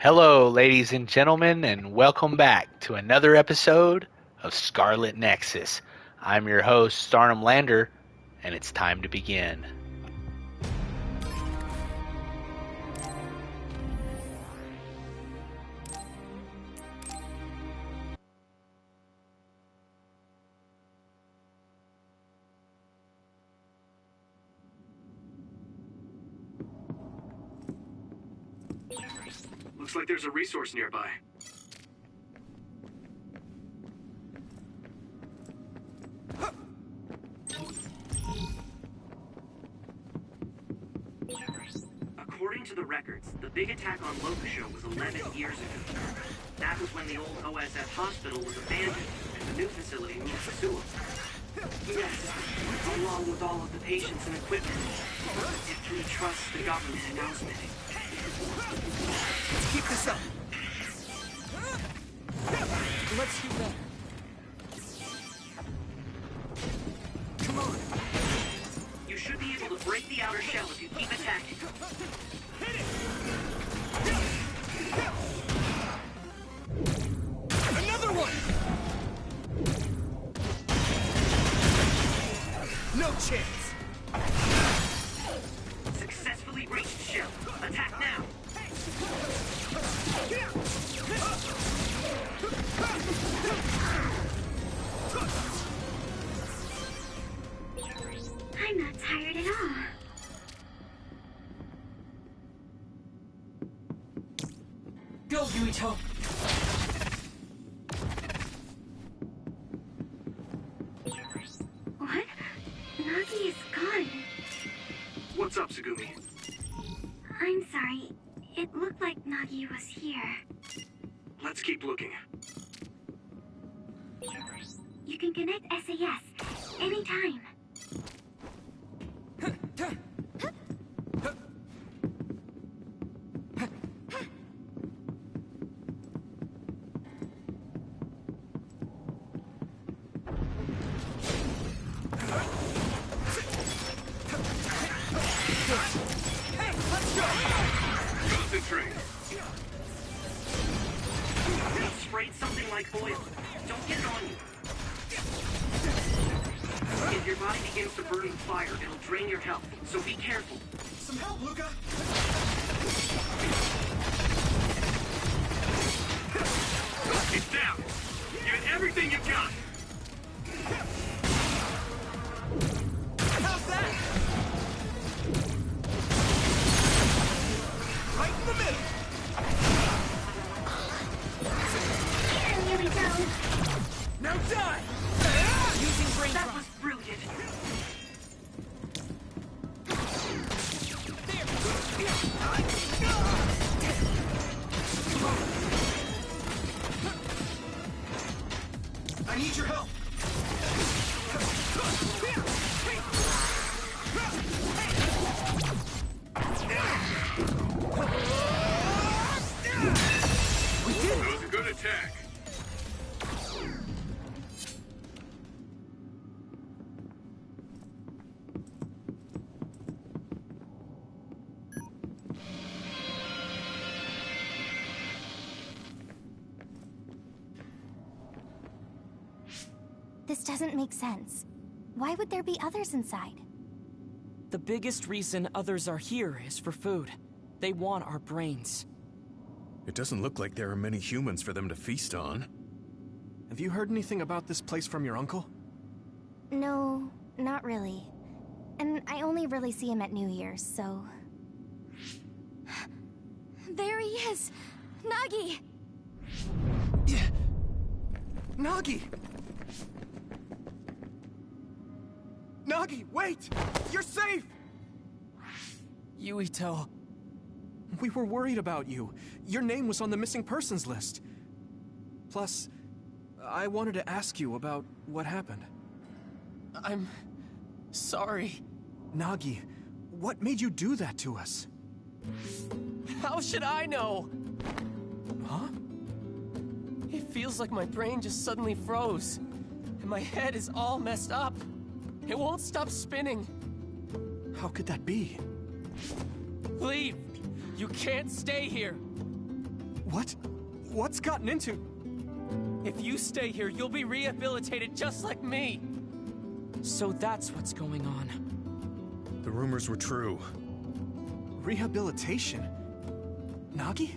Hello, ladies and gentlemen, and welcome back to another episode of Scarlet Nexus. I'm your host, Starnum Lander, and it's time to begin. Looks like there's a resource nearby. According to the records, the big attack on Locusho was 11 years ago. That was when the old OSF hospital was abandoned and the new facility moved to Sewell. Yes, along with all of the patients and equipment. If we trust the government announcement. Let's keep this up. Let's do better. Come on. You should be able to break the outer shell if you keep attacking. Hit it! Another one! No chance! Successfully breached shell. Attack now! I'm not tired at all. Go, Yuito! What? Nagi is gone. What's up, Tsugumi? I'm sorry. It looked like Nagi was here. Let's keep looking. You can connect SAS anytime. Concentrate. You sprayed something like oil. Don't get it on you. If your body begins to burn with fire, it'll drain your health, so be careful. Some help, Luca! It's down. Give it everything you've got. How's that? Right in the middle! Here we go. Now die! Using brain That rot. was brilliant. I need your help! We did it! That was a good attack. This doesn't make sense. Why would there be others inside? The biggest reason others are here is for food. They want our brains. It doesn't look like there are many humans for them to feast on. Have you heard anything about this place from your uncle? No, not really. And I only really see him at New Year's, so... There he is! Nagi! Nagi! Nagi, wait! You're safe! Yuito. We were worried about you. Your name was on the missing persons list. Plus, I wanted to ask you about what happened. I'm... sorry. Nagi, what made you do that to us? How should I know? Huh? It feels like my brain just suddenly froze. And my head is all messed up. It won't stop spinning. How could that be? Leave! You can't stay here! What? What's gotten into... If you stay here, you'll be rehabilitated just like me. So that's what's going on. The rumors were true. Rehabilitation? Nagi?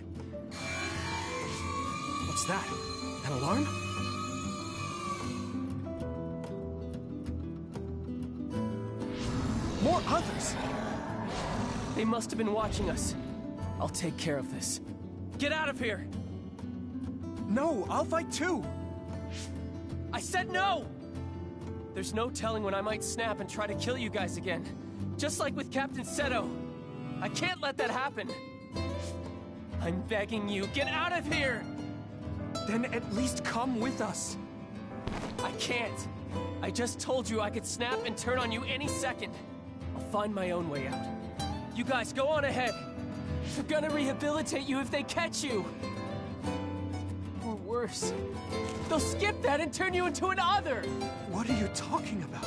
What's that? An alarm? More others! They must have been watching us. I'll take care of this. Get out of here! No, I'll fight too! I said no! There's no telling when I might snap and try to kill you guys again. Just like with Captain Seto. I can't let that happen. I'm begging you, get out of here! Then at least come with us. I can't. I just told you I could snap and turn on you any second. I'll find my own way out. You guys, go on ahead. They're gonna rehabilitate you if they catch you. Or worse, they'll skip that and turn you into an other. What are you talking about?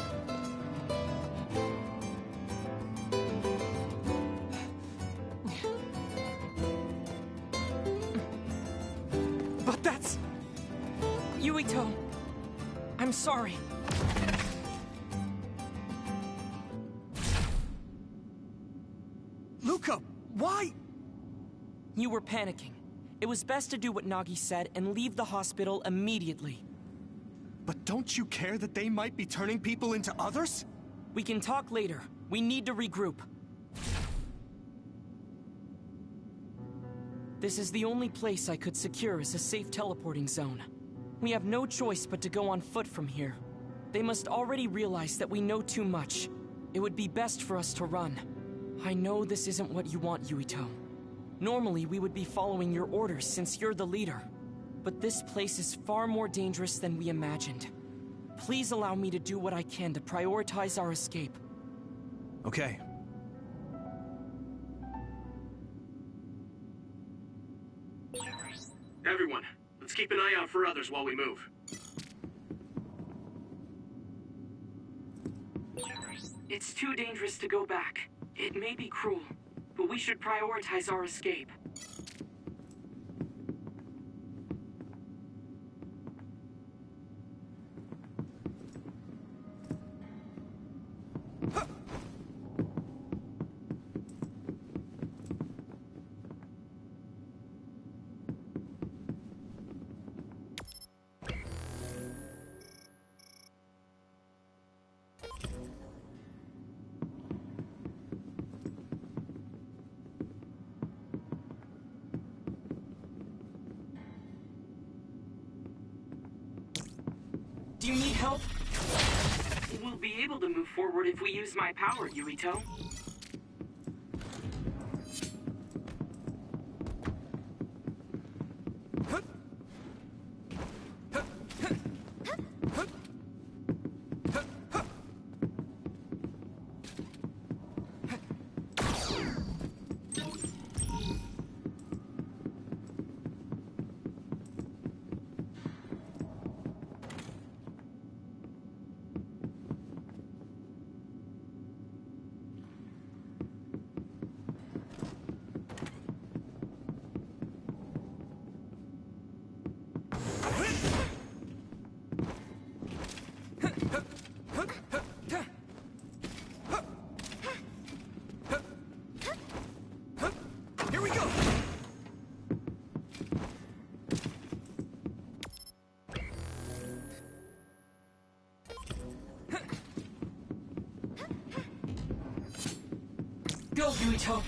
But that's... Yuito, I'm sorry. Luca, why? You were panicking. It was best to do what Nagi said and leave the hospital immediately. But don't you care that they might be turning people into others? We can talk later. We need to regroup. This is the only place I could secure as a safe teleporting zone. We have no choice but to go on foot from here. They must already realize that we know too much. It would be best for us to run. I know this isn't what you want, Yuito. Normally, we would be following your orders since you're the leader. But this place is far more dangerous than we imagined. Please allow me to do what I can to prioritize our escape. Okay. Everyone, let's keep an eye out for others while we move. It's too dangerous to go back. It may be cruel, but we should prioritize our escape. Do you need help? We'll be able to move forward if we use my power, Yuito. Here we go! Go, Yuito!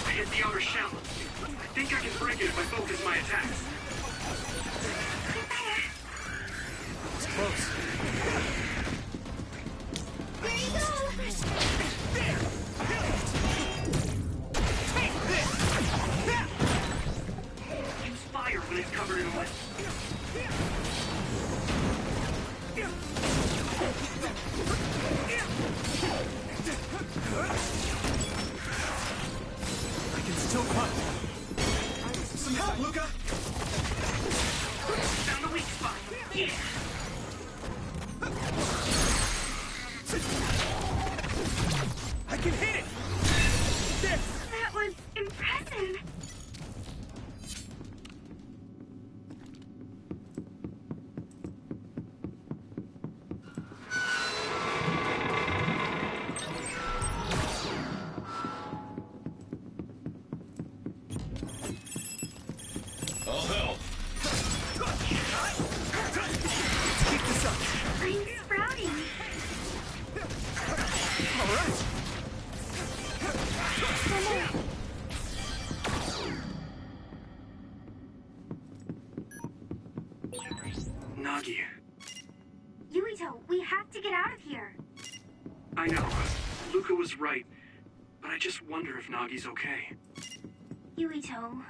I hit the outer shell. I think I can break it if I focus my attacks. It's close. It's fire when it's covered in oil. I can still fight. Some help, Luca! Found the weak spot. Yeah. I can hit it! There! That was impressive. I'll help. Keep this up! I'm sprouting. All right! Nagi. Yuito, we have to get out of here. I know. Luca was right. But I just wonder if Nagi's okay. Yuito.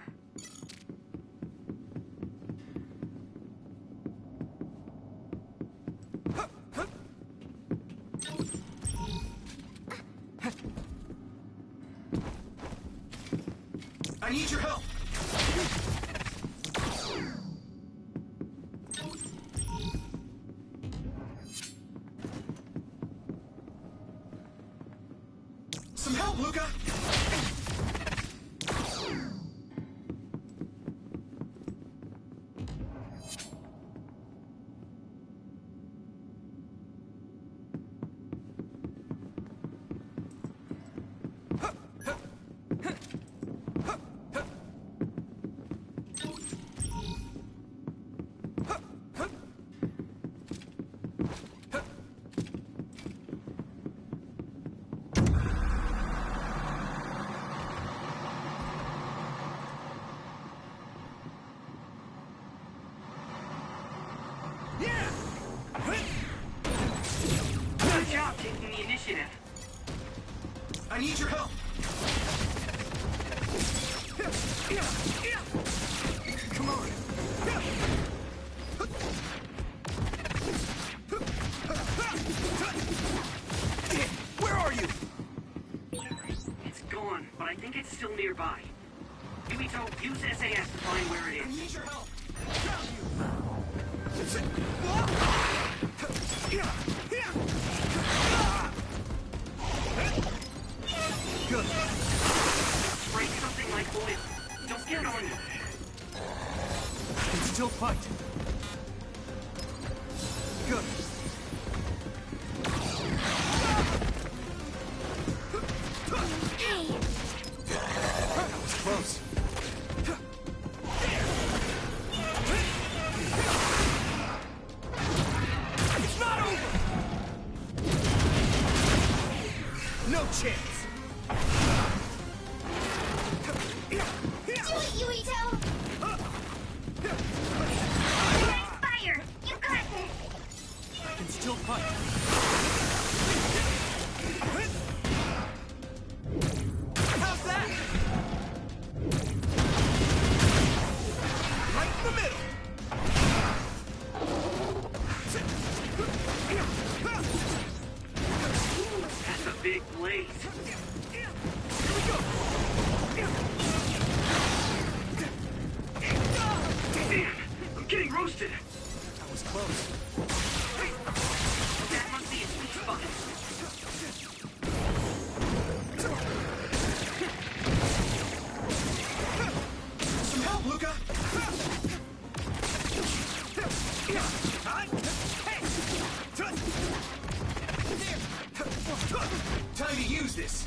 I need your help! Some help, Luca! Good job taking the initiative. I need your help! Come on! Where are you? It's gone, but I think it's still nearby. Yuito, use SAS to find where it I is. need your help! Good. Spray something like oil. Don't get on you. I can still fight. Good. Hey, That was close. It's not over! No chance! do it, Yuito! Nice fire! You got this! I can still fight. How's that? Right in the middle. That's a big blaze. Here we go. Damn, I'm getting roasted. That was close. That must be its weak spot. Some help, Luca. Time to use this.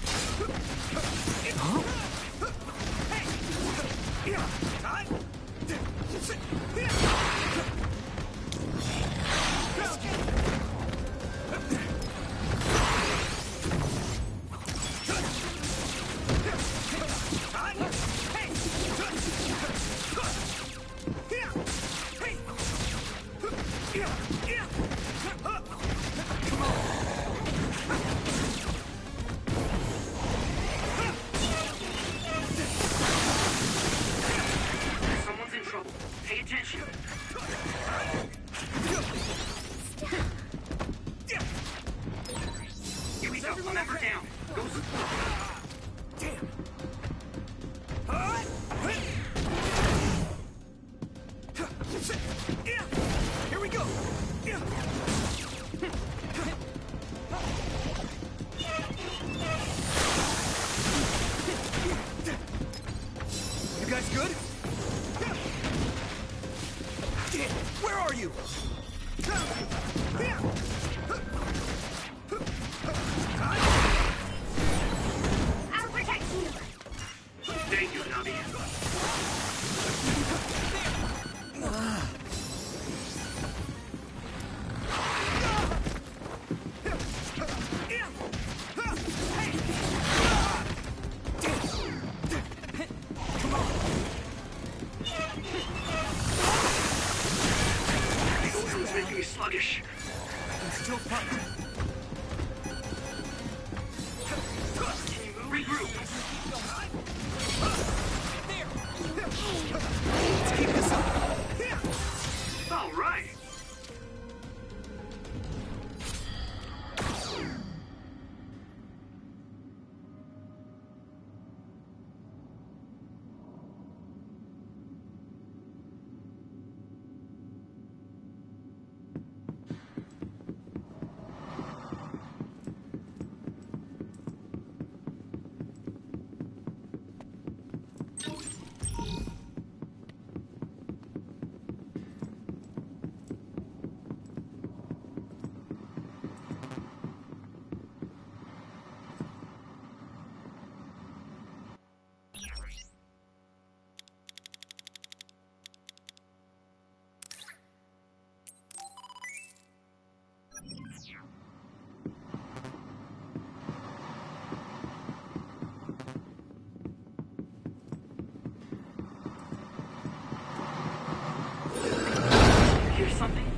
something?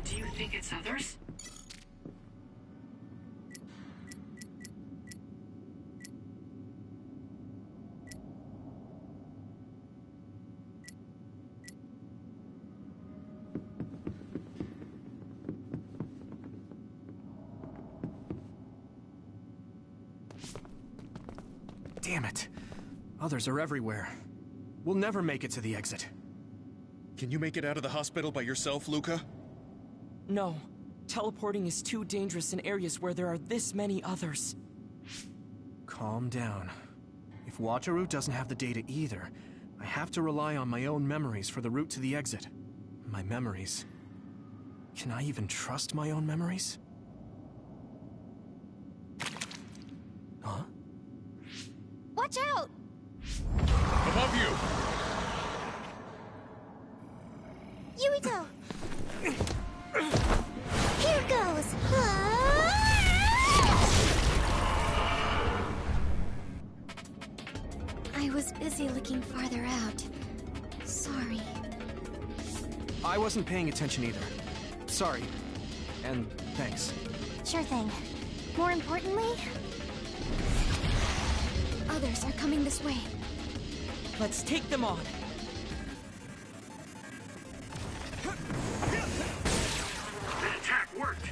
Do you think it's others? Damn it. Others are everywhere. We'll never make it to the exit. Can you make it out of the hospital by yourself, Luca? No. Teleporting is too dangerous in areas where there are this many others. Calm down. If Wataru doesn't have the data either, I have to rely on my own memories for the route to the exit. My memories. Can I even trust my own memories? Huh? Watch out! Above you! Yuito! Here goes! I was busy looking farther out. Sorry. I wasn't paying attention either. Sorry. And thanks. Sure thing. More importantly, others are coming this way. Let's take them on. That attack worked.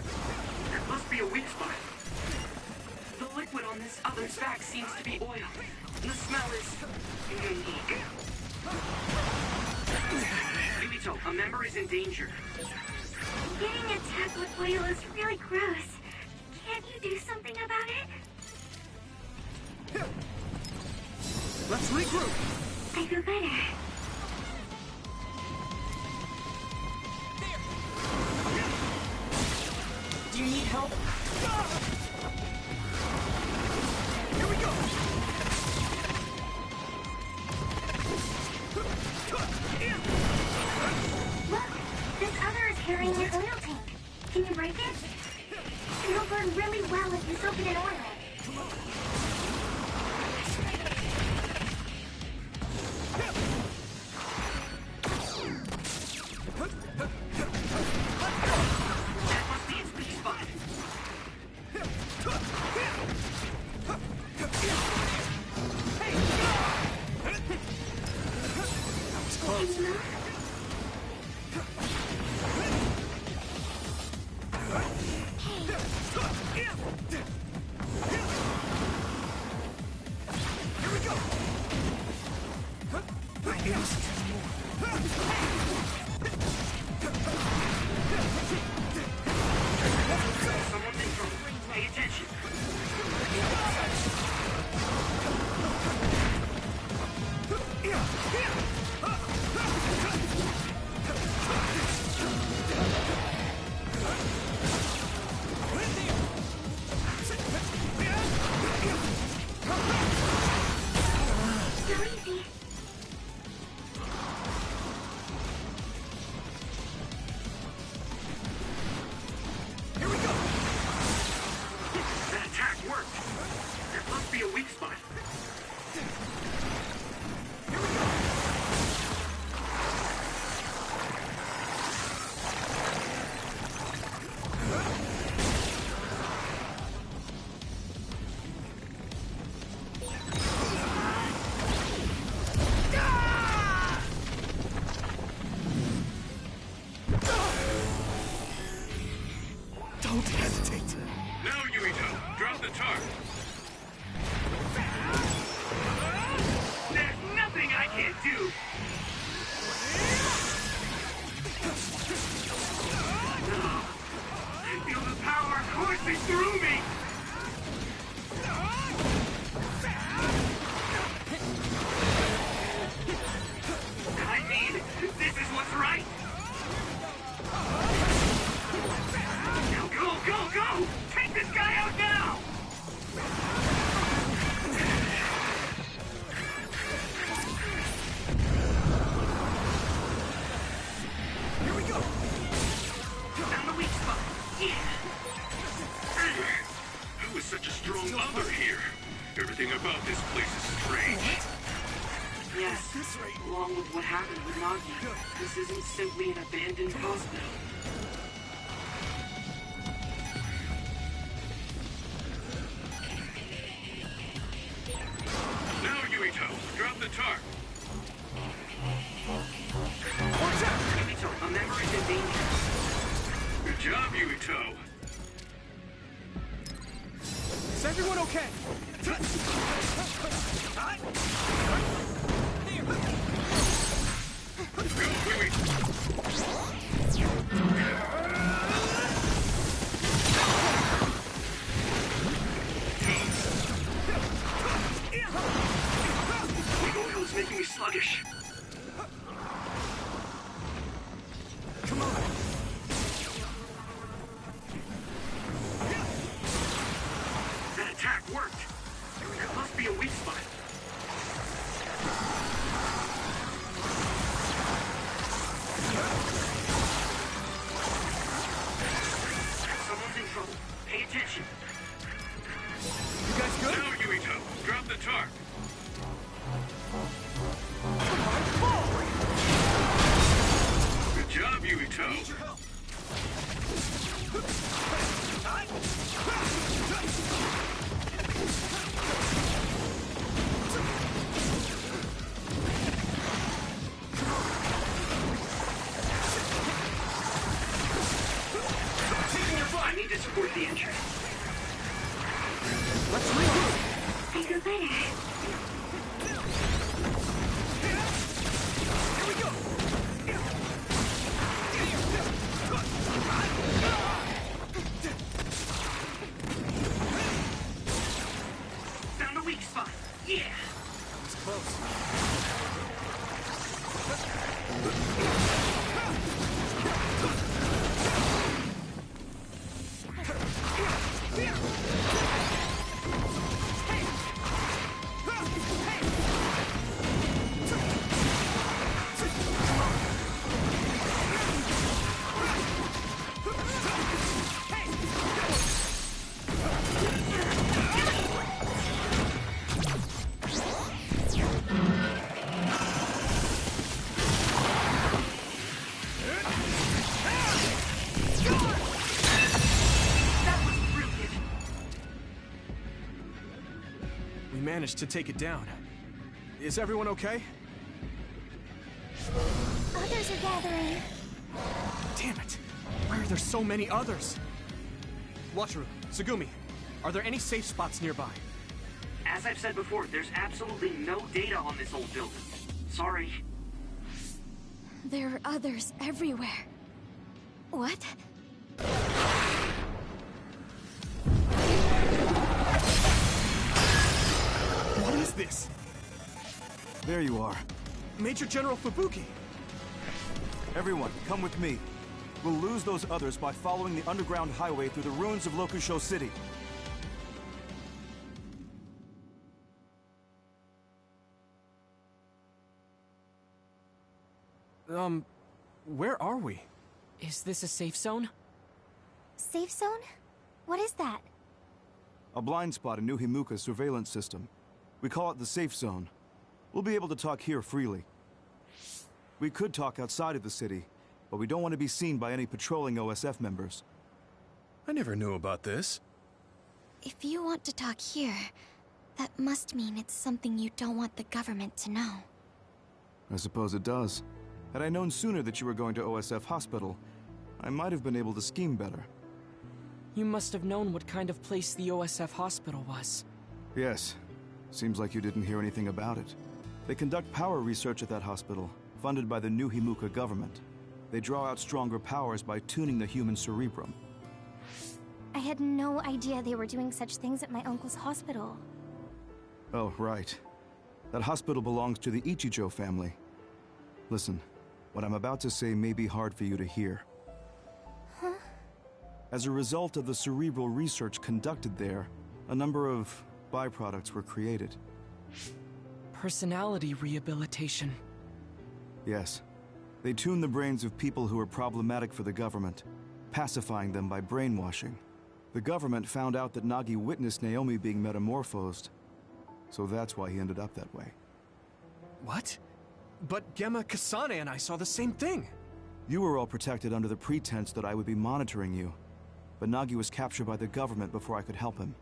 There must be a weak spot. The liquid on this other's back seems to be oil. The smell is unique. Yumito, a member is in danger. Getting attacked with oil is really gross. Can't you do something about it? Let's regroup! I feel better. Do you need help? Here we go! Look, this other is carrying an oil tank. Can you break it? It'll burn really well if you soak it in oil. That must be its weak spot. That was close. Here we go! I need Someone's in trouble. Pay attention. So easy. Here we go! That attack worked. There must be a weak spot. Here we go! Don't hesitate. Now, Yuito! Drop the tarp! There's nothing I can't do. I feel the power coursing through me. I mean, this is what's right. Now go, go, go! Take this guy out now! Here we go! Found the weak spot. Yeah. Who is such a strong other here? Everything about this place is strange. Yeah, Yes, along with what happened with Nagi, this isn't simply an abandoned hospital. Now, Yuito, drop the tarp. Watch out! Yuito, a member is in danger. Good job, Yuito. Is everyone okay? Go, Yuito. The oil is making me sluggish. Come on. That attack worked. There must be a weak spot. Someone's in trouble. Pay attention. You guys good? Now, Yuito, drop the tarp. Good job, Yuito. I need to support the entry. Let's regroup. I feel better. Here we go. Found a weak spot. Yeah. It's close. That was brilliant. We managed to take it down. Is everyone okay? Others are gathering. Damn it! Why are there so many others? Wataru, Tsugumi, are there any safe spots nearby? As I've said before, there's absolutely no data on this old building. Sorry. There are others everywhere. What? What is this? There you are. Major General Fubuki! Everyone, come with me. We'll lose those others by following the underground highway through the ruins of Lokusho City. Where are we? Is this a safe zone? Safe zone? What is that? A blind spot in New Himuka's surveillance system. We call it the safe zone. We'll be able to talk here freely. We could talk outside of the city, but we don't want to be seen by any patrolling OSF members. I never knew about this. If you want to talk here, that must mean it's something you don't want the government to know. I suppose it does. Had I known sooner that you were going to OSF Hospital, I might have been able to scheme better. You must have known what kind of place the OSF hospital was. Yes. Seems like you didn't hear anything about it. They conduct power research at that hospital, funded by the New Himuka government. They draw out stronger powers by tuning the human cerebrum. I had no idea they were doing such things at my uncle's hospital. Oh, right. That hospital belongs to the Ichijo family. Listen, what I'm about to say may be hard for you to hear. Huh? As a result of the cerebral research conducted there, a number of byproducts were created. Personality rehabilitation. Yes. They tune the brains of people who are problematic for the government, pacifying them by brainwashing. The government found out that Nagi witnessed Naomi being metamorphosed, so that's why he ended up that way. What? But Gemma, Kasane, and I saw the same thing. You were all protected under the pretense that I would be monitoring you. But Nagi was captured by the government before I could help him.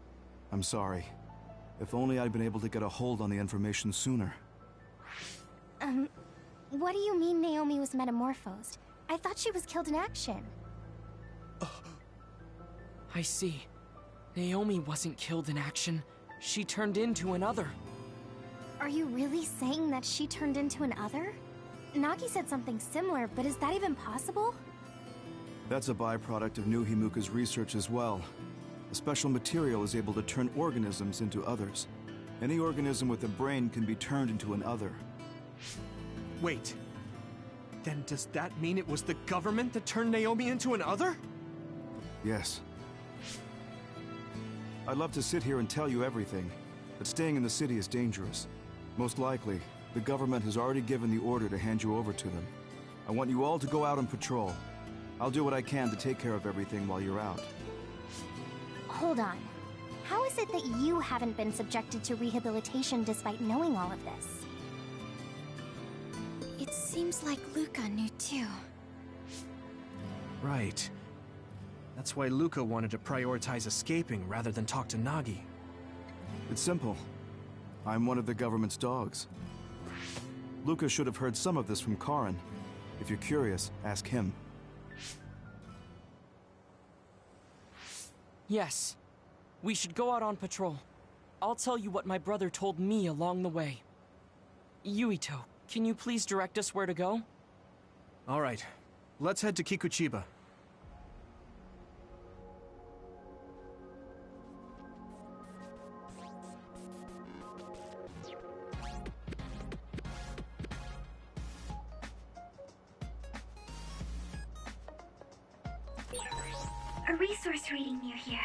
I'm sorry. If only I'd been able to get a hold on the information sooner. What do you mean Naomi was metamorphosed? I thought she was killed in action. I see. Naomi wasn't killed in action. She turned into another. Are you really saying that she turned into an other? Nagi said something similar, but is that even possible? That's a byproduct of New Himuka's research as well. A special material is able to turn organisms into others. Any organism with a brain can be turned into an other. Wait. Then does that mean it was the government that turned Naomi into an other? Yes. I'd love to sit here and tell you everything, but staying in the city is dangerous. Most likely, the government has already given the order to hand you over to them. I want you all to go out on patrol. I'll do what I can to take care of everything while you're out. Hold on. How is it that you haven't been subjected to rehabilitation despite knowing all of this? It seems like Luca knew too. Right. That's why Luca wanted to prioritize escaping rather than talk to Nagi. It's simple. I'm one of the government's dogs. Luca should have heard some of this from Karin. If you're curious, ask him. Yes. We should go out on patrol. I'll tell you what my brother told me along the way. Yuito, can you please direct us where to go? All right. Let's head to Kikuchiba. A resource reading near here.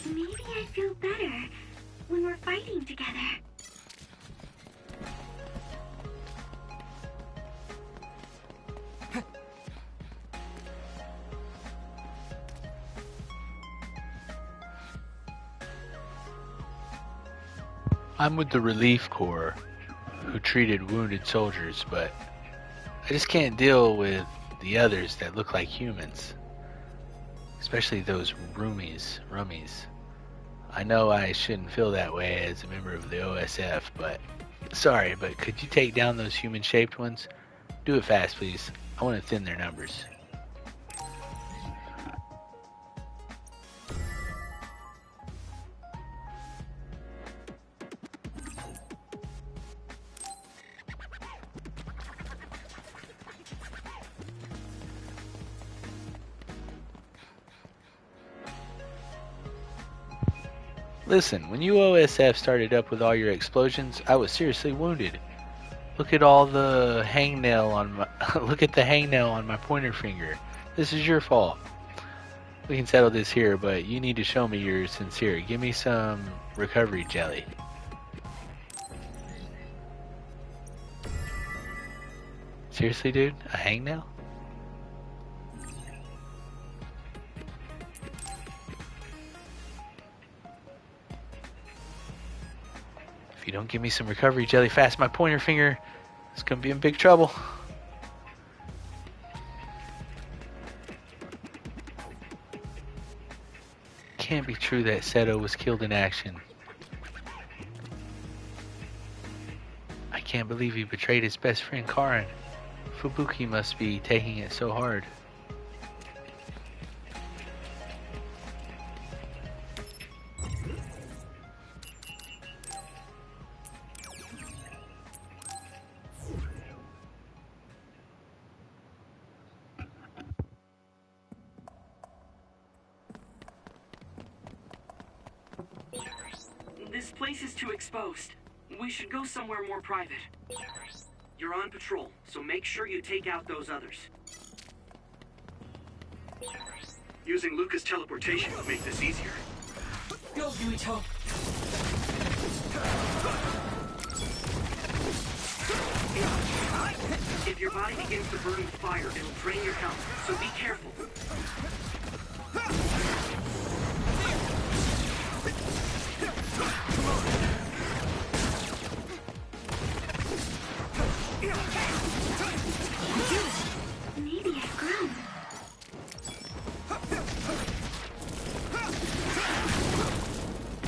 Maybe I feel better when we're fighting together. I'm with the Relief Corps, who treated wounded soldiers, but I just can't deal with the others that look like humans. Especially those rummies. I know I shouldn't feel that way as a member of the OSF, but sorry, but could you take down those human-shaped ones? Do it fast, please. I want to thin their numbers. Listen, when you OSF started up with all your explosions, I was seriously wounded. Look at all the hangnail on my look at the hangnail on my pointer finger. This is your fault. We can settle this here, but you need to show me you're sincere. Give me some recovery jelly. Seriously, dude? A hangnail? If you don't give me some recovery jelly fast, my pointer finger is gonna be in big trouble. Can't be true that Seto was killed in action. I can't believe he betrayed his best friend Karin. Fubuki must be taking it so hard. This place is too exposed. We should go somewhere more private. You're on patrol, so make sure you take out those others. Using Luca's teleportation would make this easier. Go, Yuito. If your body begins to burn with fire, it'll drain your health, so be careful. Maybe I've grown.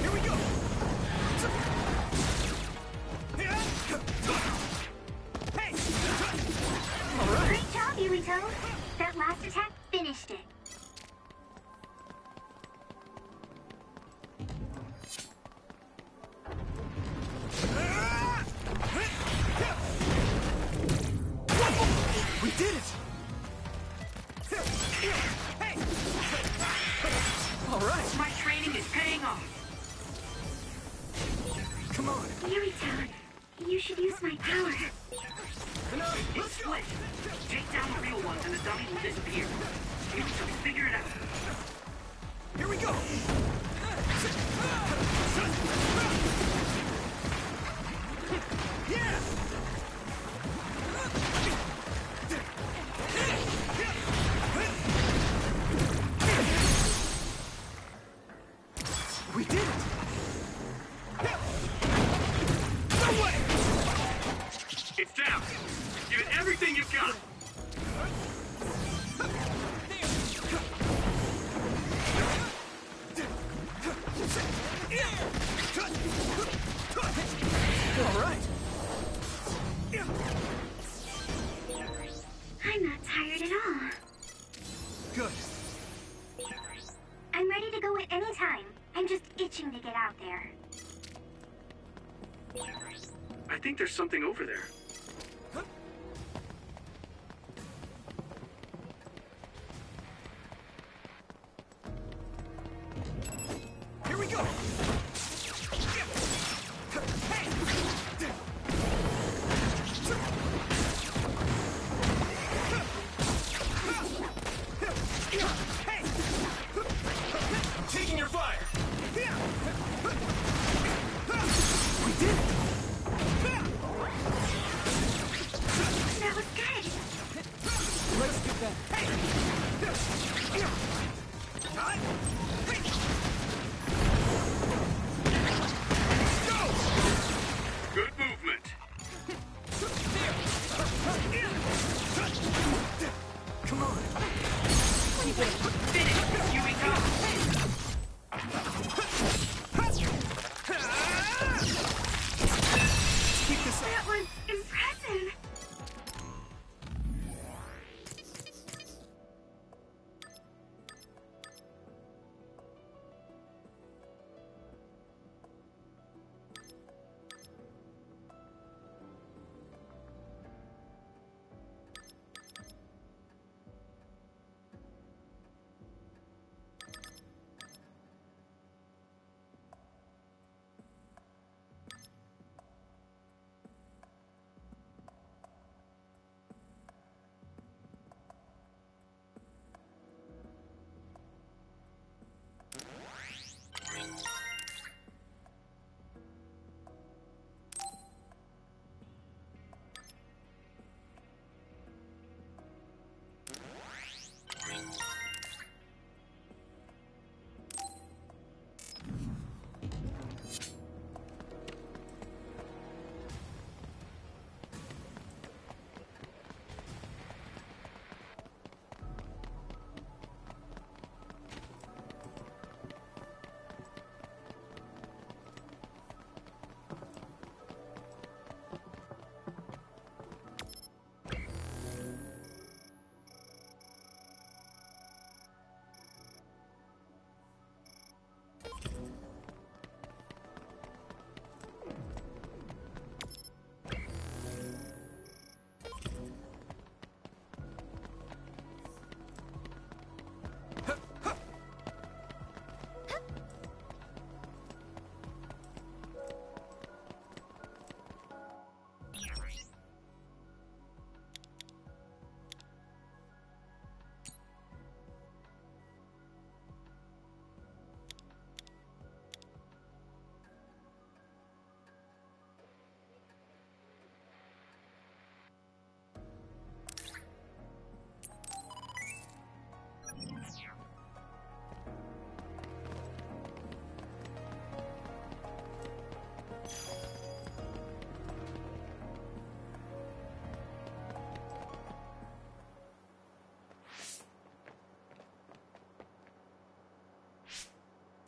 Here we go! Hey! Alright! Great job, Yuito. That last attack finished it. We did it! Alright! My training is paying off. Come on! Yuito, you should use my power. It's split. Take down the real ones and the dummy will disappear. Yuito, figure it out. Here we go! Yeah! We did it! No way! It's down. Give it everything you've got. All right. I'm not tired at all. Good. I'm ready to go at any time. I'm just itching to get out there. I think there's something over there. Here we go. Taking your fire. We did it.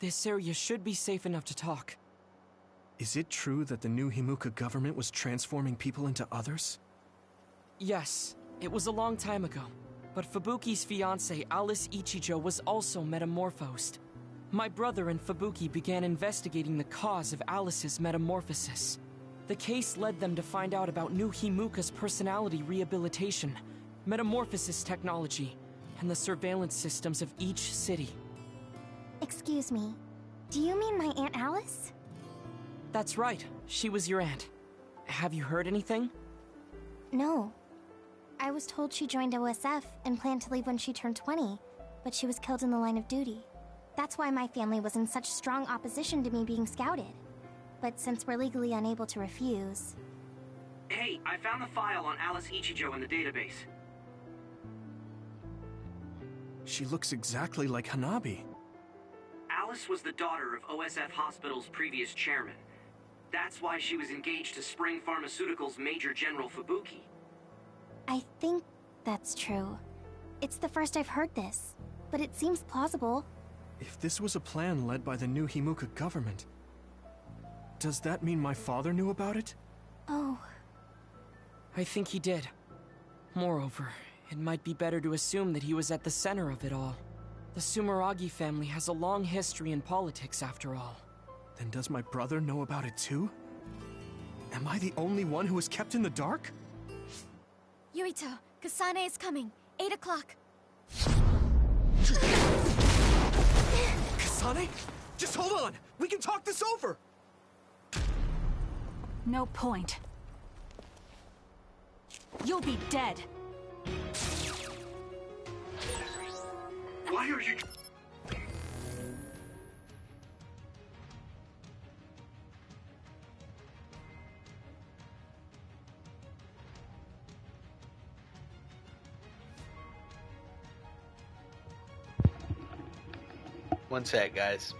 This area should be safe enough to talk. Is it true that the new Himuka government was transforming people into others? Yes, it was a long time ago. But Fubuki's fiancée, Alice Ichijo, was also metamorphosed. My brother and Fubuki began investigating the cause of Alice's metamorphosis. The case led them to find out about new Himuka's personality rehabilitation, metamorphosis technology, and the surveillance systems of each city. Excuse me, do you mean my Aunt Alice? That's right, she was your aunt. Have you heard anything? No. I was told she joined OSF and planned to leave when she turned 20, but she was killed in the line of duty. That's why my family was in such strong opposition to me being scouted. But since we're legally unable to refuse... Hey, I found the file on Alice Ichijo in the database. She looks exactly like Hanabi. Alice was the daughter of OSF Hospital's previous chairman. That's why she was engaged to Spring Pharmaceuticals' Major General Fubuki. I think that's true. It's the first I've heard this, but it seems plausible. If this was a plan led by the new Himuka government, does that mean my father knew about it? Oh. I think he did. Moreover, it might be better to assume that he was at the center of it all. The Sumeragi family has a long history in politics, after all. Then does my brother know about it too? Am I the only one who is kept in the dark? Yurito, Kasane is coming. 8 o'clock. Kasane? Just hold on! We can talk this over! No point. You'll be dead. Why are you... One sec, guys.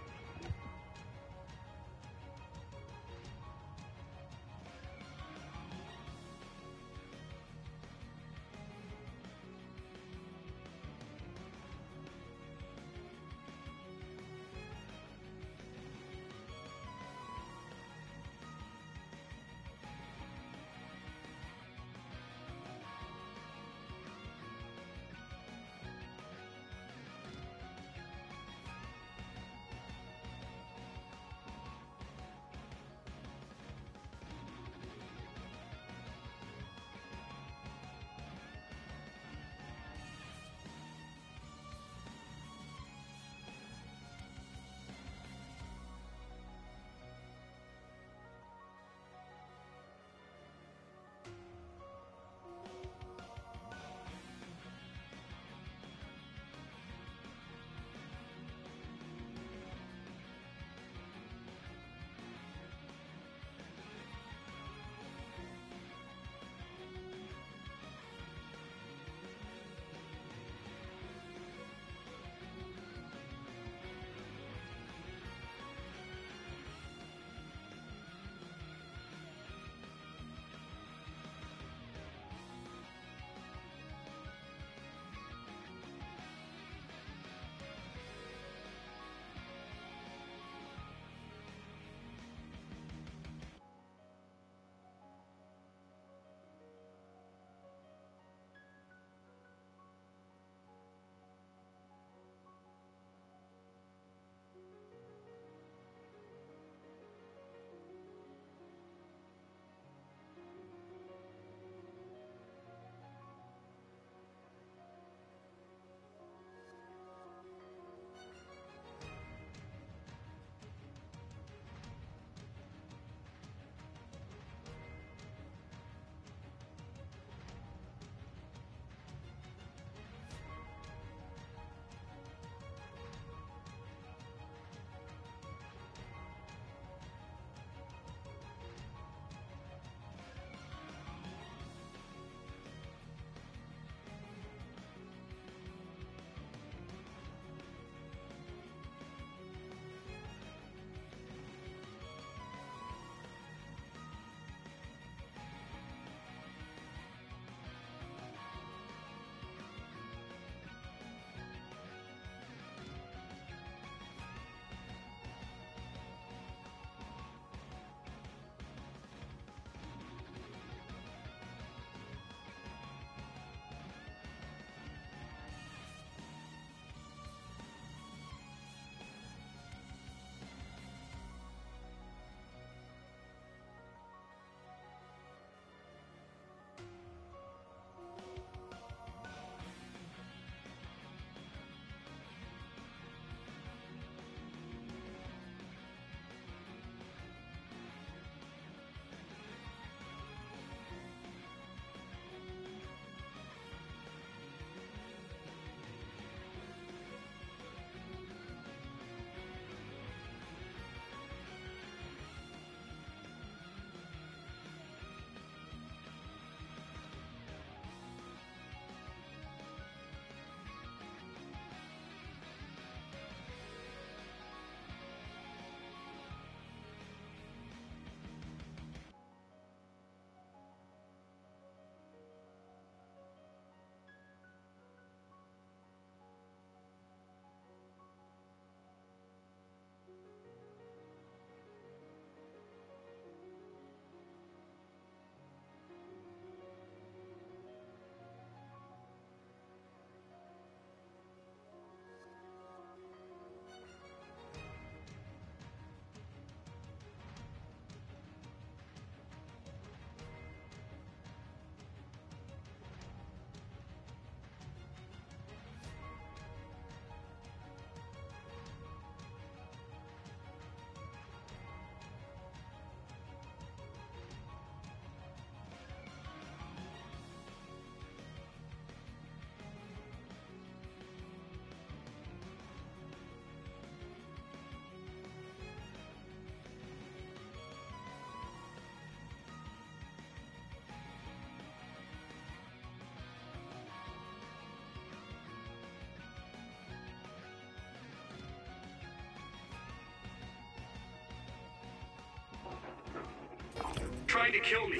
trying to kill me.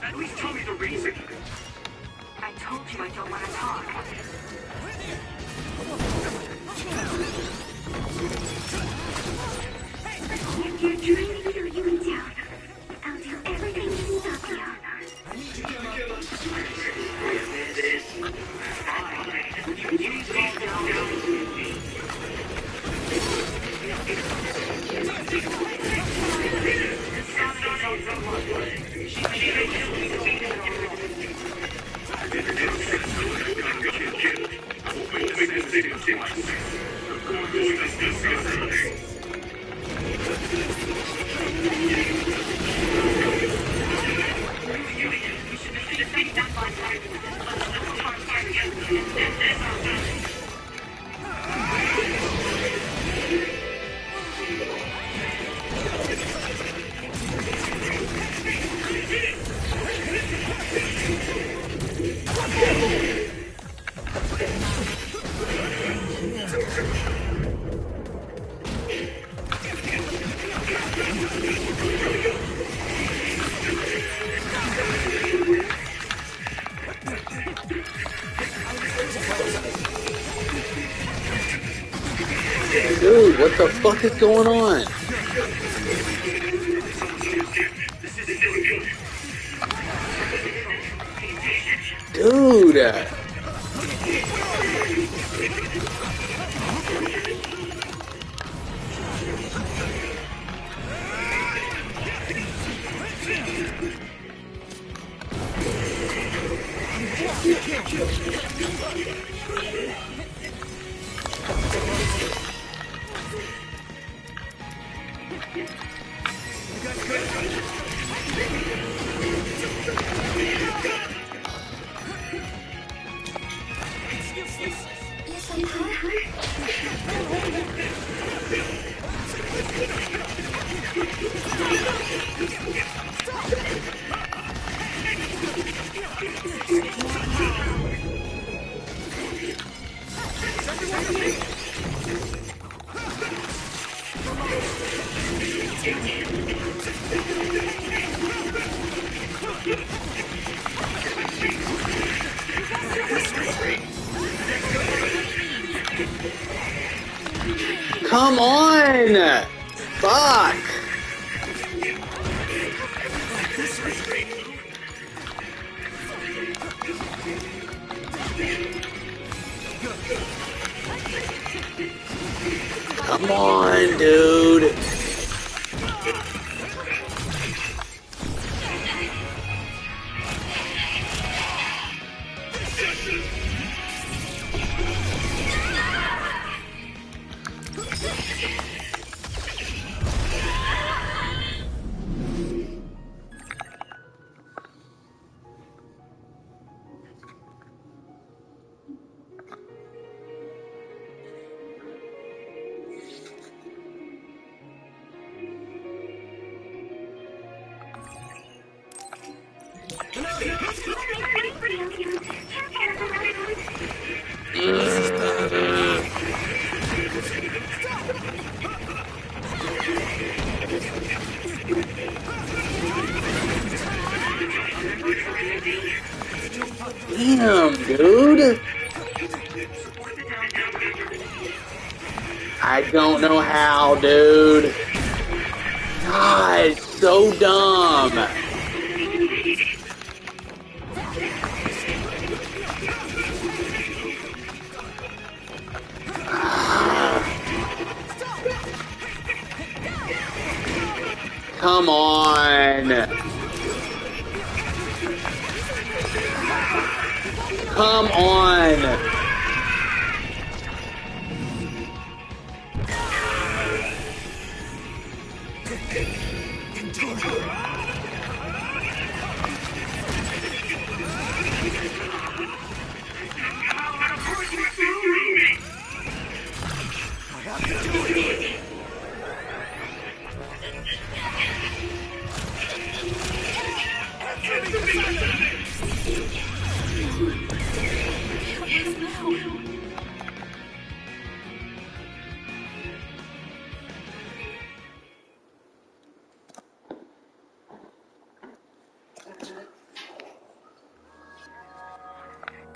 At least tell me the reason. I told you I don't want to talk. If you're trying to kill you in town, I'll do everything to stop you. Dude, what the fuck is going on? Dude! Come on! Fuck! Come on, dude! Damn, dude. I don't know how, dude. God, so dumb. Come on. Come on.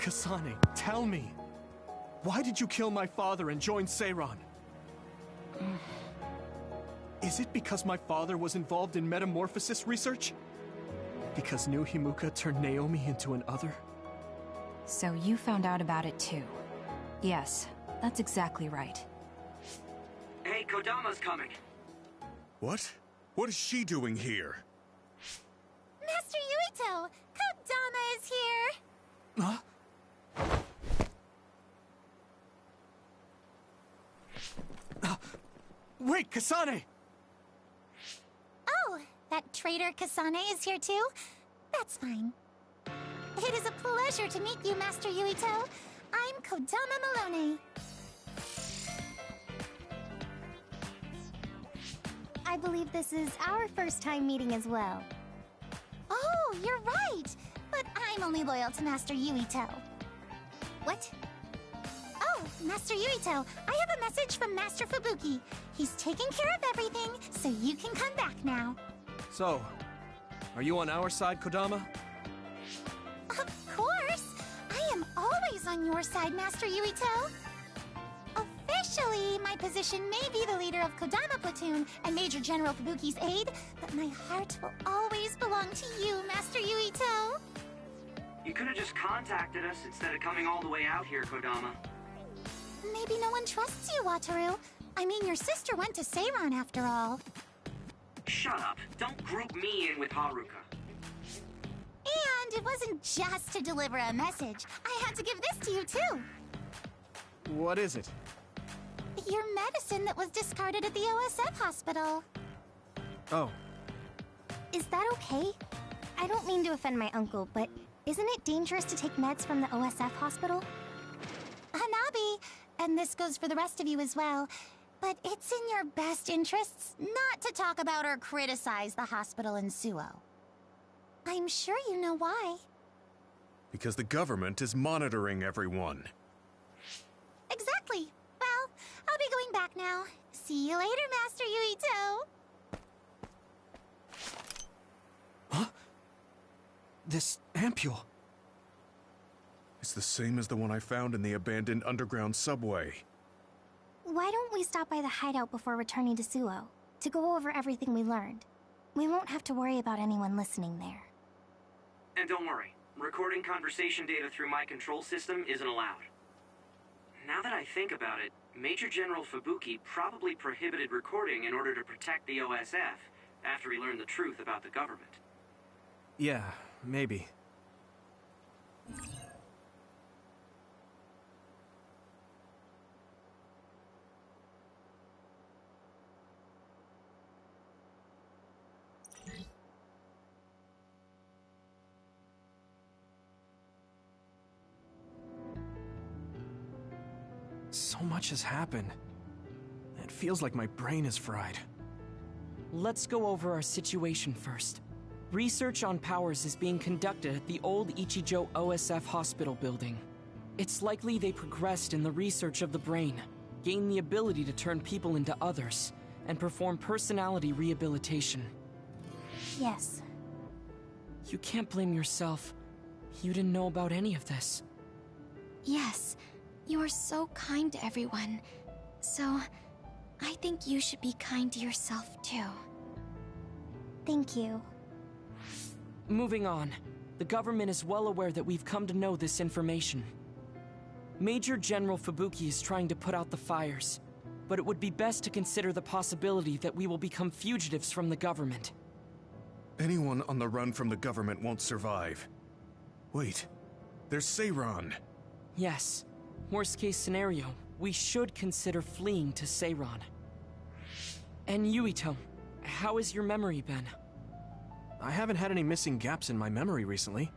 Kasane, tell me. Why did you kill my father and join Seiran? Is it because my father was involved in metamorphosis research? Because New Himuka turned Naomi into an other? So you found out about it too. Yes, that's exactly right. Hey, Kodama's coming. What? What is she doing here? Master Yuito! Kodama is here! Huh? Wait, Kasane! Oh, that traitor Kasane is here too? That's fine. It is a pleasure to meet you, Master Yuito. I'm Kodama Malone. I believe this is our first time meeting as well. Oh, you're right! But I'm only loyal to Master Yuito. What? Oh, Master Yuito, I have a message from Master Fubuki. He's taking care of everything, so you can come back now. So, are you on our side, Kodama? Of course! I am always on your side, Master Yuito. Officially, my position may be the leader of Kodama Platoon and Major General Fubuki's aide, but my heart will always belong to you, Master Yuito. You could have just contacted us instead of coming all the way out here, Kodama. Maybe no one trusts you, Wataru. I mean, your sister went to Seiran after all. Shut up. Don't group me in with Haruka. And it wasn't just to deliver a message. I had to give this to you, too. What is it? Your medicine that was discarded at the OSF hospital. Oh. Is that okay? I don't mean to offend my uncle, but isn't it dangerous to take meds from the OSF hospital? Hanabi, and this goes for the rest of you as well, but it's in your best interests not to talk about or criticize the hospital in Suo. I'm sure you know why. Because the government is monitoring everyone. Exactly. Well, I'll be going back now. See you later, Master Yuito. Huh? This ampule. It's the same as the one I found in the abandoned underground subway. Why don't we stop by the hideout before returning to Suo, to go over everything we learned? We won't have to worry about anyone listening there. And don't worry, recording conversation data through my control system isn't allowed. Now that I think about it, Major General Fubuki probably prohibited recording in order to protect the OSF after he learned the truth about the government. Yeah, maybe. So much has happened. It feels like my brain is fried. Let's go over our situation first. Research on powers is being conducted at the old Ichijo OSF hospital building. It's likely they progressed in the research of the brain, gained the ability to turn people into others, and perform personality rehabilitation. Yes. You can't blame yourself. You didn't know about any of this. Yes, you are so kind to everyone. So, I think you should be kind to yourself too. Thank you. Moving on. The government is well aware that we've come to know this information. Major General Fubuki is trying to put out the fires, but it would be best to consider the possibility that we will become fugitives from the government. Anyone on the run from the government won't survive. Wait, there's Seiran. Yes. Worst case scenario, we should consider fleeing to Seiran. And Yuito, how has your memory been? I haven't had any missing gaps in my memory recently.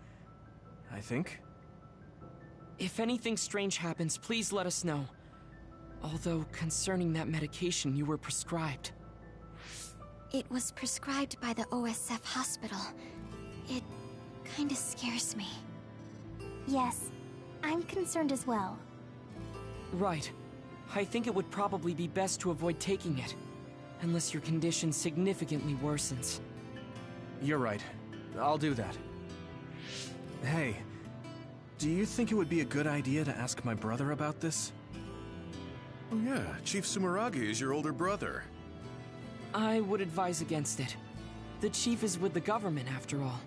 I think. If anything strange happens, please let us know. Although, concerning that medication you were prescribed. It was prescribed by the OSF hospital. It kinda scares me. Yes, I'm concerned as well. Right. I think it would probably be best to avoid taking it, unless your condition significantly worsens. You're right. I'll do that. Hey, Do you think it would be a good idea to ask my brother about this? Oh yeah, Chief Sumeragi is your older brother. I would advise against it. The chief is with the government, after all.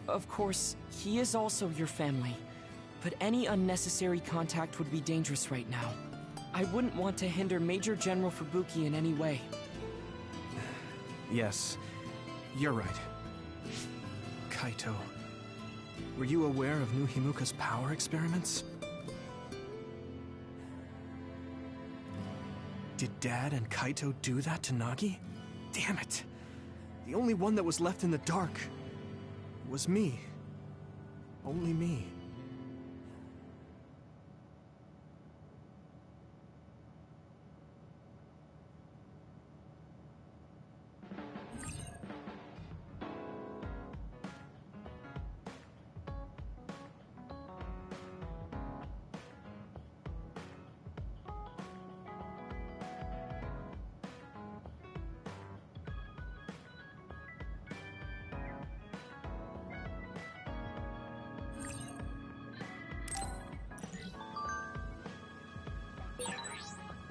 Of course, he is also your family. But any unnecessary contact would be dangerous right now. I wouldn't want to hinder Major General Fubuki in any way. Yes, you're right. Kaito, were you aware of New Himuka's power experiments? Did Dad and Kaito do that to Nagi? Damn it! The only one that was left in the dark was me. Only me.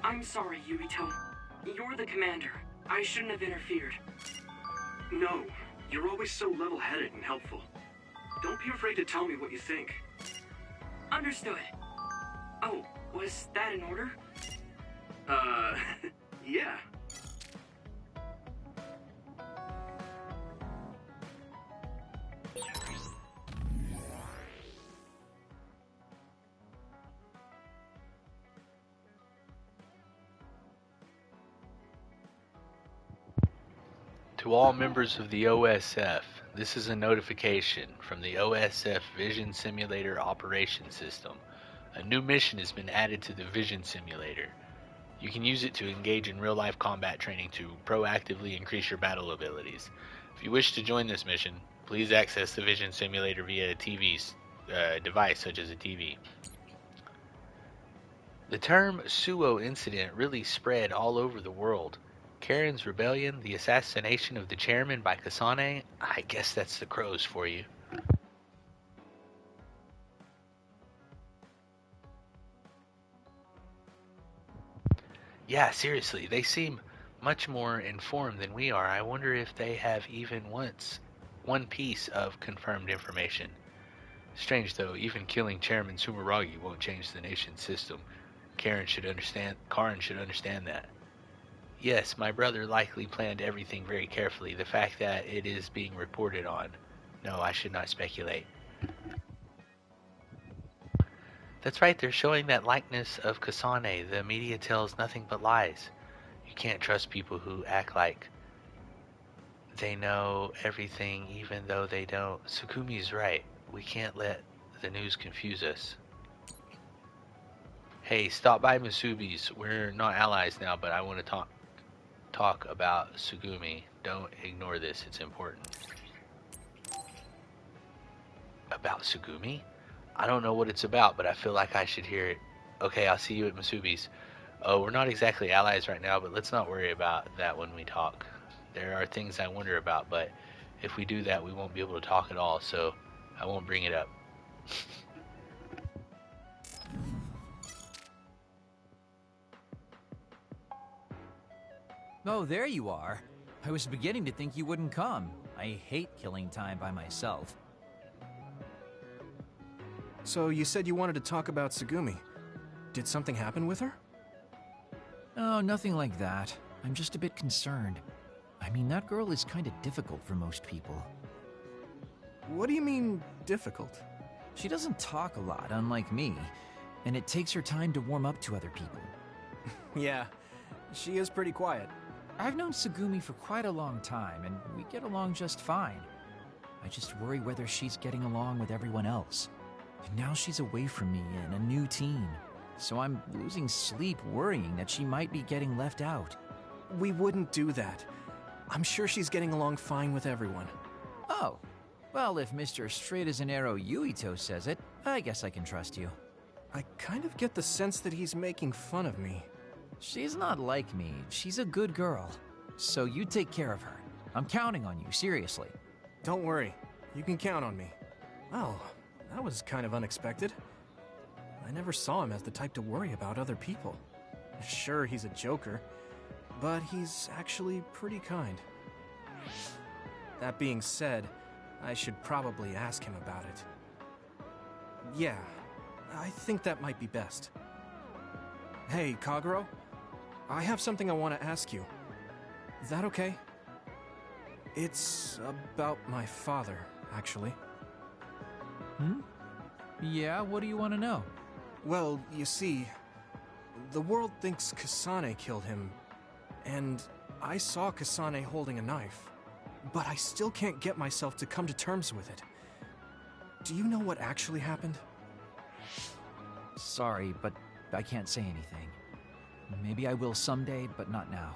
I'm sorry, Yurito. You're the commander. I shouldn't have interfered. No, you're always so level-headed and helpful. Don't be afraid to tell me what you think. Understood. Oh, was that in order? Yeah. To all members of the OSF, this is a notification from the OSF Vision Simulator Operation System. A new mission has been added to the Vision Simulator. You can use it to engage in real-life combat training to proactively increase your battle abilities. If you wish to join this mission, please access the Vision Simulator via a device such as a TV. The term Suo incident really spread all over the world. Karen's rebellion, the assassination of the chairman by Kasane, I guess that's the crows for you. Yeah, seriously, they seem much more informed than we are. I wonder if they have even one piece of confirmed information. Strange though, even killing Chairman Sumeragi won't change the nation's system. Karin should understand that. Yes, my brother likely planned everything very carefully. The fact that it is being reported on. No, I should not speculate. That's right, they're showing that likeness of Kasane. The media tells nothing but lies. You can't trust people who act like they know everything even though they don't. Tsukumi's right. We can't let the news confuse us. Hey, stop by Masubi's. We're not allies now, but I want to talk about Tsugumi. Don't ignore this, it's important. About Tsugumi? I don't know what it's about, but I feel like I should hear it. Okay, I'll see you at Masubi's. Oh, we're not exactly allies right now, but let's not worry about that when we talk. There are things I wonder about, but if we do that, we won't be able to talk at all, so I won't bring it up. Oh, there you are. I was beginning to think you wouldn't come. I hate killing time by myself. So you said you wanted to talk about Tsugumi. Did something happen with her? Oh, nothing like that. I'm just a bit concerned. I mean, that girl is kind of difficult for most people. What do you mean, difficult? She doesn't talk a lot, unlike me, and it takes her time to warm up to other people. Yeah, she is pretty quiet. I've known Tsugumi for quite a long time, and we get along just fine. I just worry whether she's getting along with everyone else. And now she's away from me in a new team, so I'm losing sleep worrying that she might be getting left out. We wouldn't do that. I'm sure she's getting along fine with everyone. Oh, well, if Mr. Straight as an Arrow Yuito says it, I guess I can trust you. I kind of get the sense that he's making fun of me. She's not like me. She's a good girl. So you take care of her. I'm counting on you, seriously. Don't worry. You can count on me. Well, that was kind of unexpected. I never saw him as the type to worry about other people. Sure, he's a joker, but he's actually pretty kind. That being said, I should probably ask him about it. Yeah, I think that might be best. Hey, Kagero, I have something I want to ask you. Is that okay? It's about my father, actually. Yeah, what do you want to know? Well, you see, the world thinks Kasane killed him, and I saw Kasane holding a knife, but I still can't get myself to come to terms with it. Do you know what actually happened? Sorry, but I can't say anything. Maybe I will someday, but not now.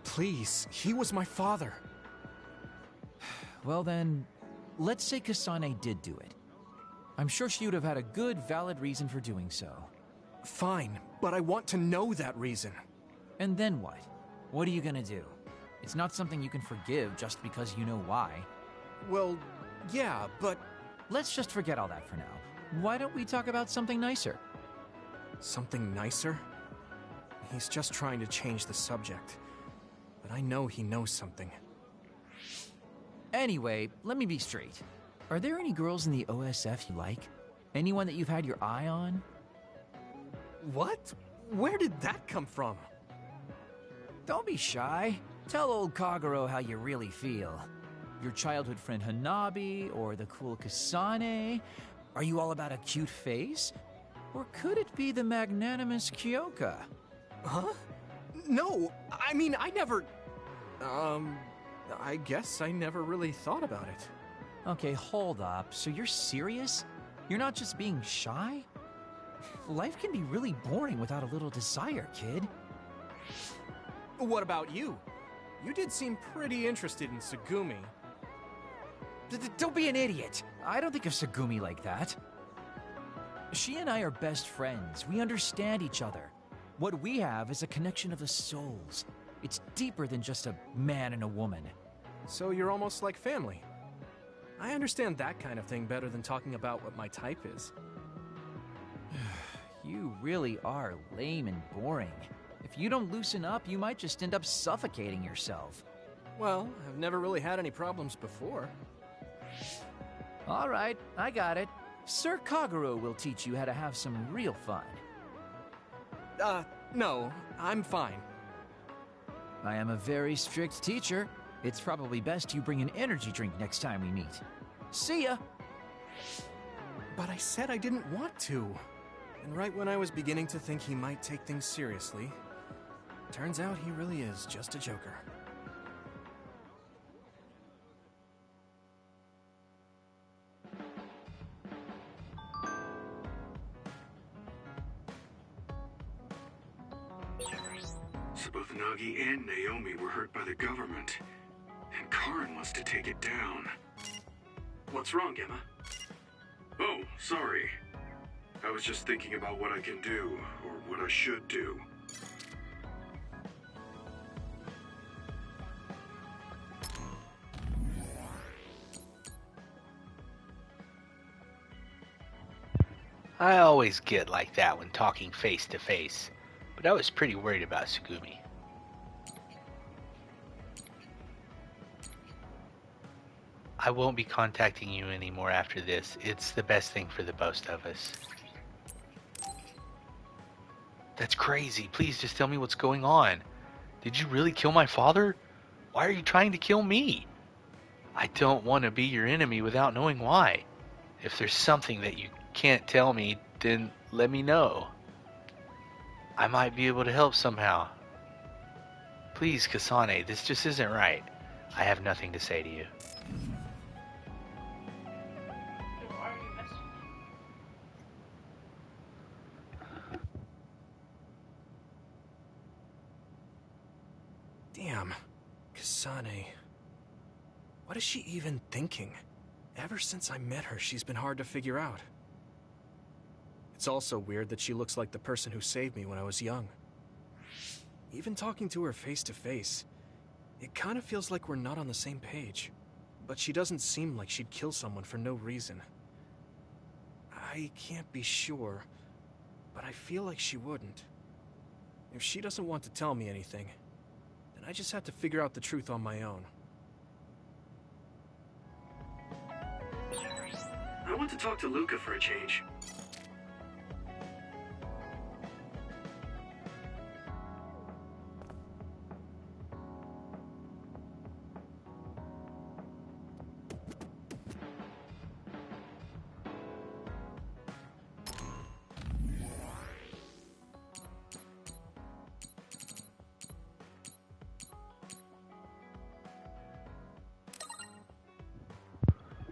Please, he was my father. Well then, let's say Kasane did do it. I'm sure she would have had a good, valid reason for doing so. Fine, but I want to know that reason. And then what? What are you gonna do? It's not something you can forgive just because you know why. Well, yeah, but... Let's just forget all that for now. Why don't we talk about something nicer? Something nicer? He's just trying to change the subject. But I know he knows something. Anyway, let me be straight. Are there any girls in the OSF you like? Anyone that you've had your eye on? What? Where did that come from? Don't be shy. Tell old Kagero how you really feel. Your childhood friend Hanabi, or the cool Kasane? Are you all about a cute face? Or could it be the magnanimous Kyoka? Huh? No, I mean, I never... I guess I never really thought about it. Okay, hold up. So you're serious? You're not just being shy? Life can be really boring without a little desire, kid. What about you? You did seem pretty interested in Tsugumi. Don't be an idiot. I don't think of Tsugumi like that. She and I are best friends. We understand each other. What we have is a connection of the souls. It's deeper than just a man and a woman. So you're almost like family. I understand that kind of thing better than talking about what my type is. You really are lame and boring. If you don't loosen up, you might just end up suffocating yourself. Well, I've never really had any problems before. All right, I got it. Sir Kagero will teach you how to have some real fun. No, I'm fine. I am a very strict teacher. It's probably best you bring an energy drink next time we meet. See ya! But I said I didn't want to. And right when I was beginning to think he might take things seriously, turns out he really is just a joker. So both Nagi and Naomi were hurt by the government. And Karin wants to take it down. What's wrong, Gemma? Oh, sorry. I was just thinking about what I can do, or what I should do. I always get like that when talking face to face, but I was pretty worried about Tsugumi. I won't be contacting you anymore after this. It's the best thing for the both of us. That's crazy. Please just tell me what's going on. Did you really kill my father? Why are you trying to kill me? I don't want to be your enemy without knowing why. If there's something that you can't tell me, then let me know. I might be able to help somehow. Please, Kasane, this just isn't right. I have nothing to say to you. Damn. Kasane. What is she even thinking? Ever since I met her, she's been hard to figure out. It's also weird that she looks like the person who saved me when I was young. Even talking to her face to face, it kind of feels like we're not on the same page. But she doesn't seem like she'd kill someone for no reason. I I can't be sure, but I feel like she wouldn't. If she doesn't want to tell me anything, then I just have to figure out the truth on my own. I want to talk to Luca for a change.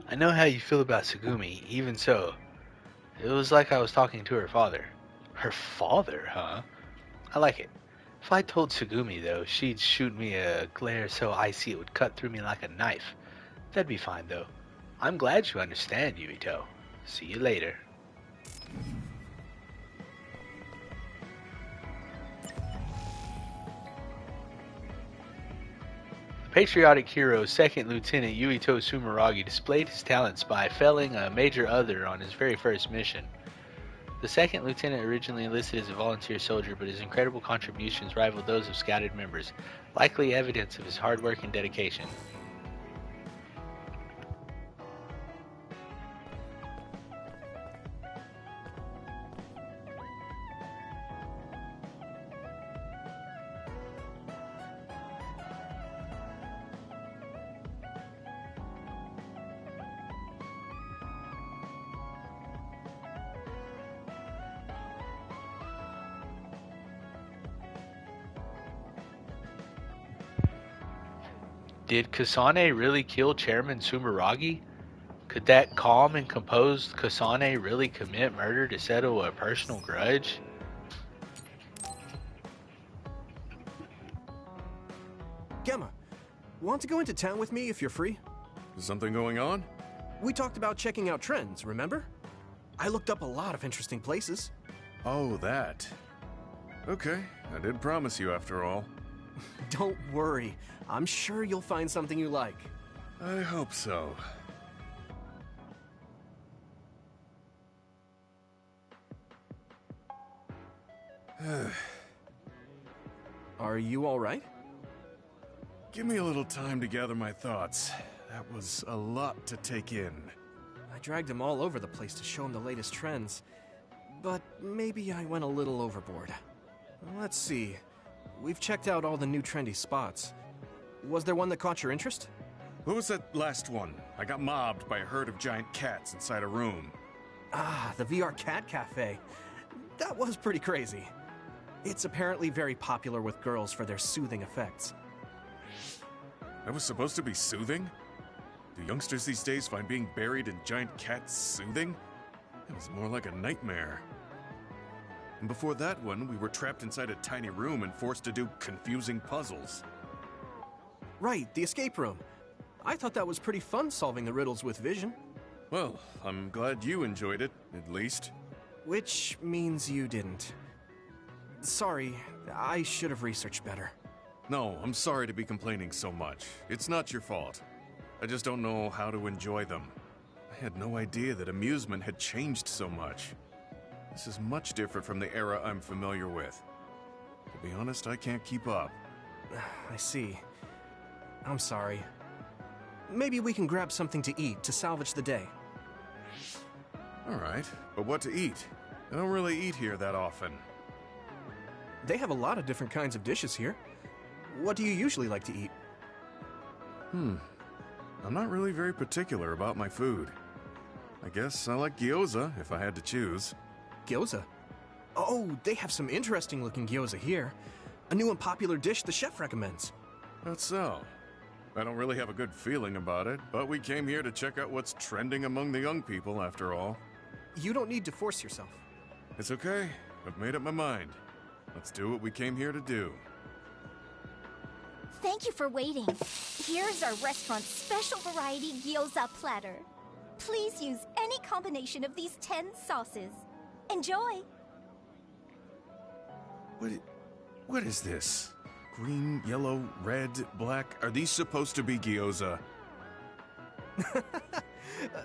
I know how you feel about Tsugumi, even so. It was like I was talking to her father. Her father, huh? I like it. If I told Tsugumi, though, she'd shoot me a glare so icy it would cut through me like a knife. That'd be fine, though. I'm glad you understand, Yuito. See you later. Patriotic hero 2nd Lieutenant Yuito Sumeragi displayed his talents by felling a major other on his very first mission. The 2nd Lieutenant originally enlisted as a volunteer soldier, but his incredible contributions rivaled those of scouted members, likely evidence of his hard work and dedication. Did Kasane really kill Chairman Sumeragi? Could that calm and composed Kasane really commit murder to settle a personal grudge? Gemma, want to go into town with me if you're free? Is something going on? We talked about checking out trends, remember? I looked up a lot of interesting places. Oh, that. Okay, I did promise you after all. Don't worry. I'm sure you'll find something you like. I hope so. Are you all right? Give me a little time to gather my thoughts. That was a lot to take in. I dragged him all over the place to show him the latest trends, but maybe I went a little overboard. Let's see. We've checked out all the new trendy spots. Was there one that caught your interest? What was that last one? I got mobbed by a herd of giant cats inside a room. Ah, the VR Cat Cafe. That was pretty crazy. It's apparently very popular with girls for their soothing effects. That was supposed to be soothing? Do youngsters these days find being buried in giant cats soothing? It was more like a nightmare. And before that one, we were trapped inside a tiny room and forced to do confusing puzzles. Right, the escape room. I thought that was pretty fun solving the riddles with vision. Well, I'm glad you enjoyed it, at least. Which means you didn't. Sorry, I should have researched better. No, I'm sorry to be complaining so much. It's not your fault. I just don't know how to enjoy them. I had no idea that amusement had changed so much. This is much different from the era I'm familiar with. To be honest, I can't keep up. I see. I'm sorry. Maybe we can grab something to eat to salvage the day. Alright, but what to eat? I don't really eat here that often. They have a lot of different kinds of dishes here. What do you usually like to eat? I'm not really very particular about my food. I guess I like gyoza if I had to choose. Gyoza? Oh, they have some interesting looking gyoza here. A new and popular dish the chef recommends. That's so. I don't really have a good feeling about it, but we came here to check out what's trending among the young people after all. You don't need to force yourself. It's okay. I've made up my mind. Let's do what we came here to do. Thank you for waiting. Here's our restaurant's special variety gyoza platter. Please use any combination of these 10 sauces. Enjoy! What is this? Green, yellow, red, black. Are these supposed to be gyoza?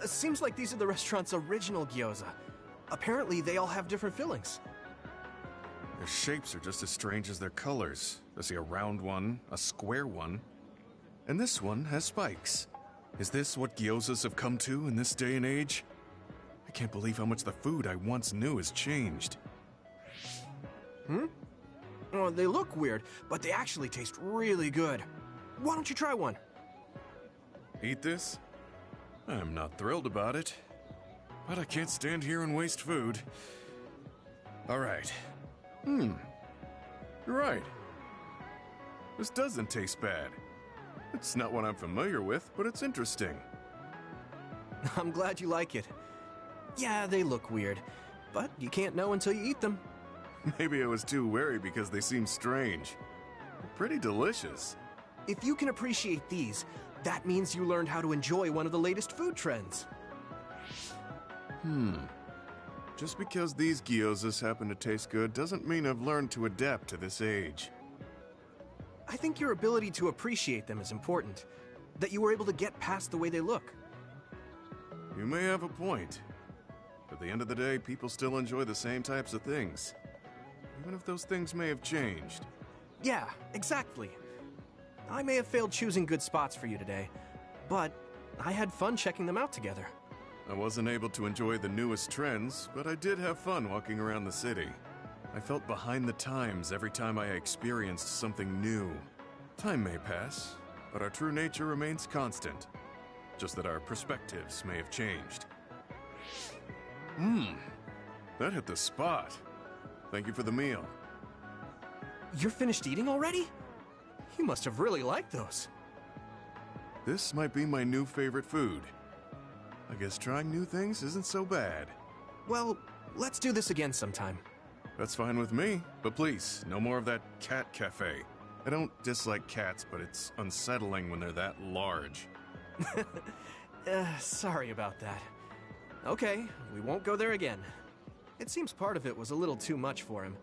Seems like these are the restaurant's original gyoza. Apparently, they all have different fillings. Their shapes are just as strange as their colors. I see a round one, a square one, and this one has spikes. Is this what gyozas have come to in this day and age? I can't believe how much the food I once knew has changed. Oh, they look weird, but they actually taste really good. Why don't you try one? Eat this? I'm not thrilled about it, but I can't stand here and waste food. All right. You're right. This doesn't taste bad. It's not what I'm familiar with, but it's interesting. I'm glad you like it. Yeah, they look weird, but you can't know until you eat them. Maybe I was too wary because they seem strange. They're pretty delicious. If you can appreciate these, that means you learned how to enjoy one of the latest food trends. Just because these gyozas happen to taste good doesn't mean I've learned to adapt to this age. I think your ability to appreciate them is important. That you were able to get past the way they look. You may have a point. At the end of the day, people still enjoy the same types of things. Even if those things may have changed. Yeah, exactly. I may have failed choosing good spots for you today, but I had fun checking them out together. I wasn't able to enjoy the newest trends, but I did have fun walking around the city. I felt behind the times every time I experienced something new. Time may pass, but our true nature remains constant. Just that our perspectives may have changed. That hit the spot. Thank you for the meal. You're finished eating already? You must have really liked those. This might be my new favorite food. I guess trying new things isn't so bad. Well, let's do this again sometime. That's fine with me, but please, no more of that cat cafe. I don't dislike cats, but it's unsettling when they're that large. Sorry about that. Okay, we won't go there again. It seems part of it was a little too much for him,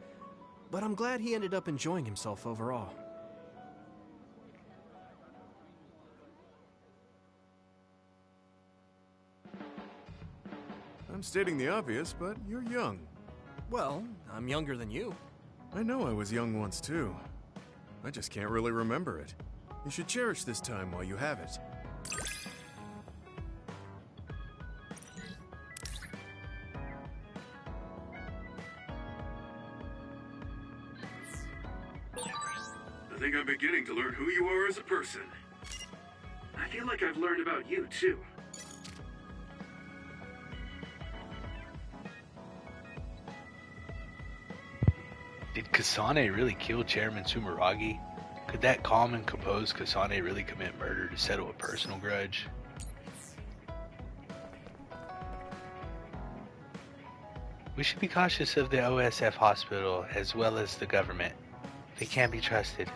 but I'm glad he ended up enjoying himself overall. I'm stating the obvious, but you're young. Well, I'm younger than you. I know I was young once too. I just can't really remember it. You should cherish this time while you have it. I think I'm beginning to learn who you are as a person. I feel like I've learned about you, too. Did Kasane really kill Chairman Sumeragi? Could that calm and composed Kasane really commit murder to settle a personal grudge? We should be cautious of the OSF hospital as well as the government. They can't be trusted.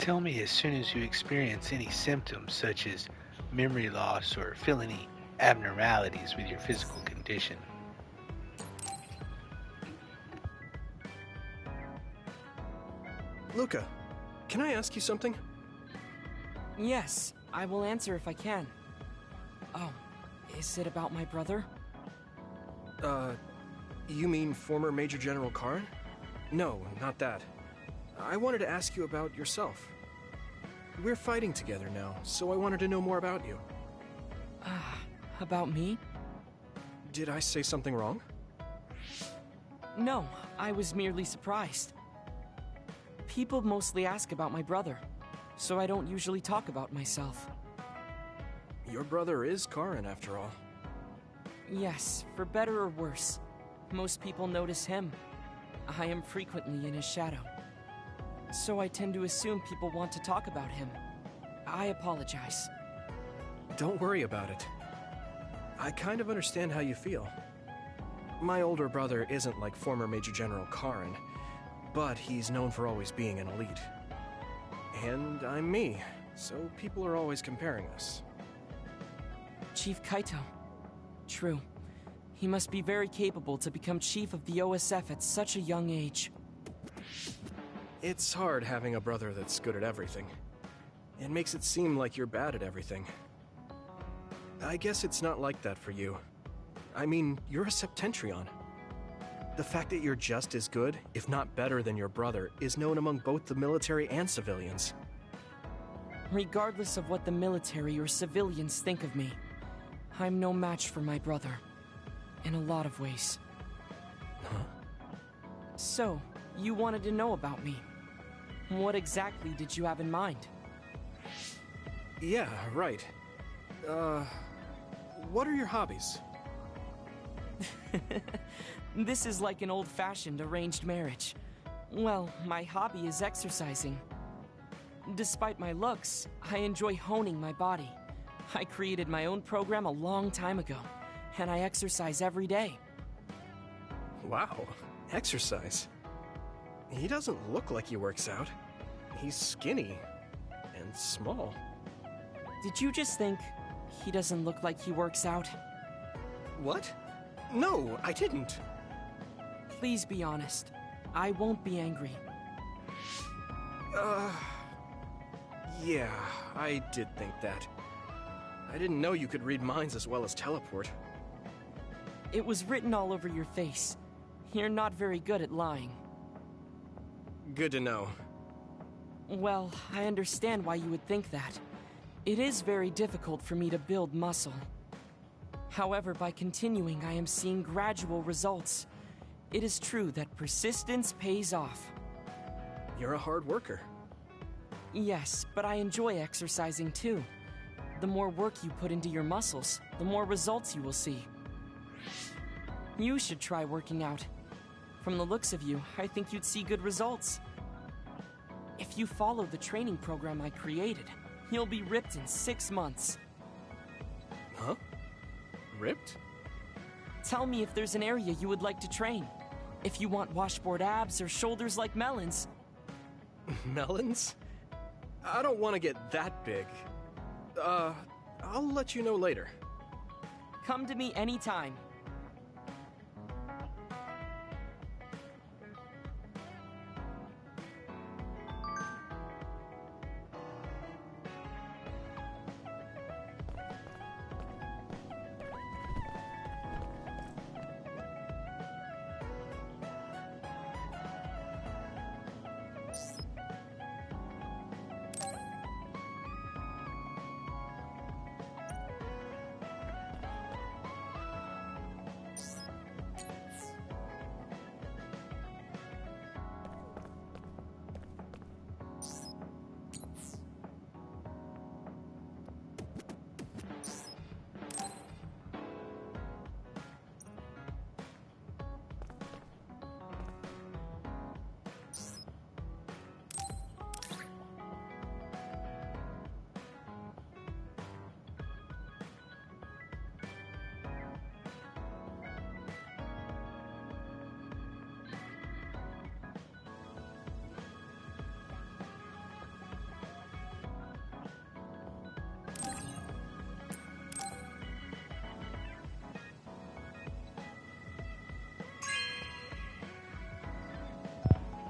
Tell me as soon as you experience any symptoms such as memory loss or feel any abnormalities with your physical condition. Luca, can I ask you something? Yes, I will answer if I can. Oh, is it about my brother? You mean former Major General Karn? No, not that. I wanted to ask you about yourself. We're fighting together now, so I wanted to know more about you. About me? Did I say something wrong? No, I was merely surprised. People mostly ask about my brother, so I don't usually talk about myself. Your brother is Karn, after all. Yes, for better or worse. Most people notice him. I am frequently in his shadow. So I tend to assume people want to talk about him. I apologize. Don't worry about it. I kind of understand how you feel. My older brother isn't like former Major General Karn, but he's known for always being an elite. And I'm me, so people are always comparing us. Chief Kaito. True. He must be very capable to become chief of the OSF at such a young age. It's hard having a brother that's good at everything. It makes it seem like you're bad at everything. I guess it's not like that for you. I mean, you're a Septentrion. The fact that you're just as good, if not better than your brother, is known among both the military and civilians. Regardless of what the military or civilians think of me, I'm no match for my brother. In a lot of ways. Huh? So, you wanted to know about me. What exactly did you have in mind? Yeah, right. What are your hobbies? This is like an old-fashioned arranged marriage. Well, my hobby is exercising. Despite my looks, I enjoy honing my body. I created my own program a long time ago, and I exercise every day. Wow, exercise. He doesn't look like he works out. He's skinny and small. Did you just think he doesn't look like he works out? What? No, I didn't. Please be honest. I won't be angry. Yeah, I did think that. I didn't know you could read minds as well as teleport. It was written all over your face. You're not very good at lying. Good to know. Well, I understand why you would think that. It is very difficult for me to build muscle. However, by continuing, I am seeing gradual results. It is true that persistence pays off. You're a hard worker. Yes, but I enjoy exercising too. The more work you put into your muscles, the more results you will see. You should try working out. From the looks of you, I think you'd see good results. If you follow the training program I created, you'll be ripped in 6 months. Huh? Ripped? Tell me if there's an area you would like to train. If you want washboard abs or shoulders like melons. Melons? I don't want to get that big. I'll let you know later. Come to me anytime.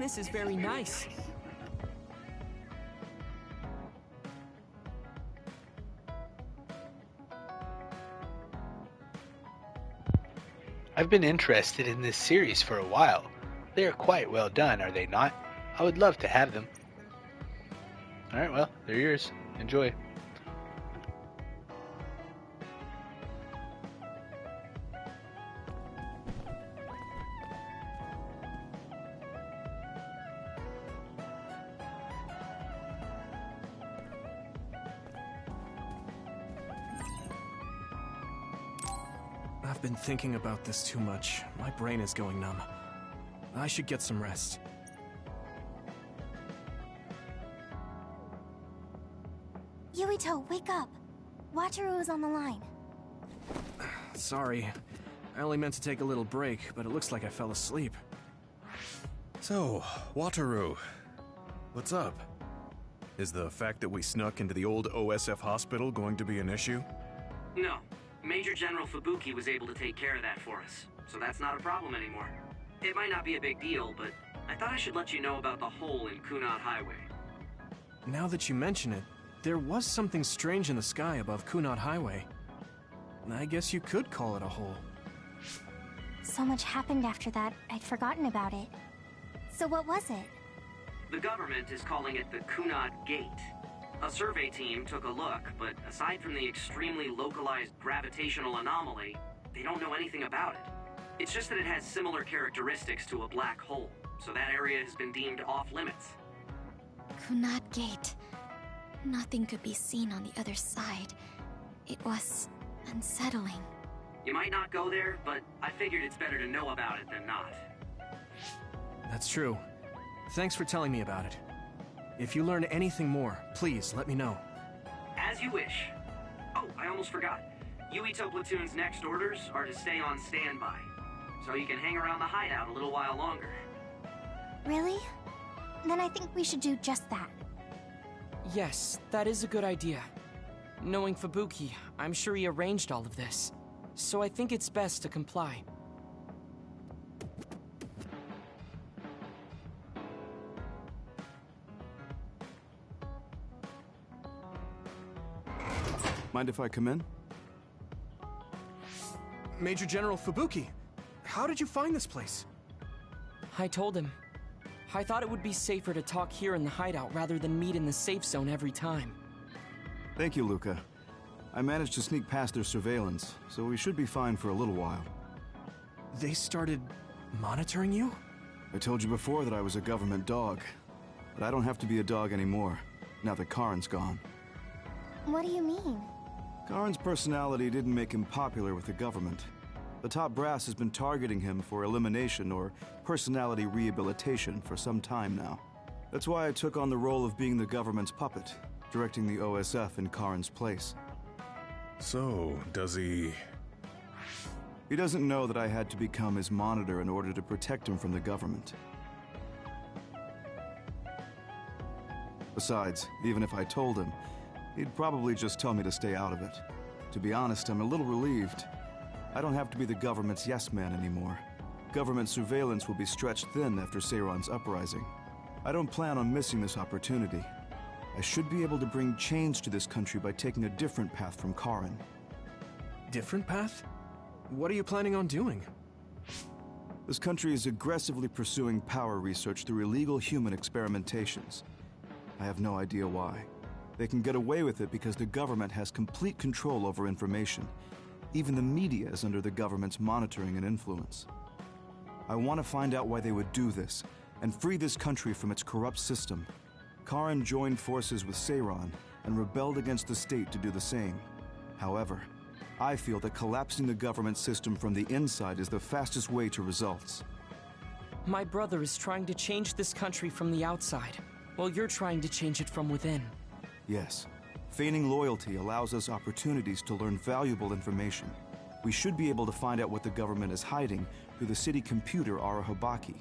This is very nice. I've been interested in this series for a while. They are quite well done, are they not? I would love to have them. Alright, well, they're yours. Enjoy. I've been thinking about this too much. My brain is going numb. I should get some rest. Yuito, wake up! Wataru is on the line. Sorry. I only meant to take a little break, but it looks like I fell asleep. So, Wataru, what's up? Is the fact that we snuck into the old OSF hospital going to be an issue? No. Major General Fubuki was able to take care of that for us, so that's not a problem anymore. It might not be a big deal, but I thought I should let you know about the hole in Kunad Highway. Now that you mention it, there was something strange in the sky above Kunad Highway. I guess you could call it a hole. So much happened after that, I'd forgotten about it. So what was it? The government is calling it the Kunad Gate. A survey team took a look, but aside from the extremely localized gravitational anomaly, they don't know anything about it. It's just that it has similar characteristics to a black hole, so that area has been deemed off-limits. Kunad Gate. Nothing could be seen on the other side. It was unsettling. You might not go there, but I figured it's better to know about it than not. That's true. Thanks for telling me about it. If you learn anything more, please let me know. As you wish. Oh, I almost forgot. Yuito Platoon's next orders are to stay on standby, so you can hang around the hideout a little while longer. Really? Then I think we should do just that. Yes, that is a good idea. Knowing Fubuki, I'm sure he arranged all of this. So I think it's best to comply. Mind if I come in? Major General Fubuki, how did you find this place? I told him. I thought it would be safer to talk here in the hideout rather than meet in the safe zone every time. Thank you, Luca. I managed to sneak past their surveillance, so we should be fine for a little while. They started monitoring you? I told you before that I was a government dog, but I don't have to be a dog anymore, now that Karin's gone. What do you mean? Karin's personality didn't make him popular with the government. The top brass has been targeting him for elimination or personality rehabilitation for some time now. That's why I took on the role of being the government's puppet, directing the OSF in Karin's place. So, does he... He doesn't know that I had to become his monitor in order to protect him from the government. Besides, even if I told him, he'd probably just tell me to stay out of it. To be honest, I'm a little relieved. I don't have to be the government's yes-man anymore. Government surveillance will be stretched thin after Seiron's uprising. I don't plan on missing this opportunity. I should be able to bring change to this country by taking a different path from Karin. Different path? What are you planning on doing? This country is aggressively pursuing power research through illegal human experimentations. I have no idea why. They can get away with it because the government has complete control over information. Even the media is under the government's monitoring and influence. I want to find out why they would do this, and free this country from its corrupt system. Karin joined forces with Seiron, and rebelled against the state to do the same. However, I feel that collapsing the government system from the inside is the fastest way to results. My brother is trying to change this country from the outside, while you're trying to change it from within. Yes. Feigning loyalty allows us opportunities to learn valuable information. We should be able to find out what the government is hiding through the city computer Arahobaki.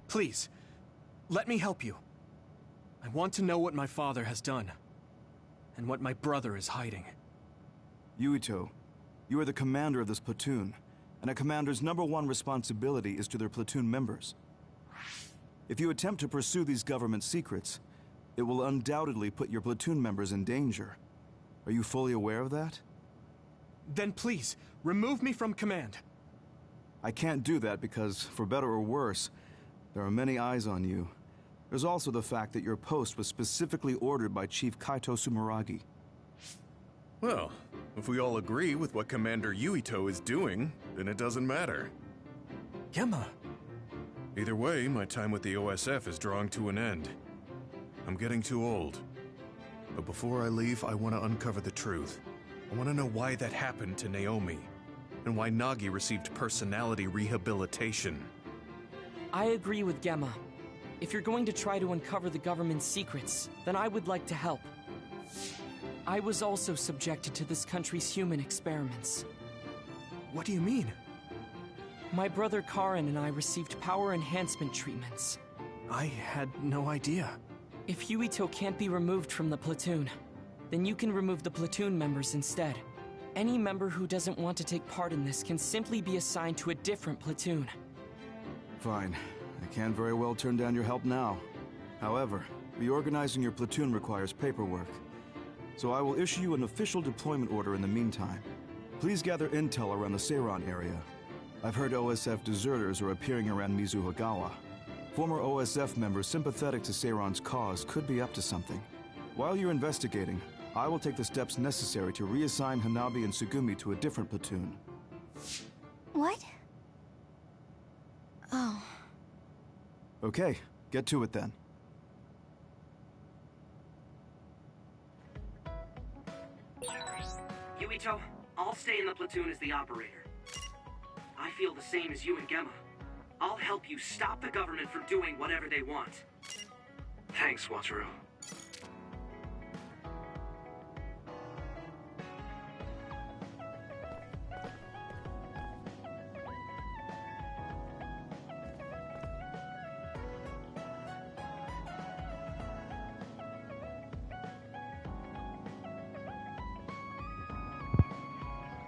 Please, let me help you. I want to know what my father has done, and what my brother is hiding. Yuito, you are the commander of this platoon, and a commander's #1 responsibility is to their platoon members. If you attempt to pursue these government secrets, it will undoubtedly put your platoon members in danger. Are you fully aware of that? Then please, remove me from command. I can't do that because, for better or worse, there are many eyes on you. There's also the fact that your post was specifically ordered by Chief Kaito Sumeragi. Well, if we all agree with what Commander Yuito is doing, then it doesn't matter. Gemma! Either way, my time with the OSF is drawing to an end. I'm getting too old. But before I leave, I want to uncover the truth. I want to know why that happened to Naomi, and why Nagi received personality rehabilitation. I agree with Gemma. If you're going to try to uncover the government's secrets, then I would like to help. I was also subjected to this country's human experiments. What do you mean? My brother Karin and I received power enhancement treatments. I had no idea. If Yuito can't be removed from the platoon, then you can remove the platoon members instead. Any member who doesn't want to take part in this can simply be assigned to a different platoon. Fine. I can't very well turn down your help now. However, reorganizing your platoon requires paperwork. So I will issue you an official deployment order in the meantime. Please gather intel around the Seiran area. I've heard OSF deserters are appearing around Mizuhagawa. Former OSF members sympathetic to Seiran's cause could be up to something. While you're investigating, I will take the steps necessary to reassign Hanabi and Tsugumi to a different platoon. What? Oh. Okay, get to it then. Yuito, I'll stay in the platoon as the operator. I feel the same as you and Gemma. I'll help you stop the government from doing whatever they want. Thanks, Wataru.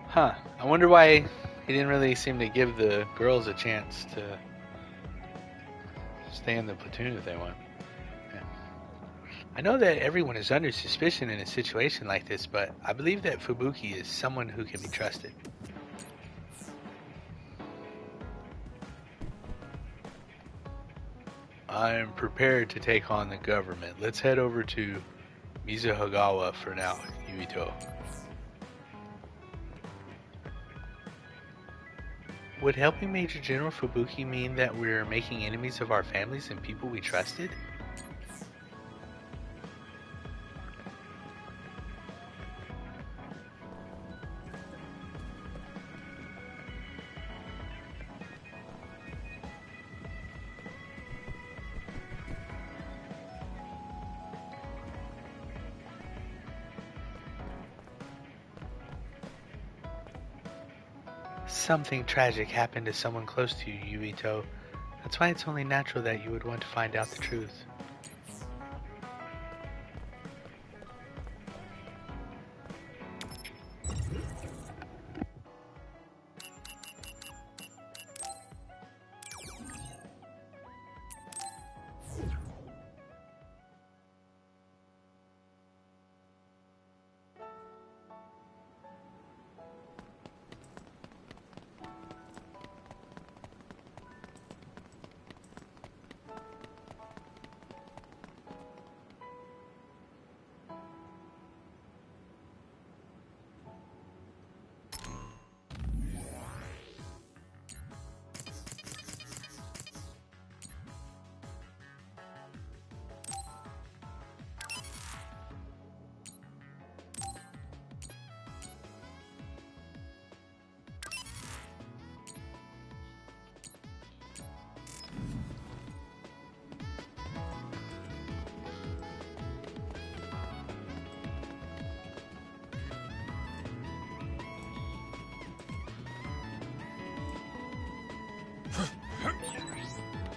Huh. I wonder why he didn't really seem to give the girls a chance to stay in the platoon if they want. Yeah. I know that everyone is under suspicion in a situation like this, but I believe that Fubuki is someone who can be trusted. I'm prepared to take on the government. Let's head over to Mizuhagawa for now, Yuito. Would helping Major General Fubuki mean that we're making enemies of our families and people we trusted? Something tragic happened to someone close to you, Yuito. That's why it's only natural that you would want to find out the truth.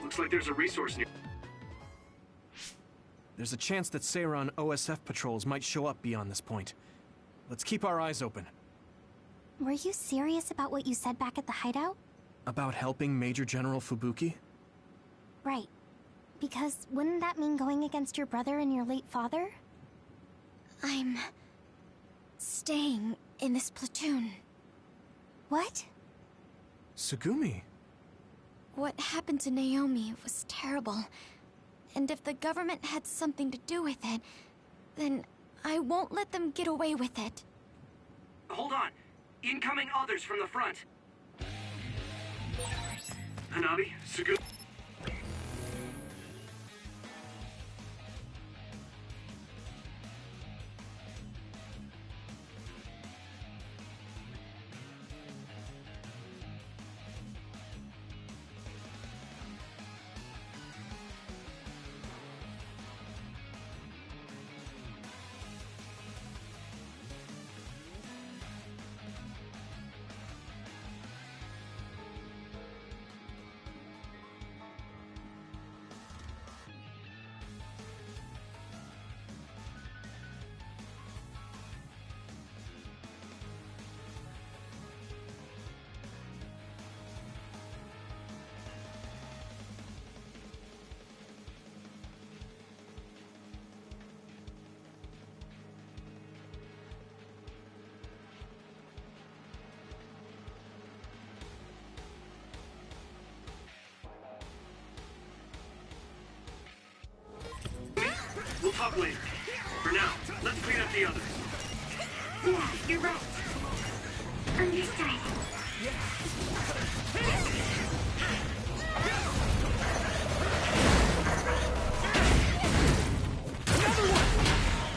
Looks like there's a resource near. There's a chance that Seiran OSF patrols might show up beyond this point. Let's keep our eyes open. Were you serious about what you said back at the hideout? About helping Major General Fubuki? Right. Because wouldn't that mean going against your brother and your late father? I'm staying in this platoon. What? Tsugumi. What happened to Naomi was terrible. And if the government had something to do with it, then I won't let them get away with it. Hold on. Incoming others from the front. Hanabi, Tsugumi. We'll talk later. For now, let's clean up the others. Yeah, you're right. Understood.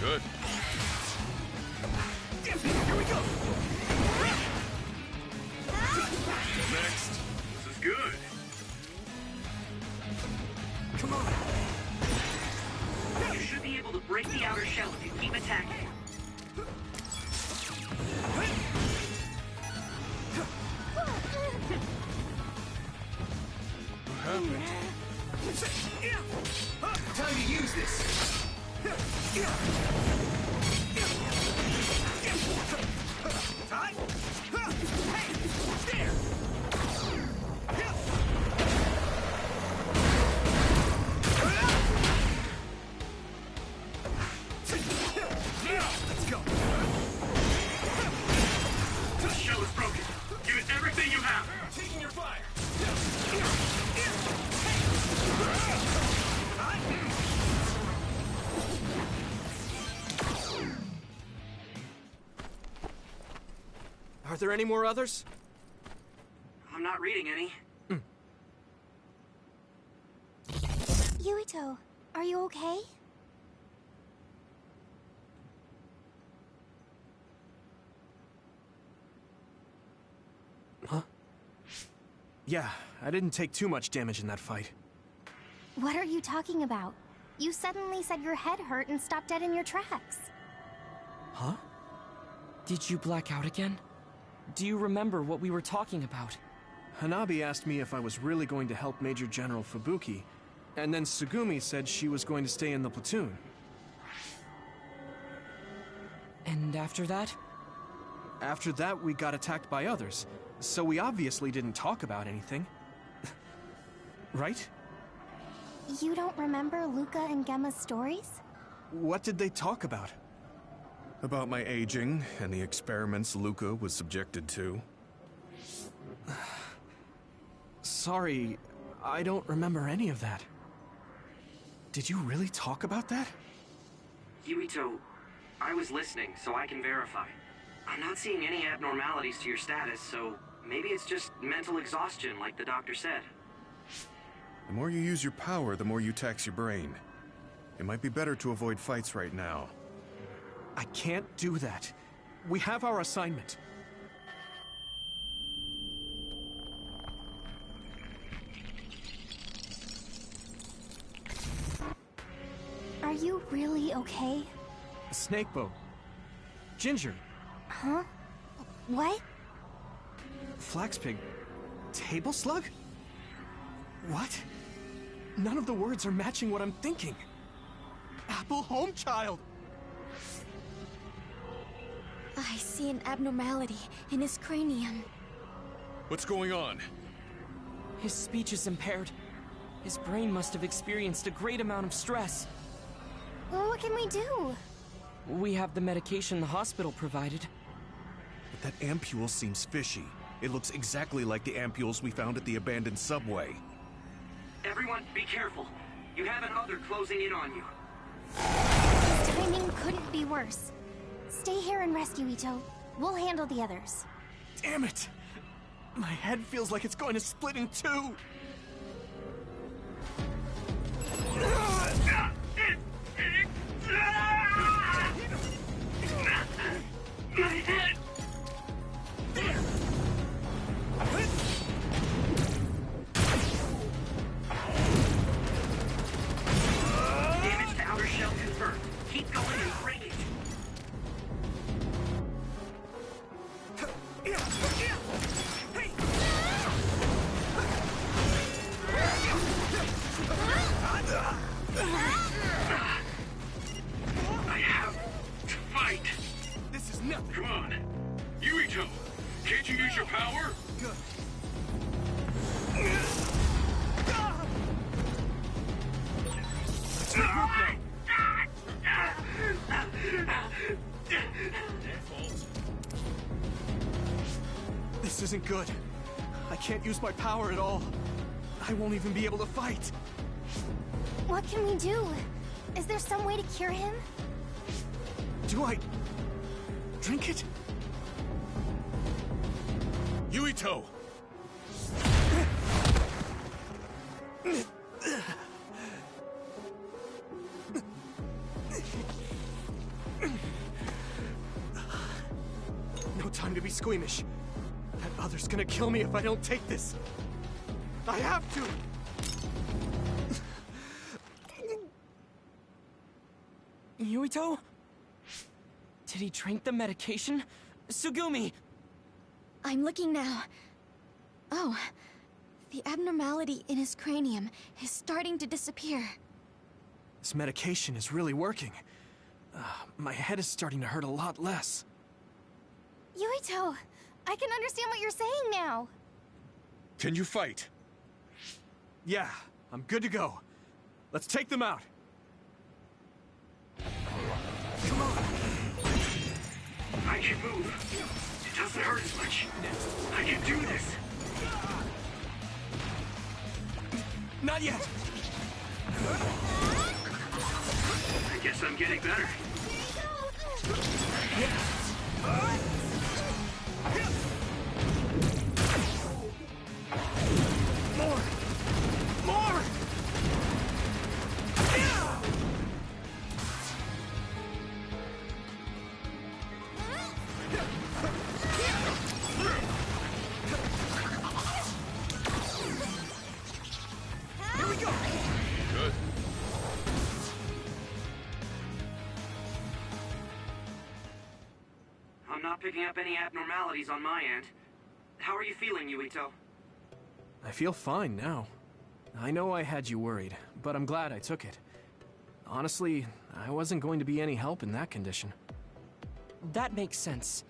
Good. Here we go! Next. This is good. Come on! You should be able to break the outer shell if you keep attacking. What happened? Time to use this! Let's go. The shell is broken. Give it everything you have. Taking your fire! Are there any more others? I'm not reading any. Yuito, are you okay? Huh? Yeah, I didn't take too much damage in that fight. What are you talking about? You suddenly said your head hurt and stopped dead in your tracks. Huh? Did you black out again? Do you remember what we were talking about? Hanabi asked me if I was really going to help Major General Fubuki, and then Tsugumi said she was going to stay in the platoon. And after that? After that, we got attacked by others, so we obviously didn't talk about anything. Right? You don't remember Luca and Gemma's stories? What did they talk about? About my aging and the experiments Luca was subjected to. Sorry, I don't remember any of that. Did you really talk about that? Yuito, I was listening, so I can verify. I'm not seeing any abnormalities to your status, so maybe it's just mental exhaustion, like the doctor said. The more you use your power, the more you tax your brain. It might be better to avoid fights right now. I can't do that. We have our assignment. Are you really okay? Snakeboat. Ginger. Huh? What? Flaxpig. Table slug? What? None of the words are matching what I'm thinking. Apple Homechild! I see an abnormality in his cranium. What's going on? His speech is impaired. His brain must have experienced a great amount of stress. Well, what can we do? We have the medication the hospital provided. But that ampule seems fishy. It looks exactly like the ampules we found at the abandoned subway. Everyone, be careful. You have an other closing in on you. His timing couldn't be worse. Stay here and rescue Ito. We'll handle the others. Damn it! My head feels like it's going to split in two! My head! Damage to outer shell confirmed. Keep going and break it. I have to fight. This is nothing. Come on. Yuito, can't you use your power? Good. This isn't good. I can't use my power at all. I won't even be able to fight. What can we do? Is there some way to cure him? Do I drink it? Yuito! No time to be squeamish. That other's gonna kill me if I don't take this. I have to! Yuito? Did he drink the medication? Sugumi! I'm looking now. Oh, the abnormality in his cranium is starting to disappear. This medication is really working. My head is starting to hurt a lot less. Yuito, I can understand what you're saying now. Can you fight? Yeah, I'm good to go. Let's take them out. Come on. I can move. It doesn't hurt as much. I can do this. Not yet. I guess I'm getting better. More! More! Here we go! Good. I'm not picking up any abnormalities on my end. How are you feeling, Yuito? I feel fine now. I know I had you worried, but I'm glad I took it. Honestly, I wasn't going to be any help in that condition. That makes sense.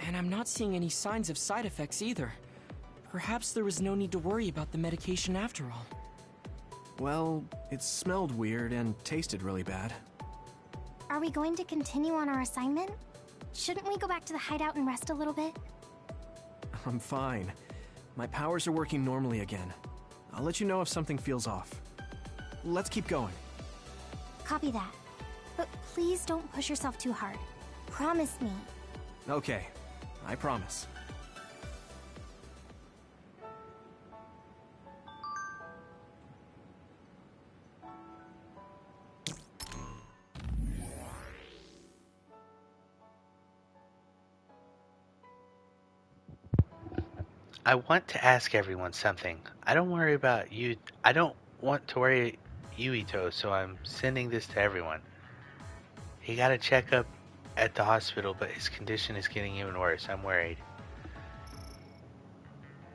And I'm not seeing any signs of side effects either. Perhaps there was no need to worry about the medication after all. Well, it smelled weird and tasted really bad. Are we going to continue on our assignment? Shouldn't we go back to the hideout and rest a little bit? I'm fine. My powers are working normally again. I'll let you know if something feels off. Let's keep going. Copy that. But please don't push yourself too hard. Promise me. Okay, I promise. I want to ask everyone something. I don't want to worry Yuito, so I'm sending this to everyone. He got a checkup at the hospital, but his condition is getting even worse. I'm worried.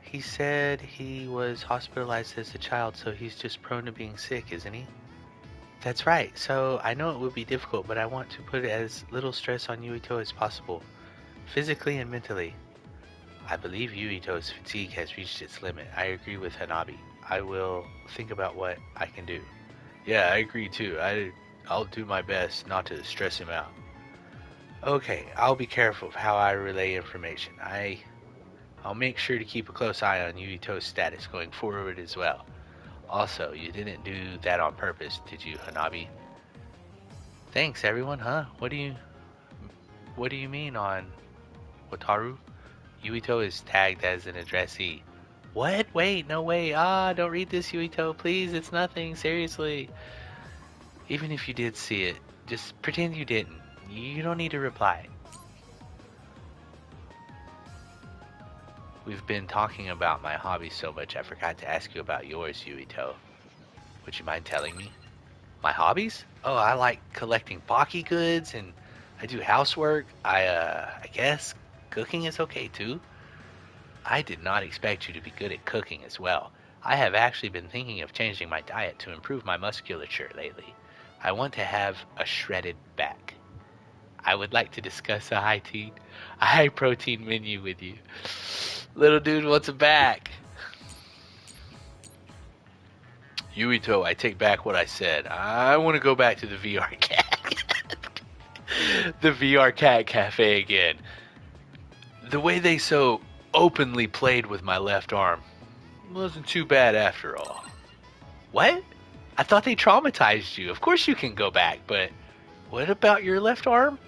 He said he was hospitalized as a child, so he's just prone to being sick, isn't he? That's right. So I know it would be difficult, but I want to put as little stress on Yuito as possible, physically and mentally. I believe Yuito's fatigue has reached its limit. I agree with Hanabi. I will think about what I can do. Yeah, I agree too. I'll do my best not to stress him out. Okay, I'll be careful of how I relay information. I'll make sure to keep a close eye on Yuito's status going forward as well. Also, you didn't do that on purpose, did you, Hanabi? Thanks, everyone, huh? What do you mean on Wataru? Yuito is tagged as an addressee. What? Wait, no way. Don't read this, Yuito. Please, it's nothing. Seriously. Even if you did see it, just pretend you didn't. You don't need to reply. We've been talking about my hobby so much, I forgot to ask you about yours, Yuito. Would you mind telling me? My hobbies? Oh, I like collecting Baki goods, and I do housework. I guess cooking is okay too. I did not expect you to be good at cooking as well. I have actually been thinking of changing my diet to improve my musculature lately. I want to have a shredded back. I would like to discuss a high protein menu with you. Little dude wants a back. Yuito, I take back what I said. I want to go back to the VR cat. The VR cat cafe again. The way they so openly played with my left arm wasn't too bad after all. What? I thought they traumatized you. Of course you can go back, but what about your left arm?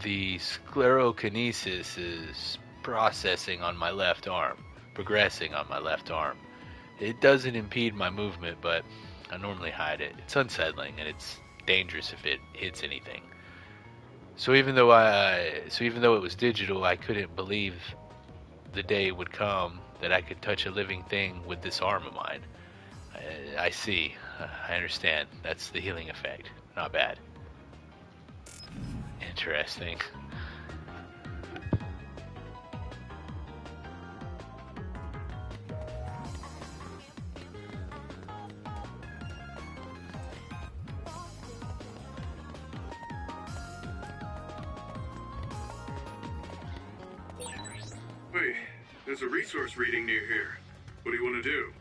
The sclerokinesis is progressing on my left arm. It doesn't impede my movement, but I normally hide it. It's unsettling and it's dangerous if it hits anything. So even though it was digital, I couldn't believe the day would come that I could touch a living thing with this arm of mine. I see. I understand. That's the healing effect. Not bad. Interesting. Wait, there's a resource reading near here. What do you want to do?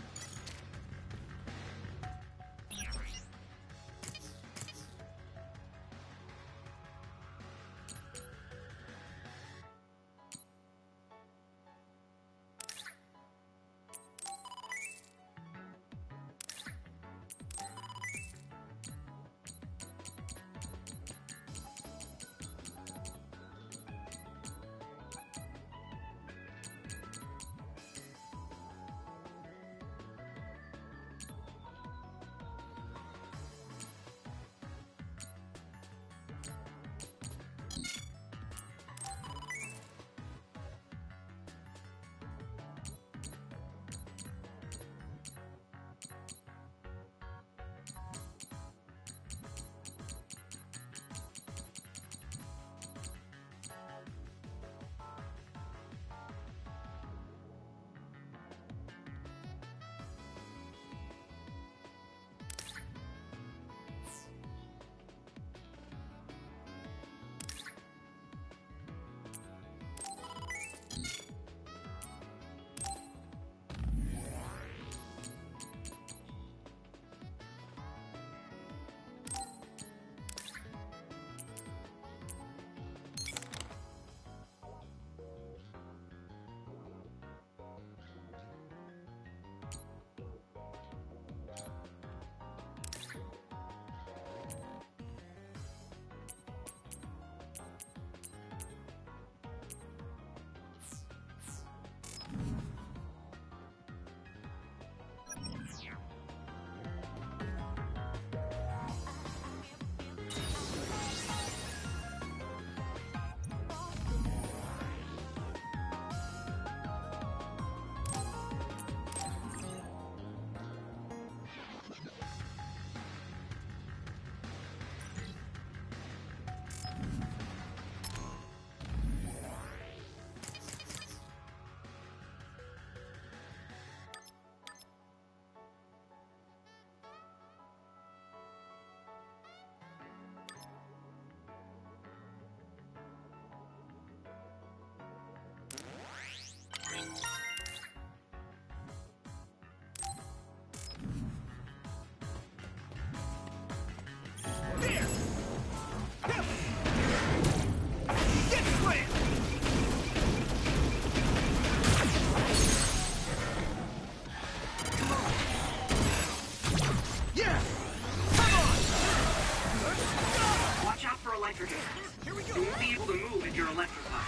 You won't be able to move if you're electrified.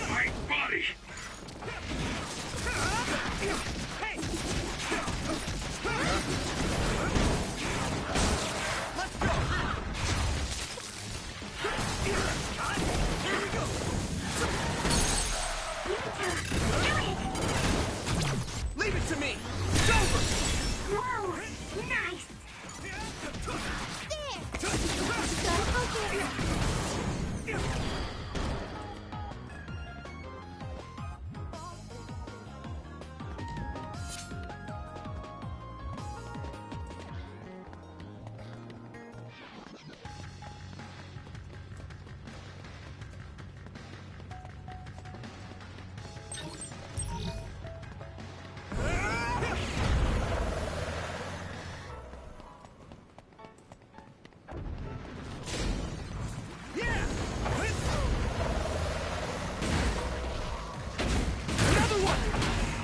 My body! Leave it to me! It's over! Whoa! Nice!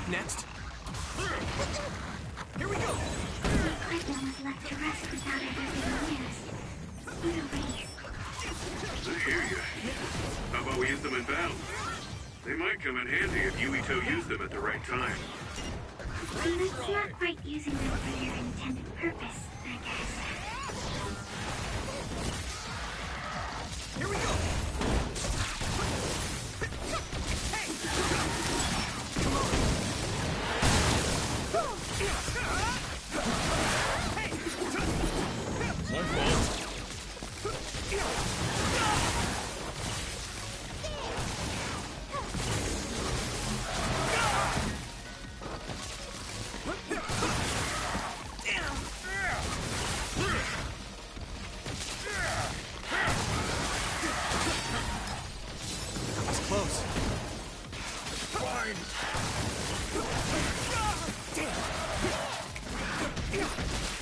Next. Here we go! Cleveland was left to rest without everything used. What a waste. I hear you. How about we use them in battle? They might come in handy if Yuito used them at the right time. That's not quite using them for their intended purpose, I guess. Here we go! My fault. That was close. Fine.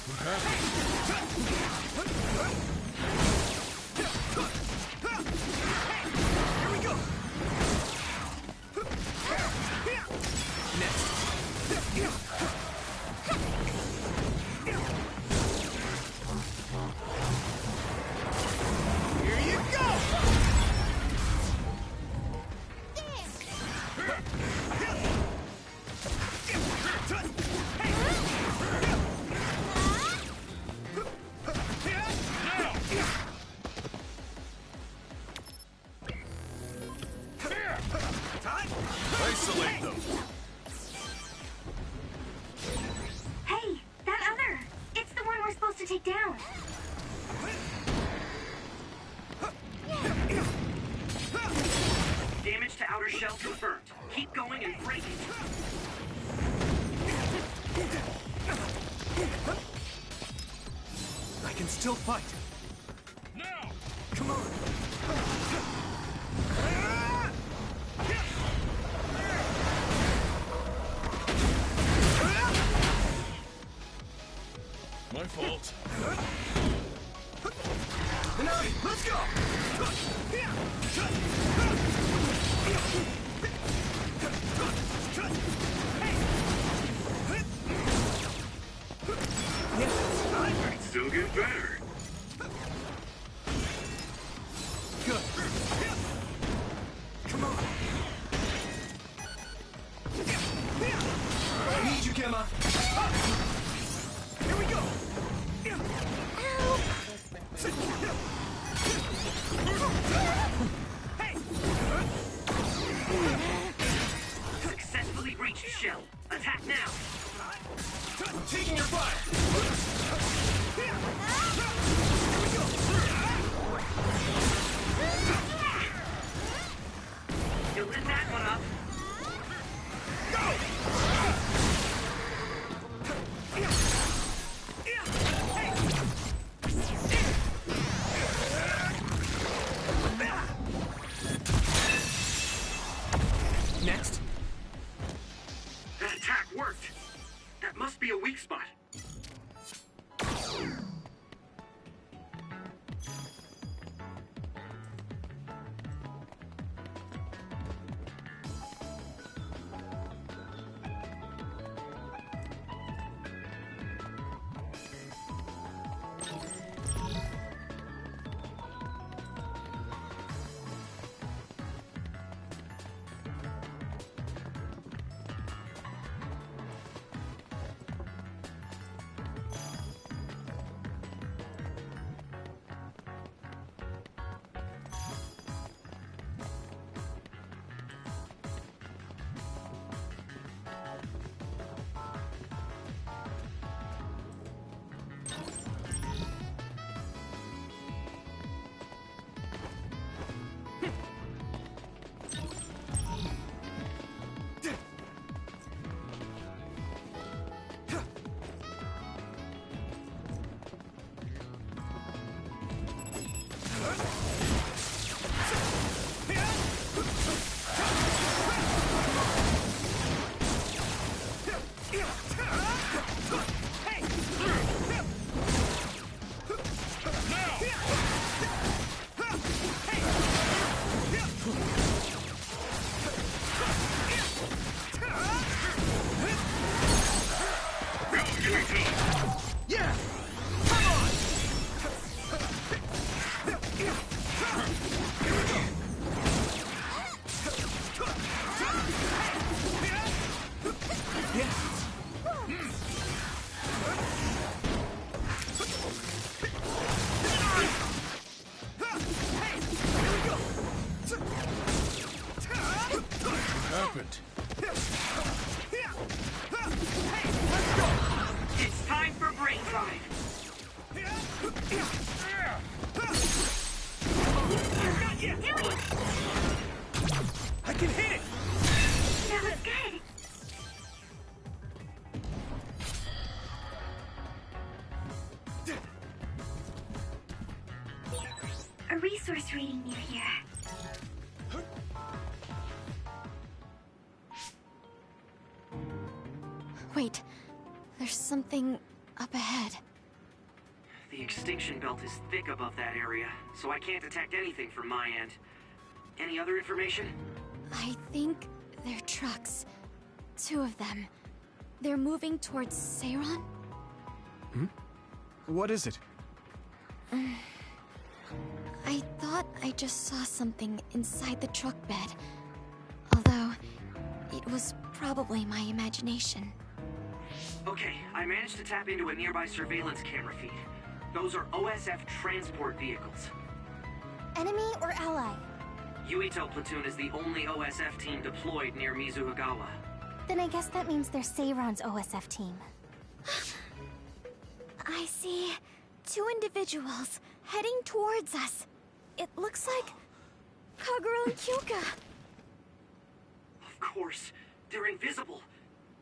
What happened? Here we go! Here you go! Isolate them. Hey, that other! It's the one we're supposed to take down. Damage to outer shell confirmed. Keep going and break it. I can still fight. Now! Come on. My fault. Let's go! Might still get better. Good. Come on. I need you, Gemma. Here we go! Successfully breached shell. Attack now. I'm taking your fire! You lit that one up. Next. That attack worked. That must be a weak spot. Yeah! Happened. It's time for brain drive. I can hit it! That was good. A resource reading near here. Wait, there's something up ahead. The extinction belt is thick above that area, so I can't detect anything from my end. Any other information? I think they're trucks. 2 of them. They're moving towards Seiron? What is it? I thought I just saw something inside the truck bed. Although, it was probably my imagination. Okay, I managed to tap into a nearby surveillance camera feed. Those are OSF transport vehicles. Enemy or ally? Yuito platoon is the only OSF team deployed near Mizuhagawa. Then I guess that means they're Seiron's OSF team. I see 2 individuals heading towards us. It looks like Kagura and Kyoka. Of course, they're invisible.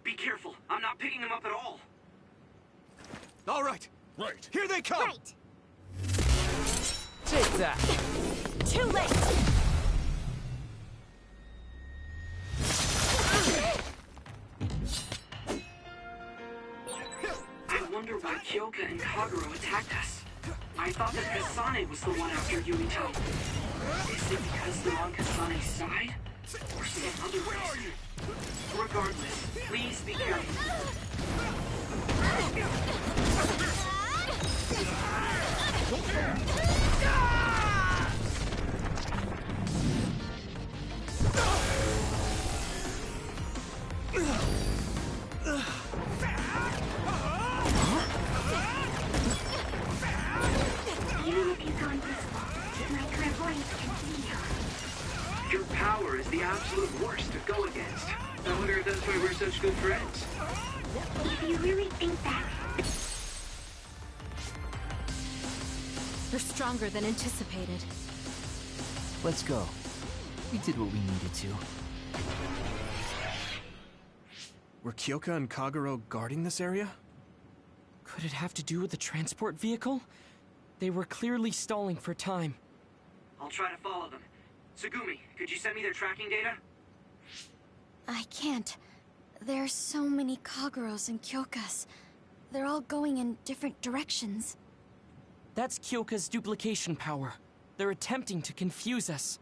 Be careful, I'm not picking them up at all. All right. Right. Here they come! Right! Take that! Too late! I wonder why Kyoka and Kagura attacked us. I thought that Kasane was the one after Yuito. Is it because they're on Kasane's side? Or some other reason? Regardless, please be careful. Even if you go invisible, my clairvoyance can see you. Your power is the absolute worst to go against. I wonder if that's why we're such good friends. If you really think that, They're stronger than anticipated. Let's go. We did what we needed to. Were Kyoka and Kaguro guarding this area? Could it have to do with the transport vehicle? They were clearly stalling for time. I'll try to follow them. Tsugumi, could you send me their tracking data? I can't. There's so many Kaguros and Kyokas. They're all going in different directions. That's Kyoka's duplication power. They're attempting to confuse us.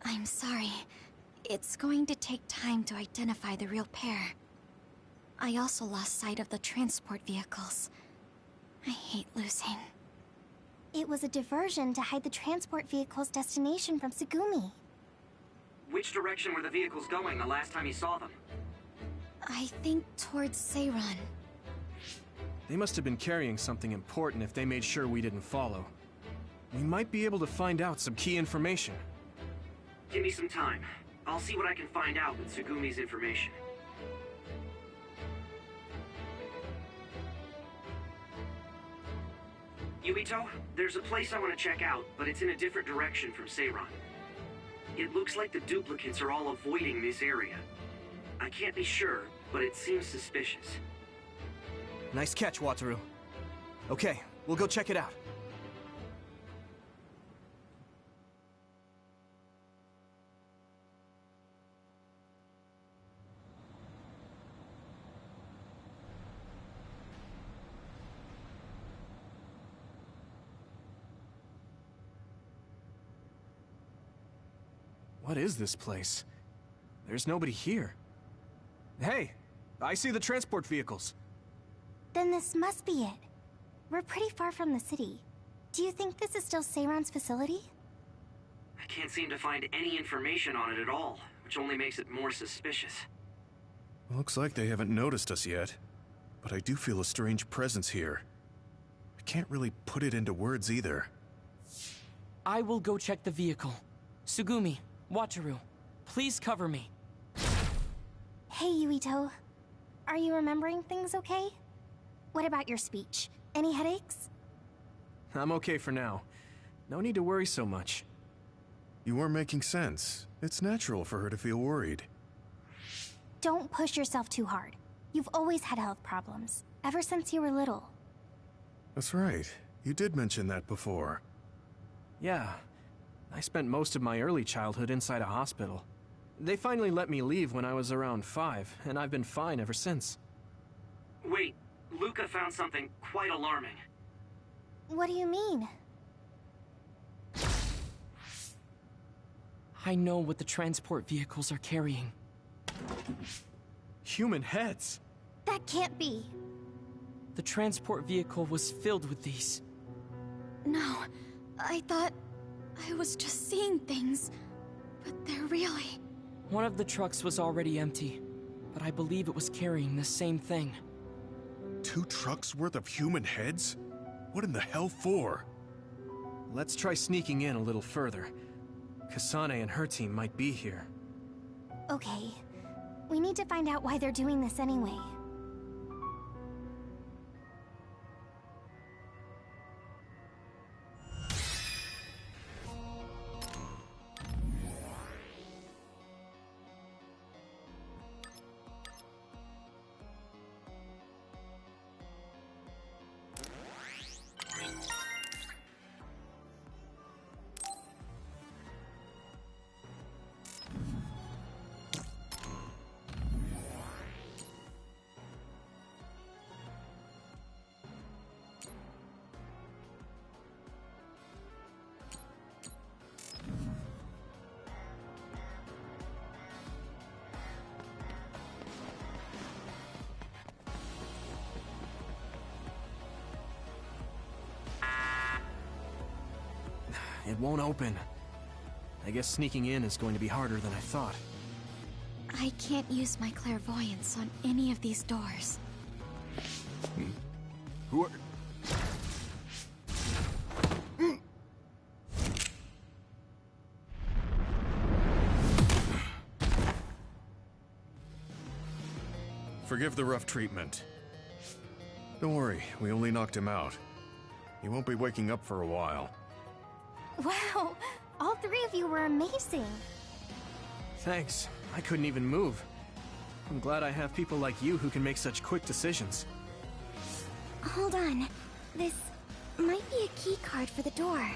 I'm sorry. It's going to take time to identify the real pair. I also lost sight of the transport vehicles. I hate losing. It was a diversion to hide the transport vehicle's destination from Tsugumi. Which direction were the vehicles going the last time you saw them? I think towards Seiron. They must have been carrying something important if they made sure we didn't follow. We might be able to find out some key information. Give me some time. I'll see what I can find out with Tsugumi's information. Yuito, there's a place I want to check out, but it's in a different direction from Seiron. It looks like the duplicates are all avoiding this area. I can't be sure, but it seems suspicious. Nice catch, Wataru. Okay, we'll go check it out. What is this place? There's nobody here. Hey, I see the transport vehicles. Then this must be it. We're pretty far from the city. Do you think this is still Seiron's facility? I can't seem to find any information on it at all, which only makes it more suspicious. Looks like they haven't noticed us yet, but I do feel a strange presence here. I can't really put it into words either. I will go check the vehicle. Tsugumi, Wataru, please cover me. Hey, Yuito. Are you remembering things okay? What about your speech? Any headaches? I'm okay for now. No need to worry so much. You are making sense. It's natural for her to feel worried. Don't push yourself too hard. You've always had health problems, ever since you were little. That's right. You did mention that before. Yeah. I spent most of my early childhood inside a hospital. They finally let me leave when I was around 5, and I've been fine ever since. Wait, Luca found something quite alarming. What do you mean? I know what the transport vehicles are carrying. Human heads? That can't be. The transport vehicle was filled with these. No, I thought I was just seeing things, but they're really... One of the trucks was already empty, but I believe it was carrying the same thing. 2 trucks worth of human heads? What in the hell for? Let's try sneaking in a little further. Kasane and her team might be here. Okay. We need to find out why they're doing this anyway. It won't open. I guess sneaking in is going to be harder than I thought. I can't use my clairvoyance on any of these doors. Who are... Forgive the rough treatment. Don't worry, we only knocked him out. He won't be waking up for a while. Wow! All 3 of you were amazing! Thanks. I couldn't even move. I'm glad I have people like you who can make such quick decisions. Hold on. This might be a key card for the door.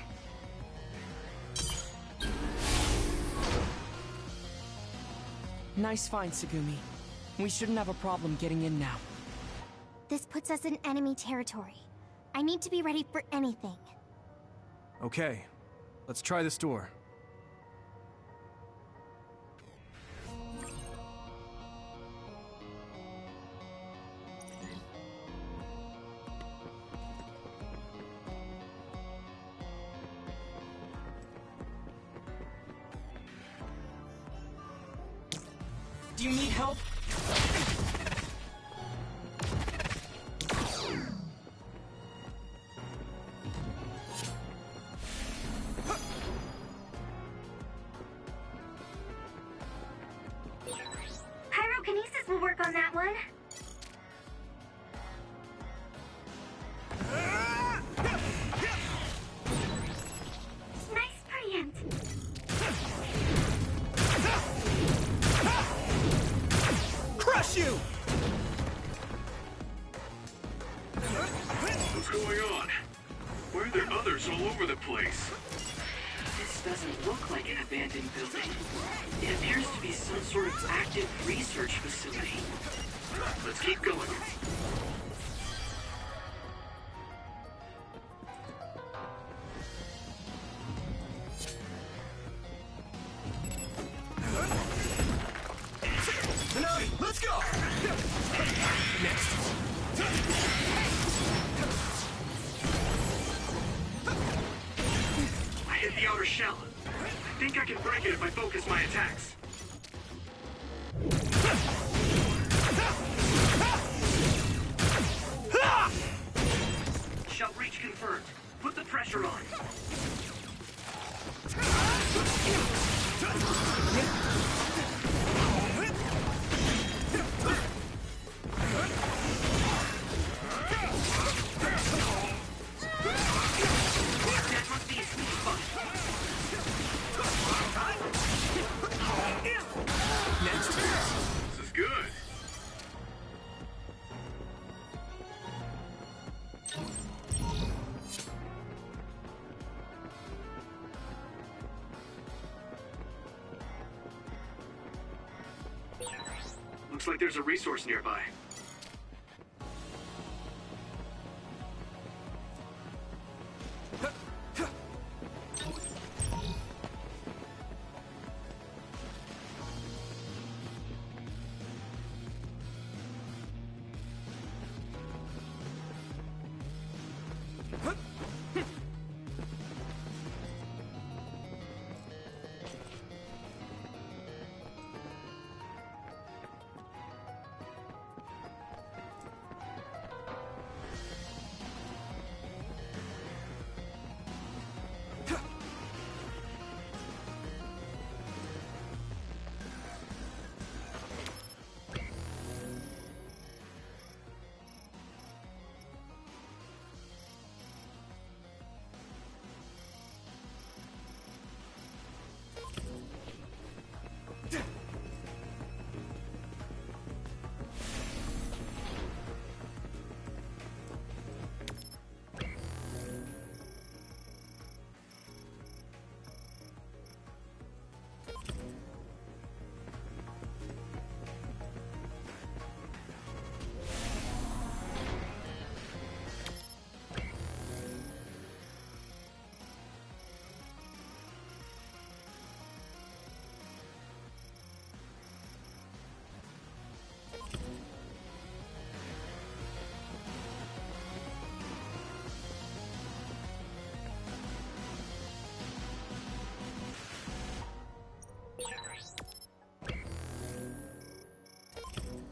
Nice find, Tsugumi. We shouldn't have a problem getting in now. This puts us in enemy territory. I need to be ready for anything. Okay. Let's try this door. Do you need help? Pyrokinesis will work on that one. Nice preempt. Crush you! What's going on? Why are there others all over the place? This doesn't look like an abandoned building. It appears to be some sort of active research facility. Let's keep going. Let's go! Next. outer shell. I think I can break it if I focus my attacks. Shell breach confirmed. Put the pressure on. That must be a sweet spot. This is good. Looks like there's a resource nearby.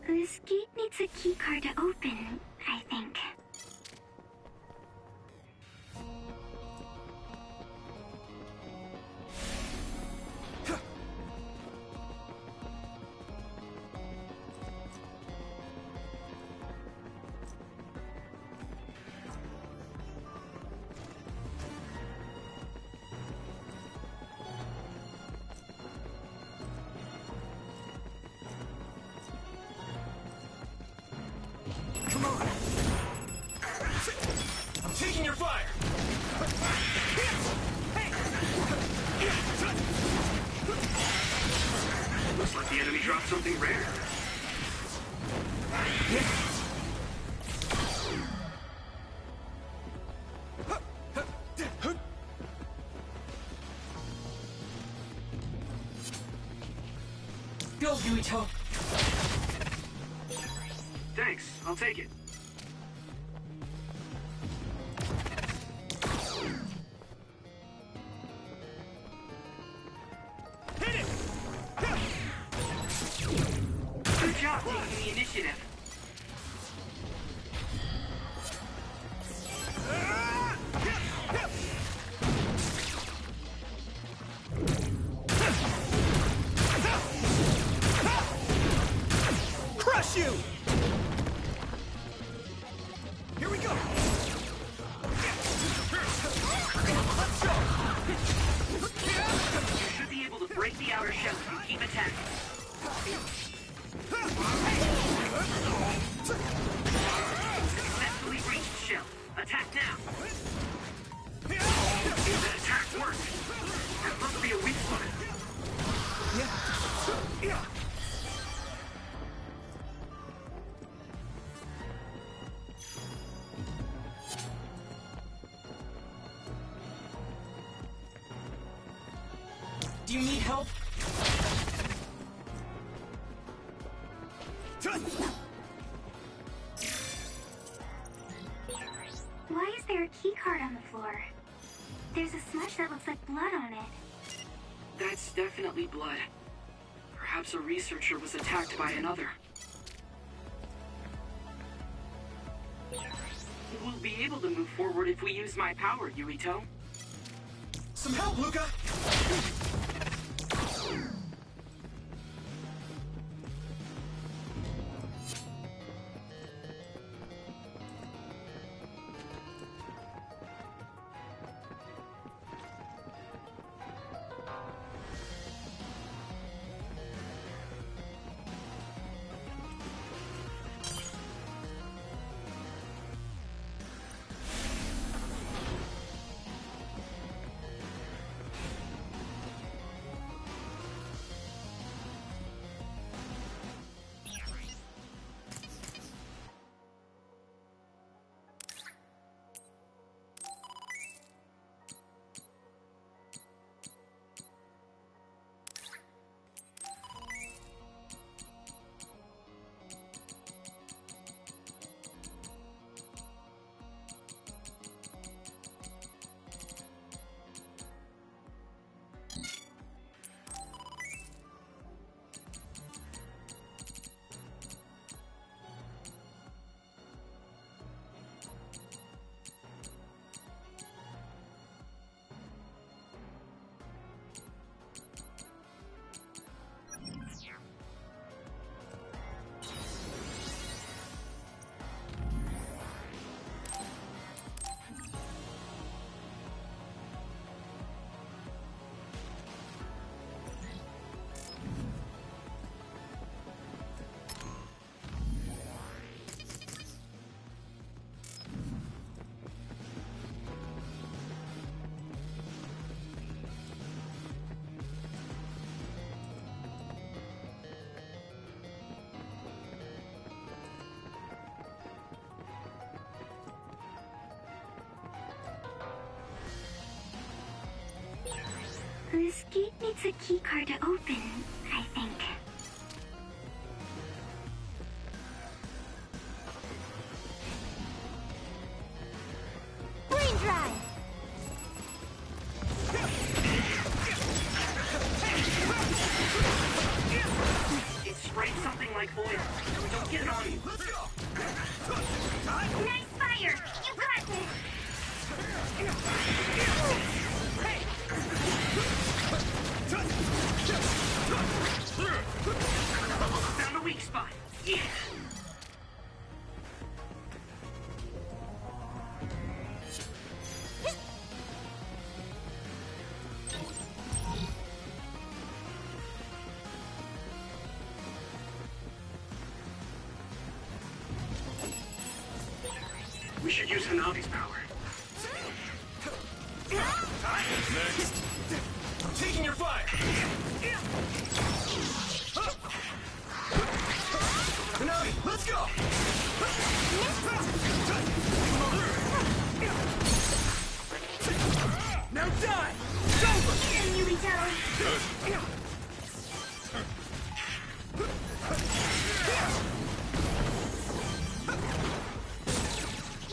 This gate needs a keycard to open, I think. Come on! I'm taking your fire! Looks like the enemy dropped something rare. Go, Yuito! Thanks, I'll take it. Good job taking the initiative. Crush you! Here we go! Let's go! You should be able to break the outer shell if you keep attacking. Successfully reached shell. Attack now. That attack worked. That must be a weak spot. Yeah. Do you need help? Why is there a keycard on the floor? There's a smudge that looks like blood on it. That's definitely blood. Perhaps a researcher was attacked by another. We'll be able to move forward if we use my power, Yuito. Some help, Luca! This gate needs a keycard to open, I think. Brain drive! It sprayed something like oil. Don't get it on you. Let's go! Nice fire! You got this! Found a weak spot. Yeah. We should use Hanabi's power. Next. I'm taking your fire! Hanabi, let's go! Now die! It's over! Yuito!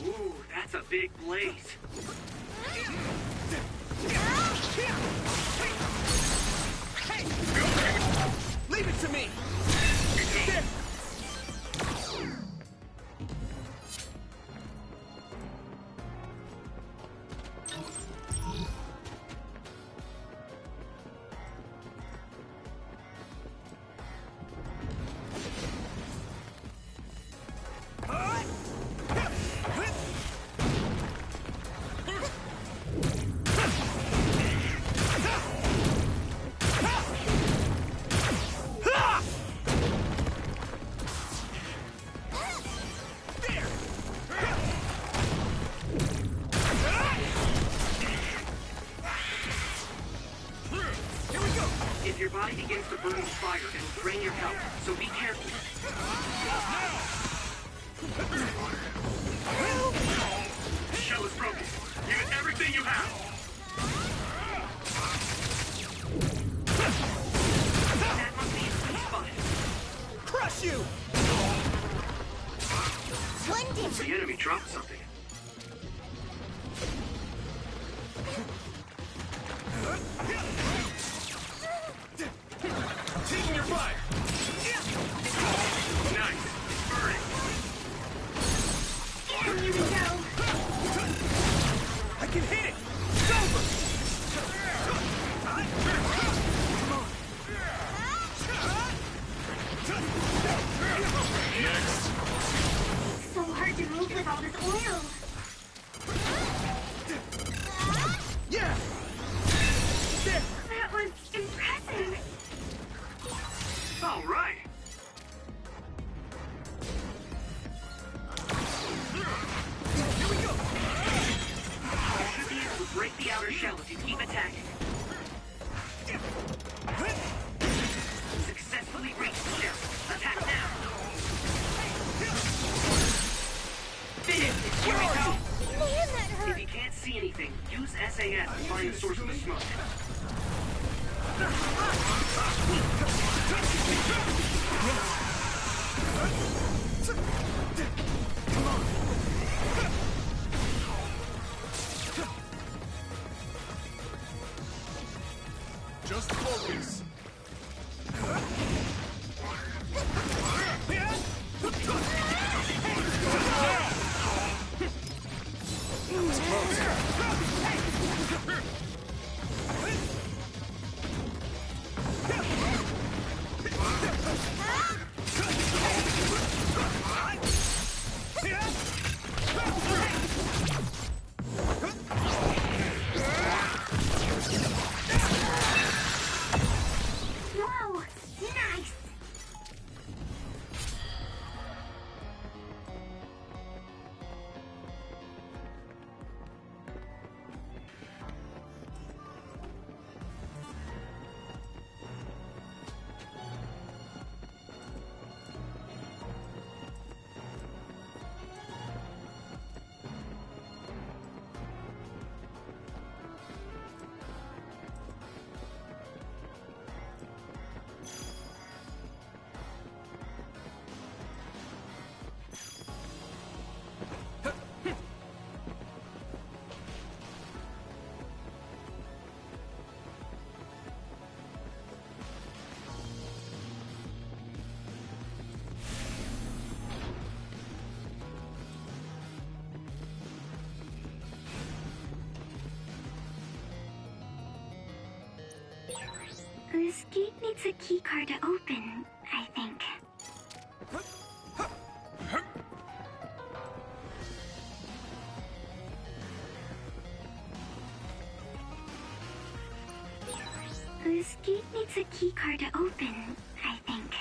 Ooh, that's a big blaze. Leave it to me! If your body begins to burn with fire, it'll drain your health, so be careful. The shell is broken. Use everything you have. That must be a sweet spot. Crush you! The enemy dropped something. Ew. Yeah! There! That was impressive. All right. Here we go! You should be able to break the outer shell if you keep attacking. Successfully reached the shell. Attack now. Finish it, here we go. Man, that hurt. If you can't see anything, use SAS to find the source of the smoke. Come on! Just focus. Whoa, nice. This gate needs a keycard to open, I think. This gate needs a keycard to open, I think.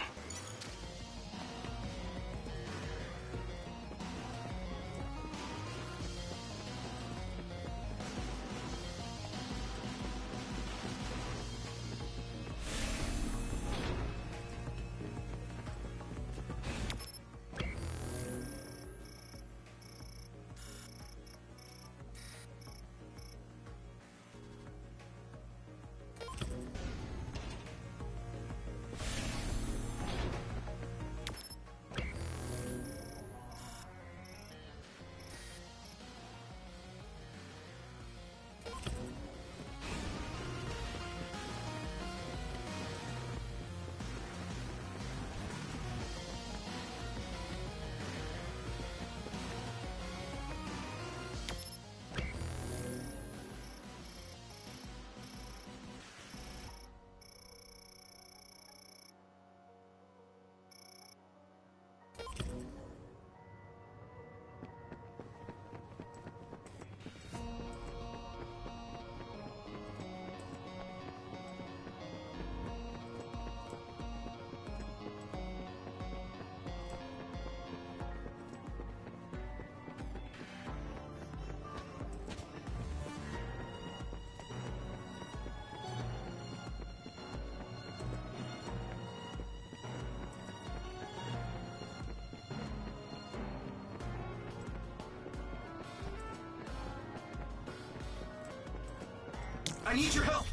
I need your help!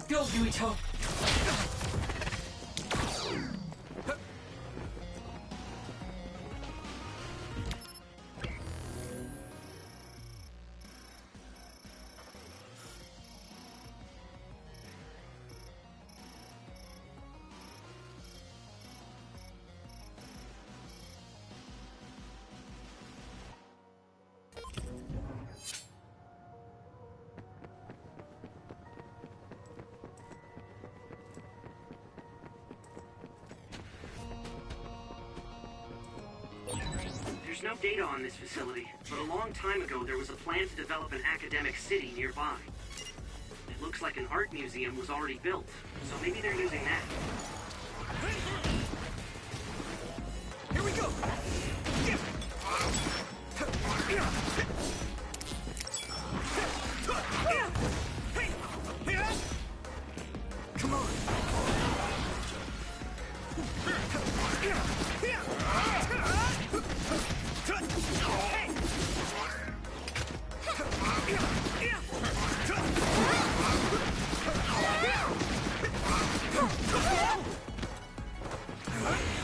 Go, Yuito! There's no data on this facility, but a long time ago there was a plan to develop an academic city nearby. It looks like an art museum was already built, so maybe they're using that. Here we go! Come on!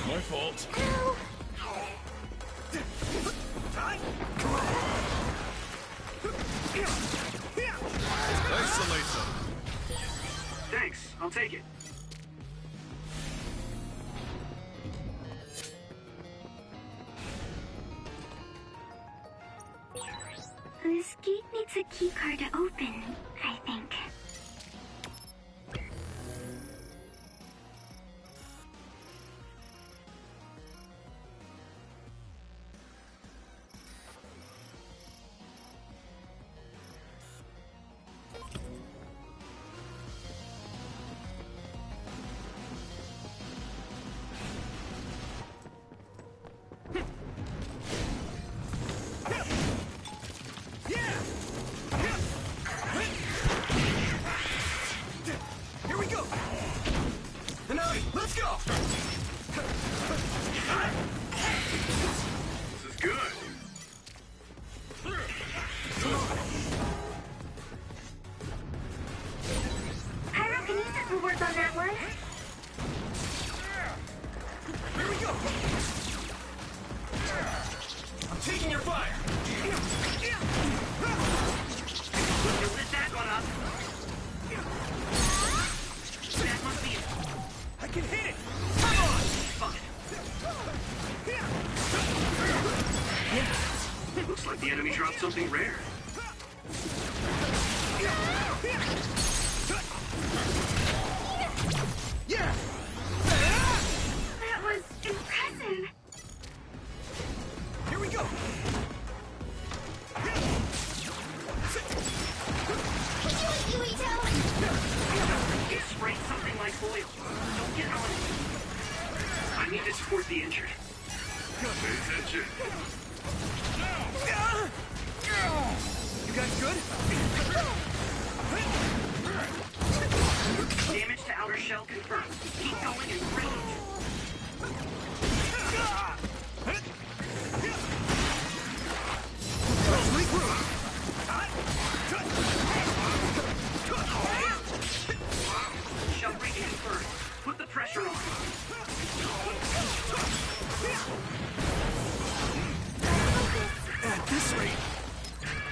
My fault. Isolate them. Thanks, I'll take it. This gate needs a keycard to open, I think. Here we go! And now, let's go! This is good. Pyrokinesis will work on that one. Here we go! I'm taking your fire! You lit that one up. That must be it. I can hit it! Come on! Fuck it. Looks like the enemy dropped something rare. Yeah! That was impressive. Here we go! It sprayed something like oil. Don't get on it. I need to support the injured. Pay attention. You guys good? Damage to outer shell confirmed. Keep going and bring Shell breaking confirmed. Put the pressure on. At this rate,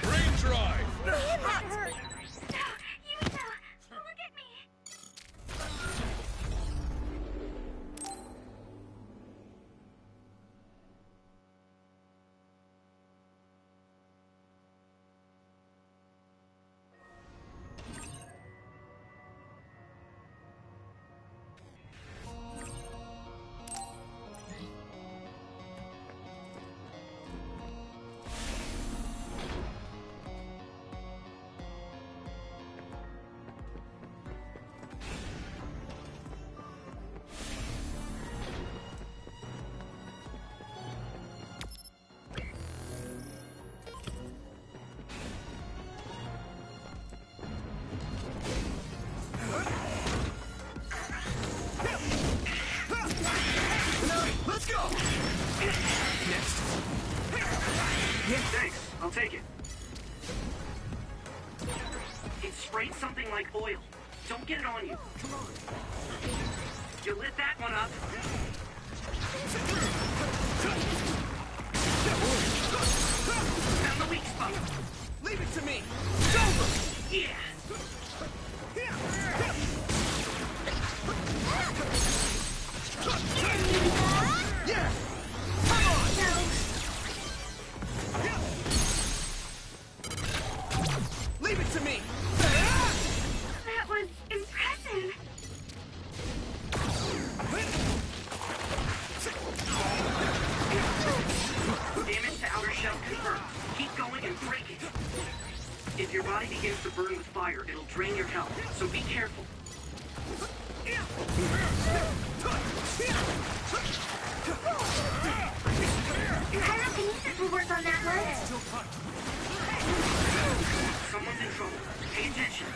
Brain drive! That hurt. No, Yuriko, look at me. let's go! Next. Thanks, I'll take it. It sprayed something like oil. Don't get it on you. Come on. You lit that one up. Found the weak spot. Leave it to me. It's over. Yeah. Yeah. Come on. Leave it to me. That was impressive. body begins to burn with fire, it'll drain your health, so be careful. Pyrokinesis will work on that one. Someone's in trouble. Pay attention.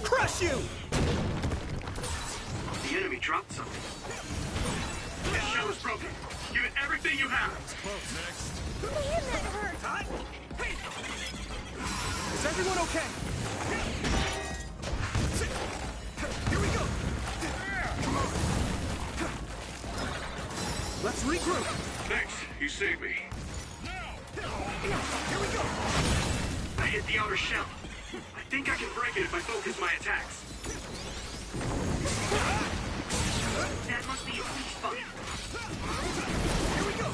Crush you! The enemy dropped something. This shell is broken. Give it everything you have. Next. Man, that hurt! Hey! Is everyone okay? Here we go! Come on! Let's regroup! Thanks, you saved me. Here we go! I hit the outer shell. I think I can break it if I focus my attacks. That must be a weak spot. Here we go!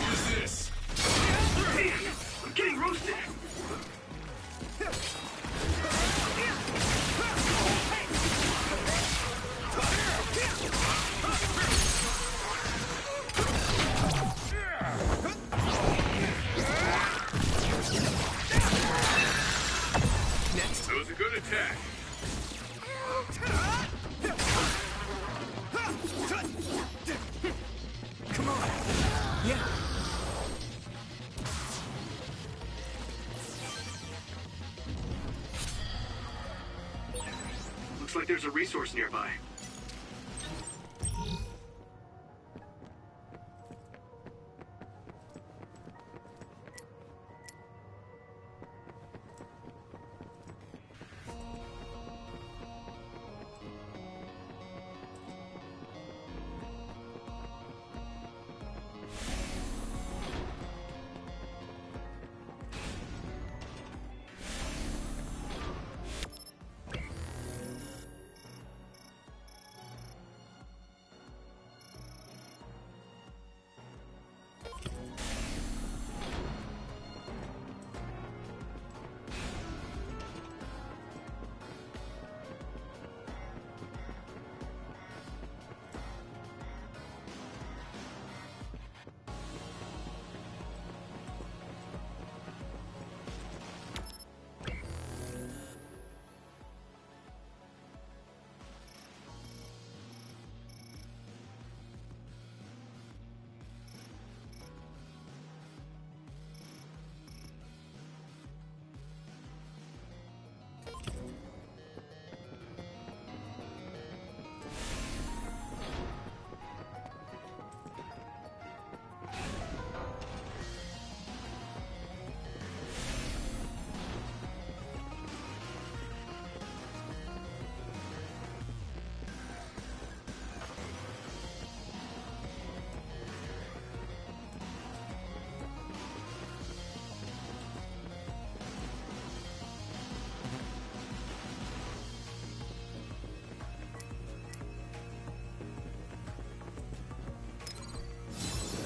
What's this? Man, I'm getting roasted. That was a good attack. Come on! Yeah! Looks like there's a resource nearby.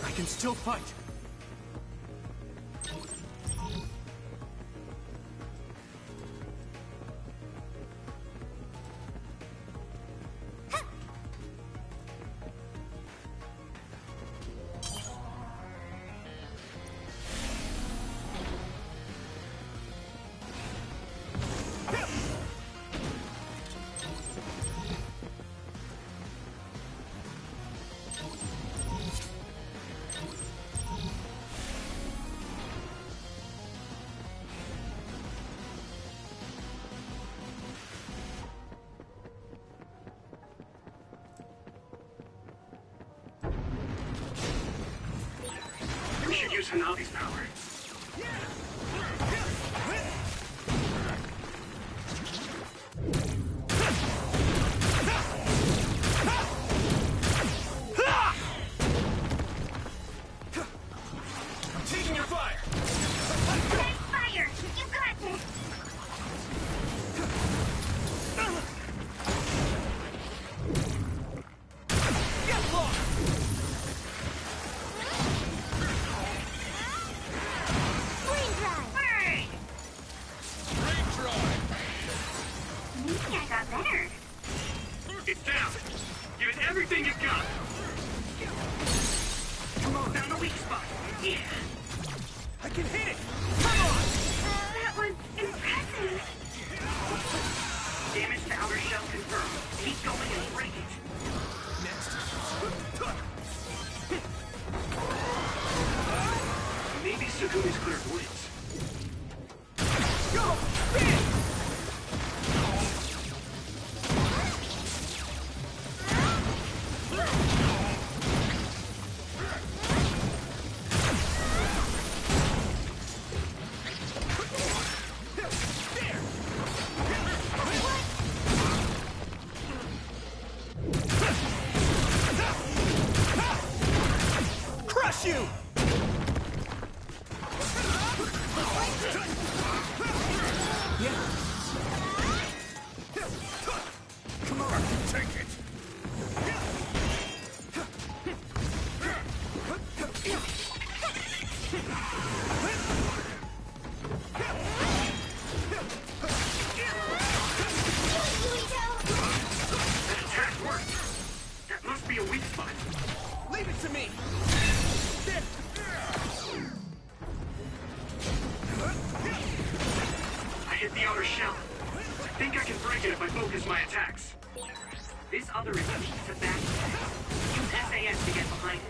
I can still fight! We should use Hanabi's power. I'm taking your fire! Take fire! You got this! Get lost! It's down. Give it everything you've got. Come on, found the weak spot. Yeah. I can hit it! That was impressive. Damage to outer shell confirmed. Keep going and break it. Next. Maybe Sugumi's clairvoyance. Go! Bam! Crush you! Come on, take it. That attack worked. That must be a weak spot. Leave it to me! I hit the outer shell. I think I can break it if I focus my attacks. This other is weak to back attack. Use SAS to get behind it.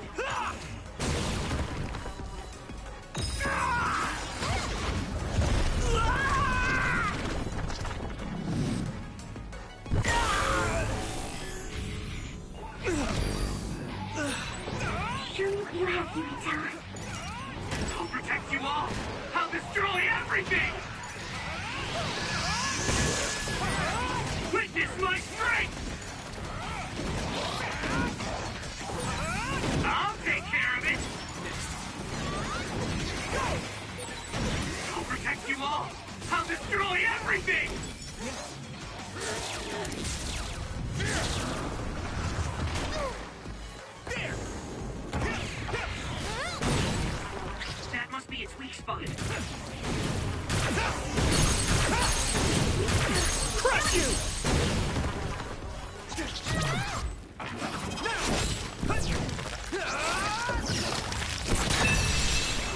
Show me what you have, Yurito. I'll protect you all. I'll destroy everything. Witness my strength. I'll take care of it. I'll protect you all. I'll destroy everything. That must be its weak spot. Crush you!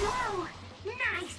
Whoa! Nice!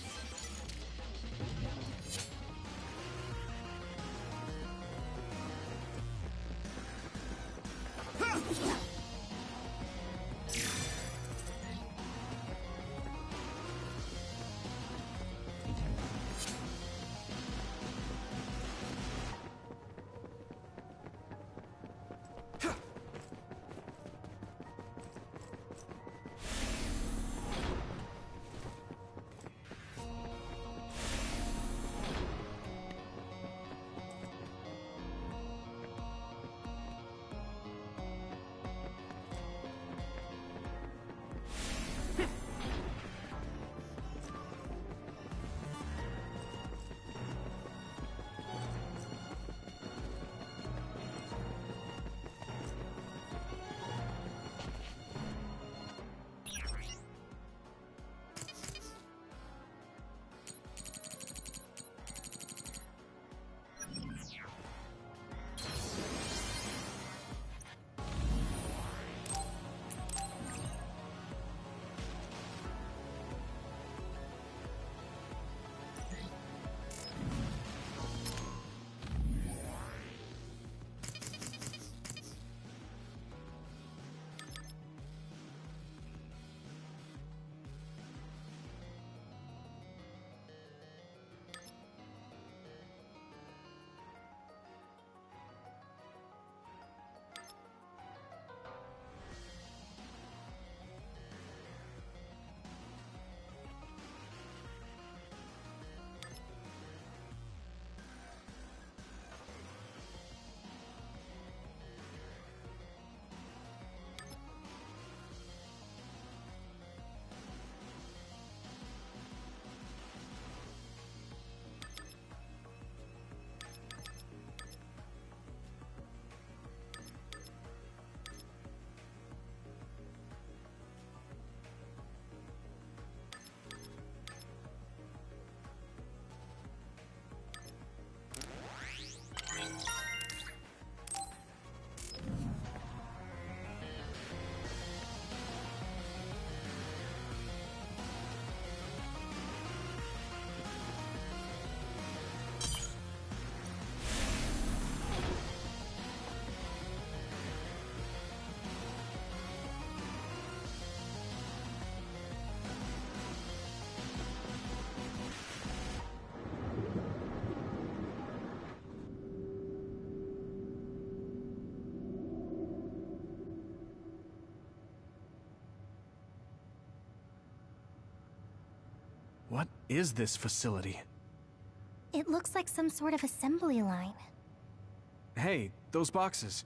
What is this facility? It looks like some sort of assembly line. Hey, those boxes.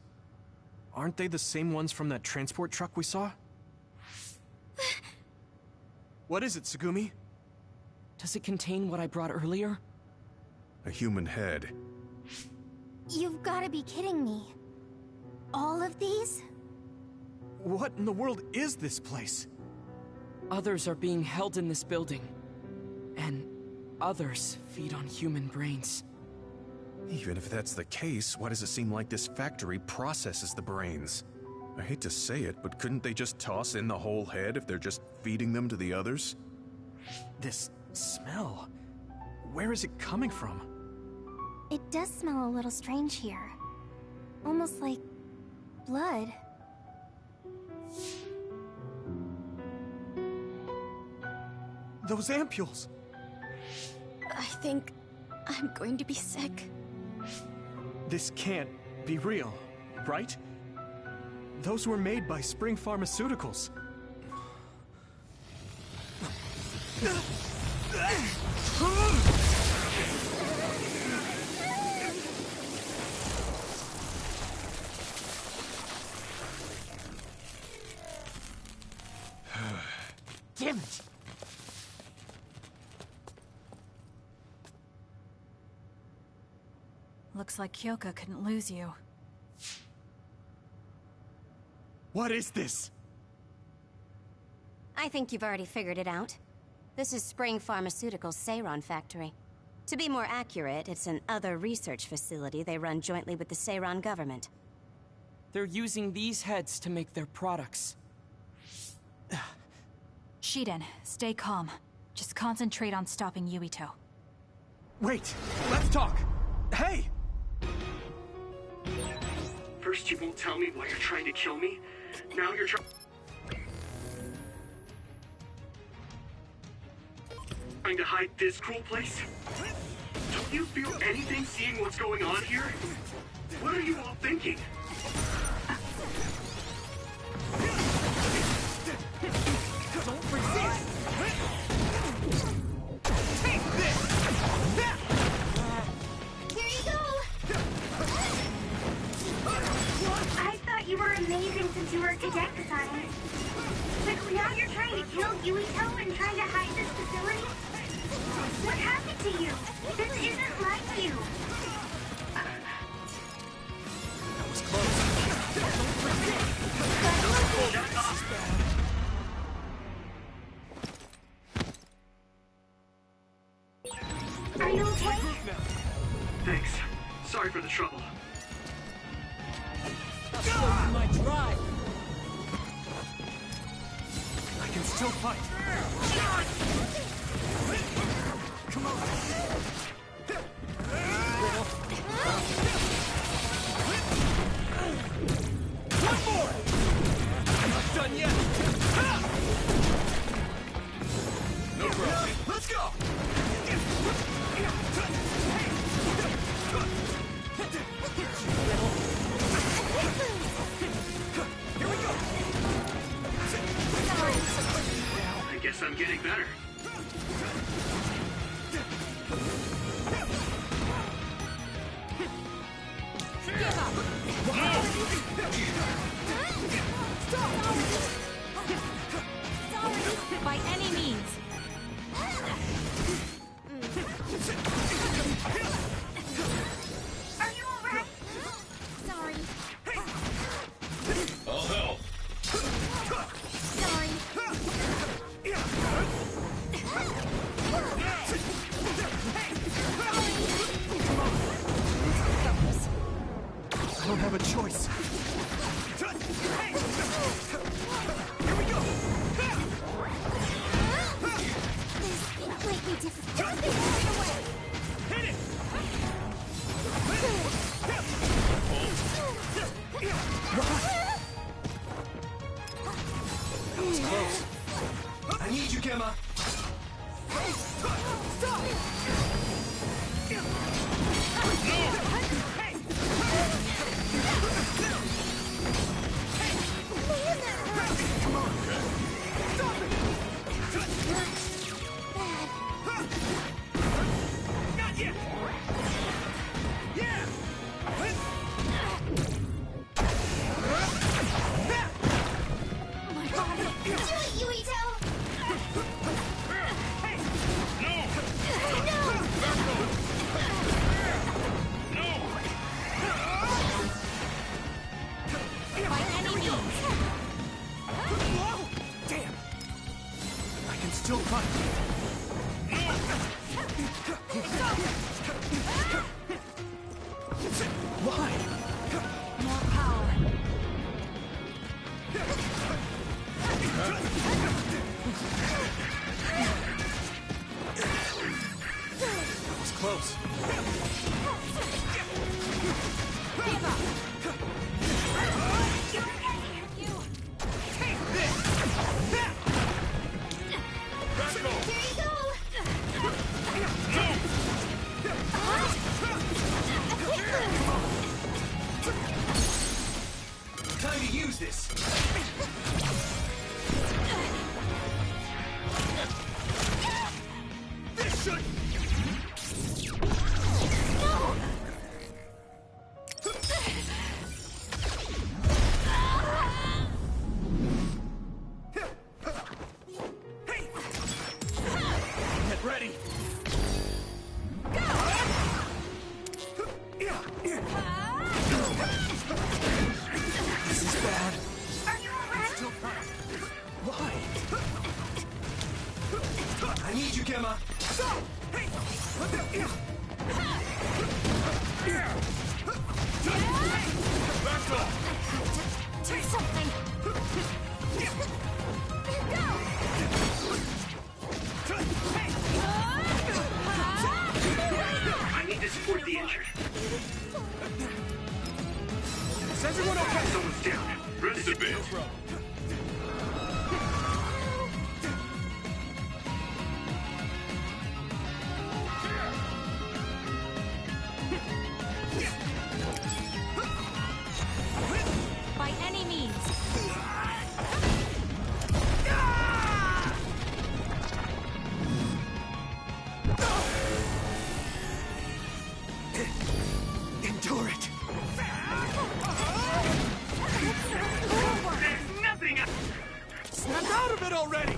Aren't they the same ones from that transport truck we saw? What is it, Tsugumi? Does it contain what I brought earlier? A human head. You've got to be kidding me. All of these? What in the world is this place? Others are being held in this building. And others feed on human brains. Even if that's the case, why does it seem like this factory processes the brains? I hate to say it, but couldn't they just toss in the whole head if they're just feeding them to the others? This smell. Where is it coming from? It does smell a little strange here. Almost like blood. Those ampules! I think I'm going to be sick. This can't be real, right? Those were made by Spring Pharmaceuticals. Damn it! Looks like Kyoka couldn't lose you. What is this? I think you've already figured it out. This is Spring Pharmaceuticals' Seiron factory. To be more accurate, it's an other research facility they run jointly with the Seiron government. They're using these heads to make their products. Shiden, stay calm. Just concentrate on stopping Yuito. Wait, let's talk! Hey! First you won't tell me why you're trying to kill me. Now you're trying to hide this cruel place? Don't you feel anything seeing what's going on here? What are you all thinking? Don't resist! Take this! Here you go! I thought you were amazing since you were a cadet science. But now you're trying to kill Yuito and trying to hide this facility? What happened to you? This isn't like you. That was close. Don't resist! Are you okay? Thanks. Sorry for the trouble. I'll show you my drive! I can still fight! Come on! One more! I'm not done yet! No problem. Let's go! Here we go! I guess I'm getting better. By any means. Are you alright? Sorry. I'll help. Sorry. I don't have a choice. Here we go. This might be difficult. Hit it! That was close. I need you, Gemma. Stop! close. Time to use this. This should. No! Get ready. This is bad. Are you alright? Why? I need you, Gemma. Back off. Do something! I need to support the injured. Is everyone okay? Someone's down. Rest a bit. By any means. Endure it. There's nothing. Snap out of it already!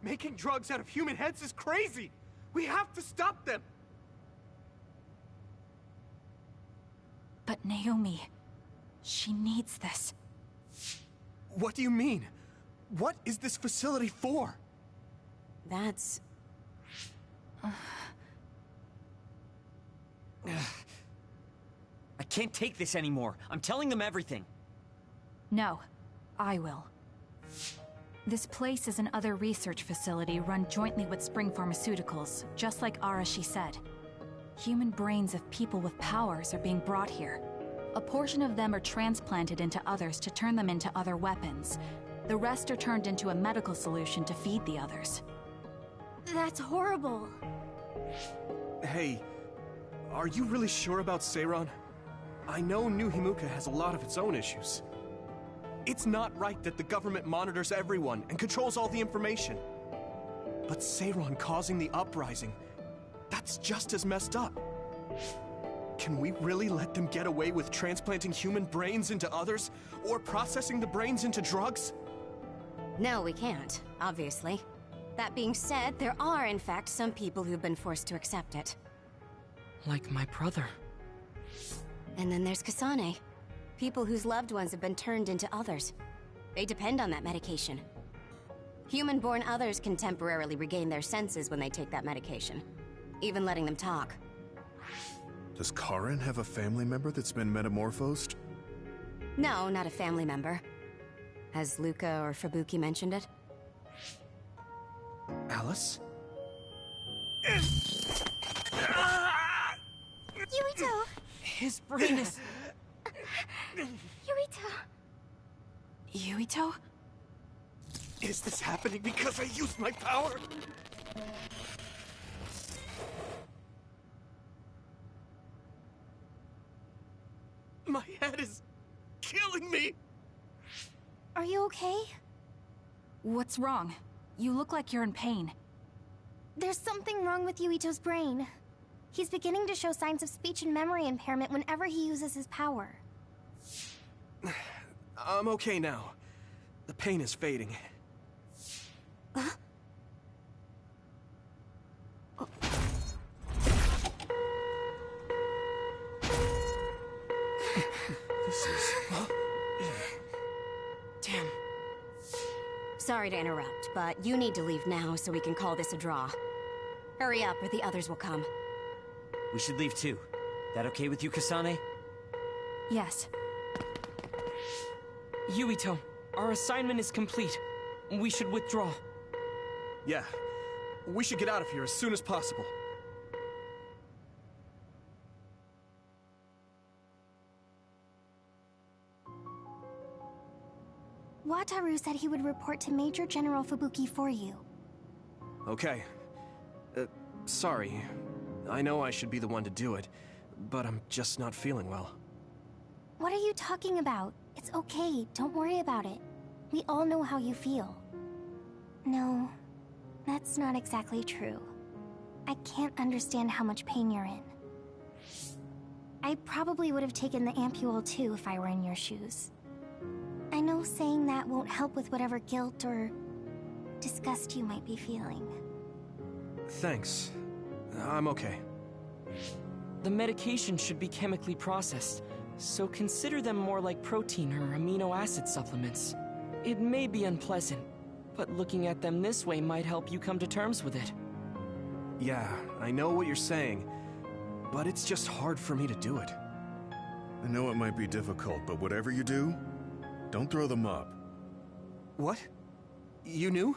Making drugs out of human heads is crazy! We have to stop them! But Naomi, she needs this. What do you mean? What is this facility for? That's... I can't take this anymore. I'm telling them everything. No, I will. This place is another research facility run jointly with Spring Pharmaceuticals, just like Arashi said. Human brains of people with powers are being brought here. A portion of them are transplanted into others to turn them into other weapons. The rest are turned into a medical solution to feed the others. That's horrible. Hey, are you really sure about Seiron? I know New Himuka has a lot of its own issues. It's not right that the government monitors everyone and controls all the information. But Seiron causing the uprising, that's just as messed up. Can we really let them get away with transplanting human brains into others, or processing the brains into drugs? No, we can't, obviously. That being said, there are, in fact, some people who've been forced to accept it. Like my brother. And then there's Kasane. People whose loved ones have been turned into others. They depend on that medication. Human-born others can temporarily regain their senses when they take that medication. Even letting them talk. Does Karen have a family member that's been metamorphosed? No, not a family member. Has Luca or Fubuki mentioned it? Alice? Yuito! His brain is... Yuito! Yuito? Is this happening because I used my power? My head is killing me! Are you okay? What's wrong? You look like you're in pain. There's something wrong with Yuito's brain. He's beginning to show signs of speech and memory impairment whenever he uses his power. I'm okay now. The pain is fading. This is... Damn. Sorry to interrupt, but you need to leave now so we can call this a draw. Hurry up or the others will come. We should leave too. That okay with you, Kasane? Yes. Yuito, our assignment is complete. We should withdraw. Yeah. We should get out of here as soon as possible. Wataru said he would report to Major General Fubuki for you. Okay. Sorry. I know I should be the one to do it, but I'm just not feeling well. What are you talking about? It's okay, don't worry about it. We all know how you feel. No, that's not exactly true. I can't understand how much pain you're in. I probably would have taken the ampule too if I were in your shoes. I know saying that won't help with whatever guilt or disgust you might be feeling. Thanks. I'm okay. The medication should be chemically processed, so consider them more like protein or amino acid supplements. It may be unpleasant, but looking at them this way might help you come to terms with it. Yeah, I know what you're saying, but it's just hard for me to do it. I know it might be difficult, but whatever you do, don't throw them up. What? You knew?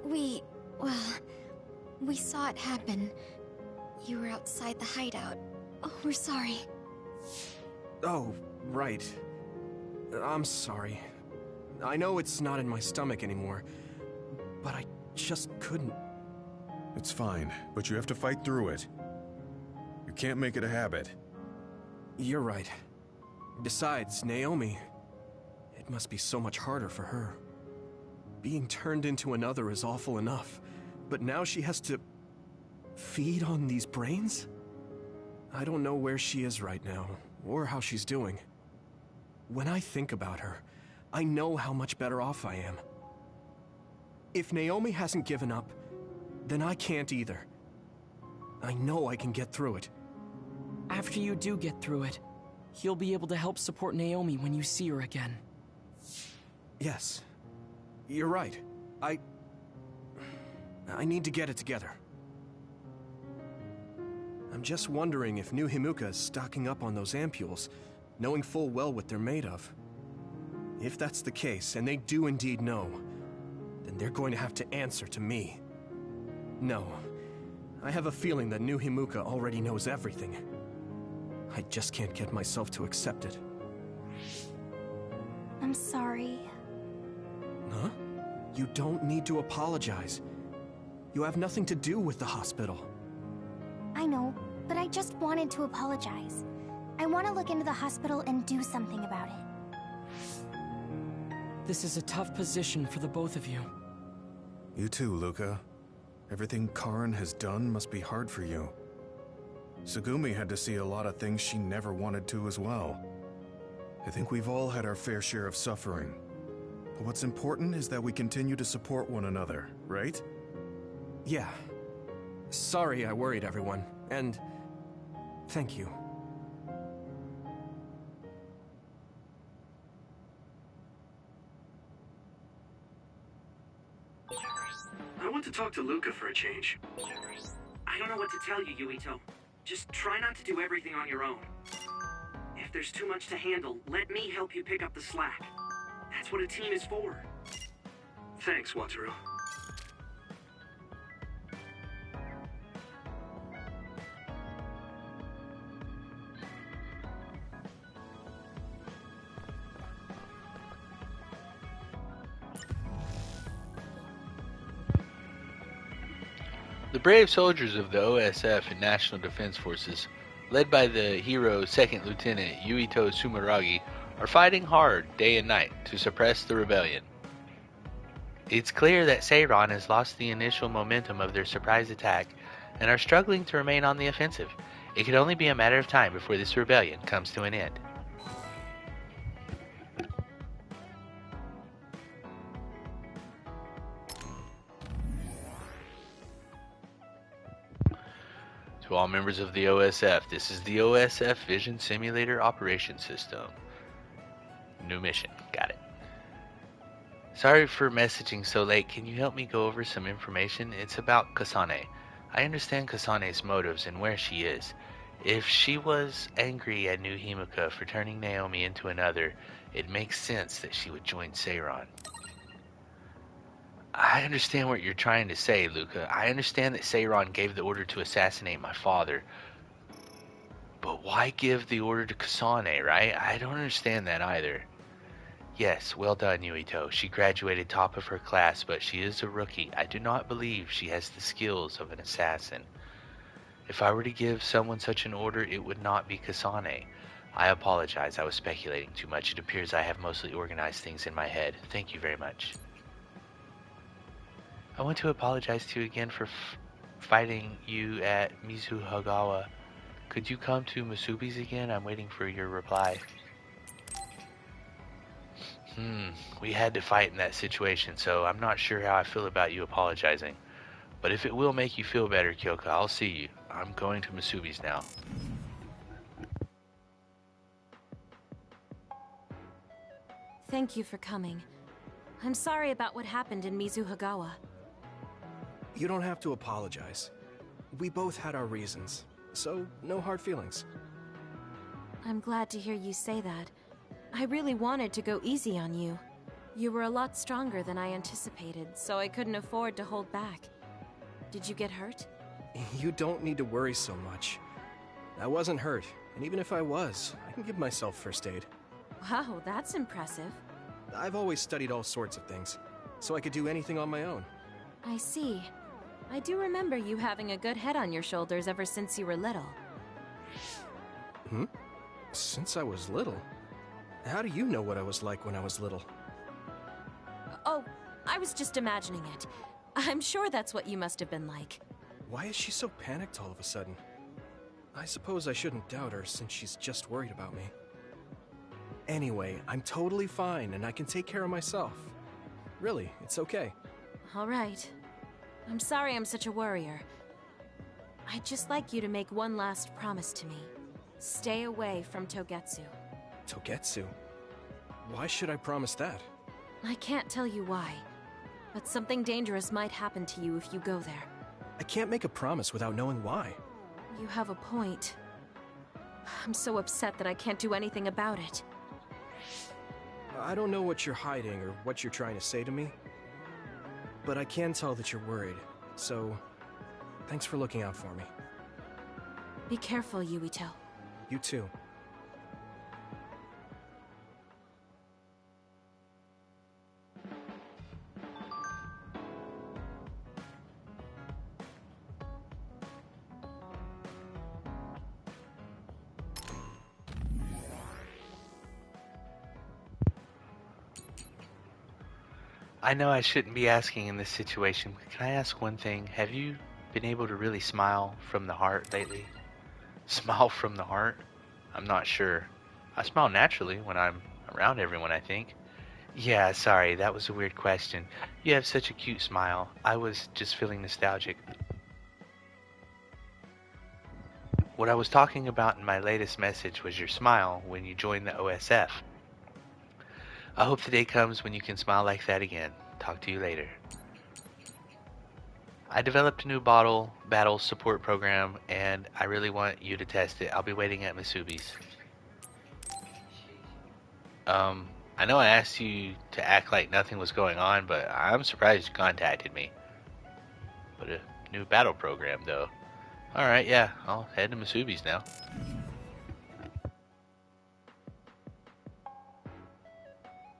We saw it happen. You were outside the hideout. Oh, we're sorry. Oh, right. I'm sorry. I know it's not in my stomach anymore, but I just couldn't. It's fine, but you have to fight through it. You can't make it a habit. You're right. Besides, Naomi, it must be so much harder for her. Being turned into another is awful enough, but now she has to feed on these brains? I don't know where she is right now, or how she's doing. When I think about her, I know how much better off I am. If Naomi hasn't given up, then I can't either. I know I can get through it. After you do get through it, you'll be able to help support Naomi when you see her again. Yes. You're right. I need to get it together. I'm just wondering if New Himuka is stocking up on those ampules, knowing full well what they're made of. If that's the case, and they do indeed know, then they're going to have to answer to me. No. I have a feeling that New Himuka already knows everything. I just can't get myself to accept it. I'm sorry. Huh? You don't need to apologize. You have nothing to do with the hospital. I know, but I just wanted to apologize. I want to look into the hospital and do something about it. This is a tough position for the both of you. You too, Luca. Everything Karin has done must be hard for you. Tsugumi had to see a lot of things she never wanted to as well. I think we've all had our fair share of suffering. But what's important is that we continue to support one another, right? Yeah. Sorry I worried everyone, and thank you. I want to talk to Luca for a change. I don't know what to tell you, Yuito. Just try not to do everything on your own. If there's too much to handle, let me help you pick up the slack. That's what a team is for. Thanks, Wataru. The brave soldiers of the OSF and National Defense Forces, led by the hero 2nd Lieutenant Yuito Sumeragi, are fighting hard day and night to suppress the rebellion. It's clear that Seiron has lost the initial momentum of their surprise attack and are struggling to remain on the offensive. It could only be a matter of time before this rebellion comes to an end. To all members of the OSF, this is the OSF Vision Simulator Operation System. New mission. Got it. Sorry for messaging so late. Can you help me go over some information? It's about Kasane. I understand Kasane's motives and where she is. If she was angry at New Himuka for turning Naomi into another, it makes sense that she would join Seiron. I understand what you're trying to say, Luca. I understand that Seiron gave the order to assassinate my father. But why give the order to Kasane, right? I don't understand that either. Yes, well done, Yuito. She graduated top of her class, but she is a rookie. I do not believe she has the skills of an assassin. If I were to give someone such an order, it would not be Kasane. I apologize, I was speculating too much. It appears I have mostly organized things in my head. Thank you very much. I want to apologize to you again for fighting you at Mizuhagawa. Could you come to Masubi's again? I'm waiting for your reply. We had to fight in that situation, so I'm not sure how I feel about you apologizing. But if it will make you feel better, Kyoka, I'll see you. I'm going to Masubi's now. Thank you for coming. I'm sorry about what happened in Mizuhagawa. You don't have to apologize. We both had our reasons, so no hard feelings. I'm glad to hear you say that. I really wanted to go easy on you. You were a lot stronger than I anticipated, so I couldn't afford to hold back. Did you get hurt? You don't need to worry so much. I wasn't hurt, and even if I was, I can give myself first aid. Wow, that's impressive. I've always studied all sorts of things, so I could do anything on my own. I see. I do remember you having a good head on your shoulders ever since you were little. Since I was little? How do you know what I was like when I was little? Oh, I was just imagining it. I'm sure that's what you must have been like. Why is she so panicked all of a sudden? I suppose I shouldn't doubt her since she's just worried about me. Anyway, I'm totally fine and I can take care of myself. Really, it's okay. All right. I'm sorry I'm such a worrier. I'd just like you to make one last promise to me. Stay away from Togetsu. Togetsu? Why should I promise that? I can't tell you why, but something dangerous might happen to you if you go there. I can't make a promise without knowing why. You have a point. I'm so upset that I can't do anything about it. I don't know what you're hiding or what you're trying to say to me, but I can tell that you're worried, so thanks for looking out for me. Be careful, Yuito. You too. I know I shouldn't be asking in this situation, but can I ask one thing? Have you been able to really smile from the heart lately? Smile from the heart? I'm not sure. I smile naturally when I'm around everyone, I think. Yeah, sorry, that was a weird question. You have such a cute smile. I was just feeling nostalgic. What I was talking about in my latest message was your smile when you joined the OSF. I hope the day comes when you can smile like that again. Talk to you later. I developed a new battle support program, and I really want you to test it. I'll be waiting at Masubi's. I know I asked you to act like nothing was going on, but I'm surprised you contacted me. But a new battle program, though. Alright, yeah, I'll head to Masubi's now.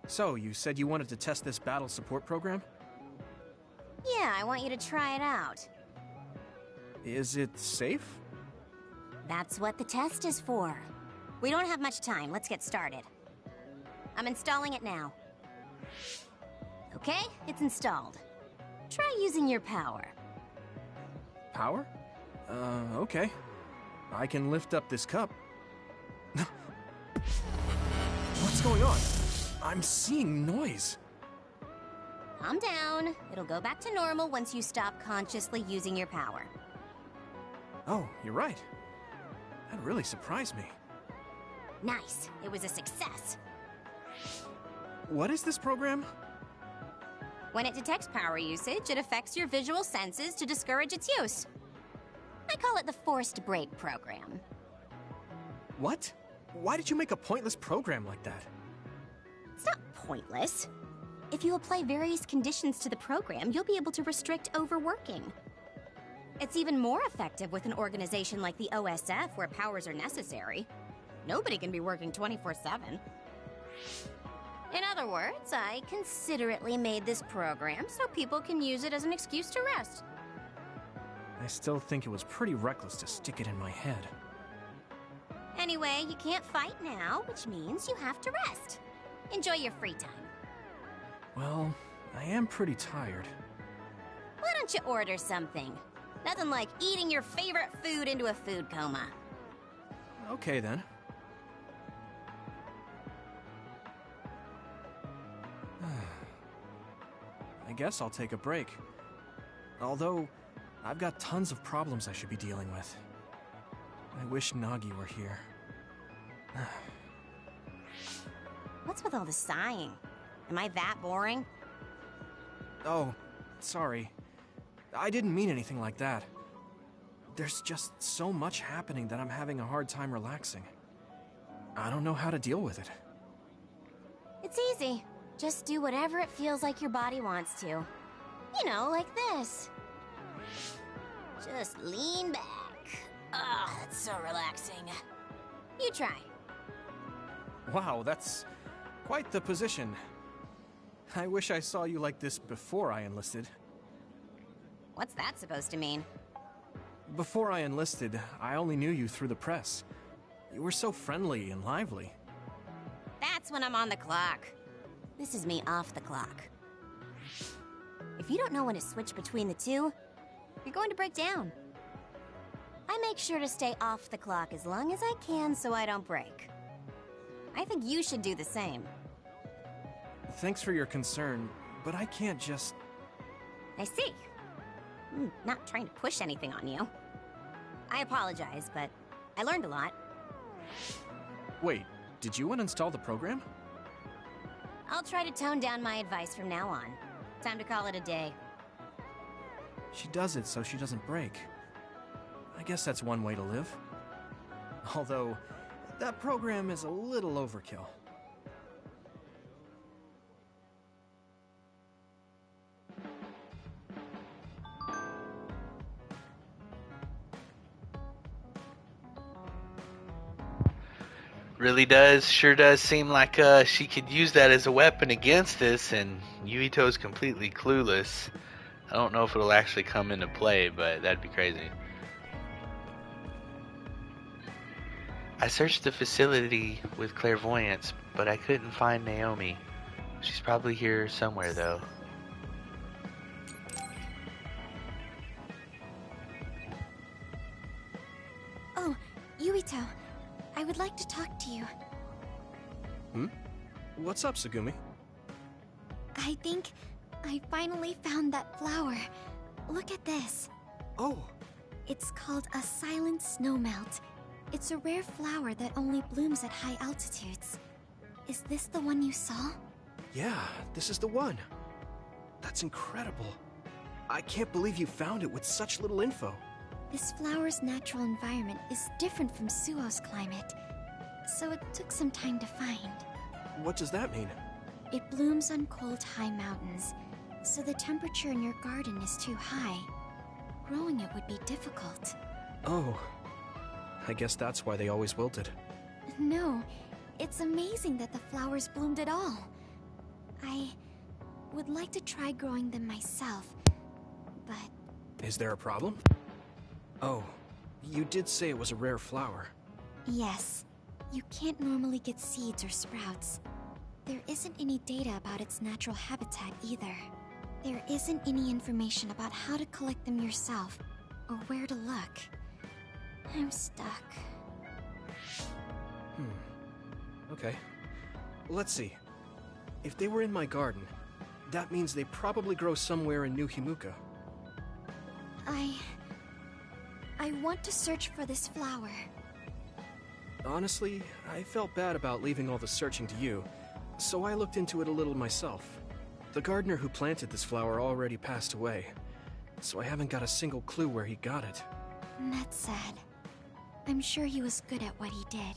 So, you said you wanted to test this battle support program? Yeah, I want you to try it out. Is it safe? That's what the test is for. We don't have much time. Let's get started. I'm installing it now. Okay, it's installed. Try using your power. Power? Okay. I can lift up this cup. What's going on? I'm seeing noise. Calm down. It'll go back to normal once you stop consciously using your power. Oh, you're right. That really surprised me. Nice. It was a success. What is this program? When it detects power usage, it affects your visual senses to discourage its use. I call it the Forced Break program. What? Why did you make a pointless program like that? It's not pointless. If you apply various conditions to the program, you'll be able to restrict overworking. It's even more effective with an organization like the OSF where powers are necessary. Nobody can be working 24/7. In other words, I considerately made this program so people can use it as an excuse to rest. I still think it was pretty reckless to stick it in my head. Anyway, you can't fight now, which means you have to rest. Enjoy your free time. Well, I am pretty tired. Why don't you order something? Nothing like eating your favorite food into a food coma. Okay, then. I guess I'll take a break. Although, I've got tons of problems I should be dealing with. I wish Nagi were here. What's with all the sighing? Am I that boring? Oh, sorry. I didn't mean anything like that. There's just so much happening that I'm having a hard time relaxing. I don't know how to deal with it. It's easy. Just do whatever it feels like your body wants to. You know, like this. Just lean back. Ugh, it's so relaxing. You try. Wow, that's quite the position. I wish I saw you like this before I enlisted. What's that supposed to mean? Before I enlisted, I only knew you through the press. You were so friendly and lively. That's when I'm on the clock. This is me off the clock. If you don't know when to switch between the two, you're going to break down. I make sure to stay off the clock as long as I can so I don't break. I think you should do the same. Thanks for your concern, but I can't just... I see. I'm not trying to push anything on you. I apologize, but I learned a lot. Wait, did you uninstall the program? I'll try to tone down my advice from now on. Time to call it a day. She does it so she doesn't break. I guess that's one way to live. Although, that program is a little overkill. Sure does seem like she could use that as a weapon against us, and Yuito's completely clueless. I don't know if it'll actually come into play, but that'd be crazy. I searched the facility with clairvoyance, but I couldn't find Naomi. She's probably here somewhere, though. Oh, Yuito. I would like to talk to you. Hmm? What's up, Tsugumi? I think I finally found that flower. Look at this. Oh. It's called a silent snowmelt. It's a rare flower that only blooms at high altitudes. Is this the one you saw? Yeah, this is the one. That's incredible. I can't believe you found it with such little info. This flower's natural environment is different from Suo's climate, so it took some time to find. What does that mean? It blooms on cold, high mountains, so the temperature in your garden is too high. Growing it would be difficult. Oh, I guess that's why they always wilted. No, it's amazing that the flowers bloomed at all. I would like to try growing them myself, but... Is there a problem? Oh, you did say it was a rare flower. Yes. You can't normally get seeds or sprouts. There isn't any data about its natural habitat either. There isn't any information about how to collect them yourself, or where to look. I'm stuck. Okay. Let's see. If they were in my garden, that means they probably grow somewhere in New Himuka. I want to search for this flower. Honestly, I felt bad about leaving all the searching to you, so I looked into it a little myself. The gardener who planted this flower already passed away, so I haven't got a single clue where he got it. That's sad. I'm sure he was good at what he did.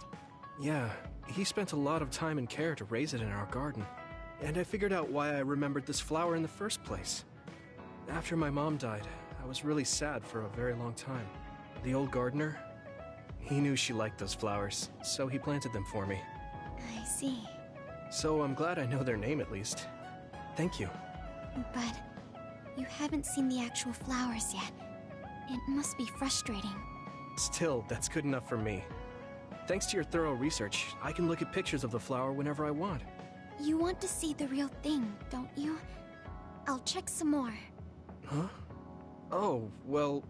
Yeah, he spent a lot of time and care to raise it in our garden, and I figured out why I remembered this flower in the first place. After my mom died, I was really sad for a very long time. The old gardener, he knew she liked those flowers, so he planted them for me. I see. So I'm glad I know their name at least. Thank you. But you haven't seen the actual flowers yet. It must be frustrating. Still, that's good enough for me. Thanks to your thorough research, I can look at pictures of the flower whenever I want. You want to see the real thing, don't you? I'll check some more. Huh? Oh, well...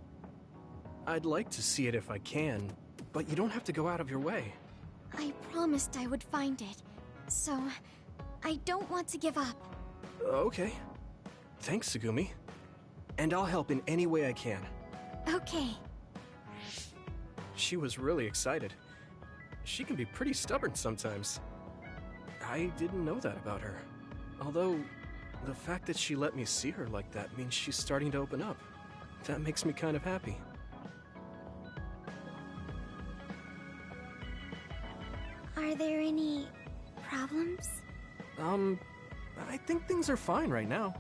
I'd like to see it if I can, but you don't have to go out of your way. I promised I would find it, so I don't want to give up. Okay. Thanks, Tsugumi. And I'll help in any way I can. Okay. She was really excited. She can be pretty stubborn sometimes. I didn't know that about her. Although, the fact that she let me see her like that means she's starting to open up. That makes me kind of happy. Are there any problems? I think things are fine right now.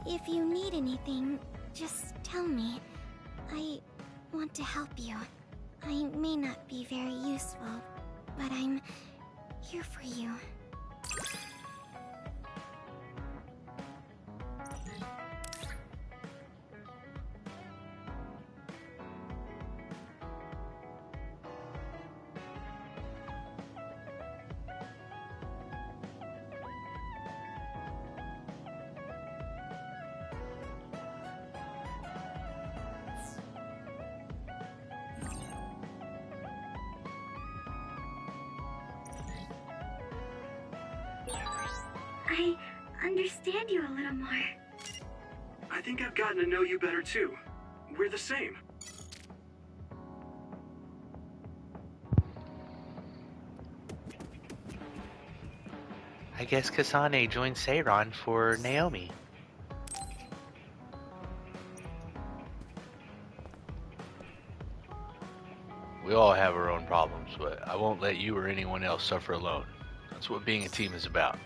If you need anything, just tell me. I want to help you. I may not be very useful, but I'm here for you. I understand you a little more. I think I've gotten to know you better too. We're the same. I guess Kasane joined Seiron for Naomi. We all have our own problems, but I won't let you or anyone else suffer alone. That's what being a team is about.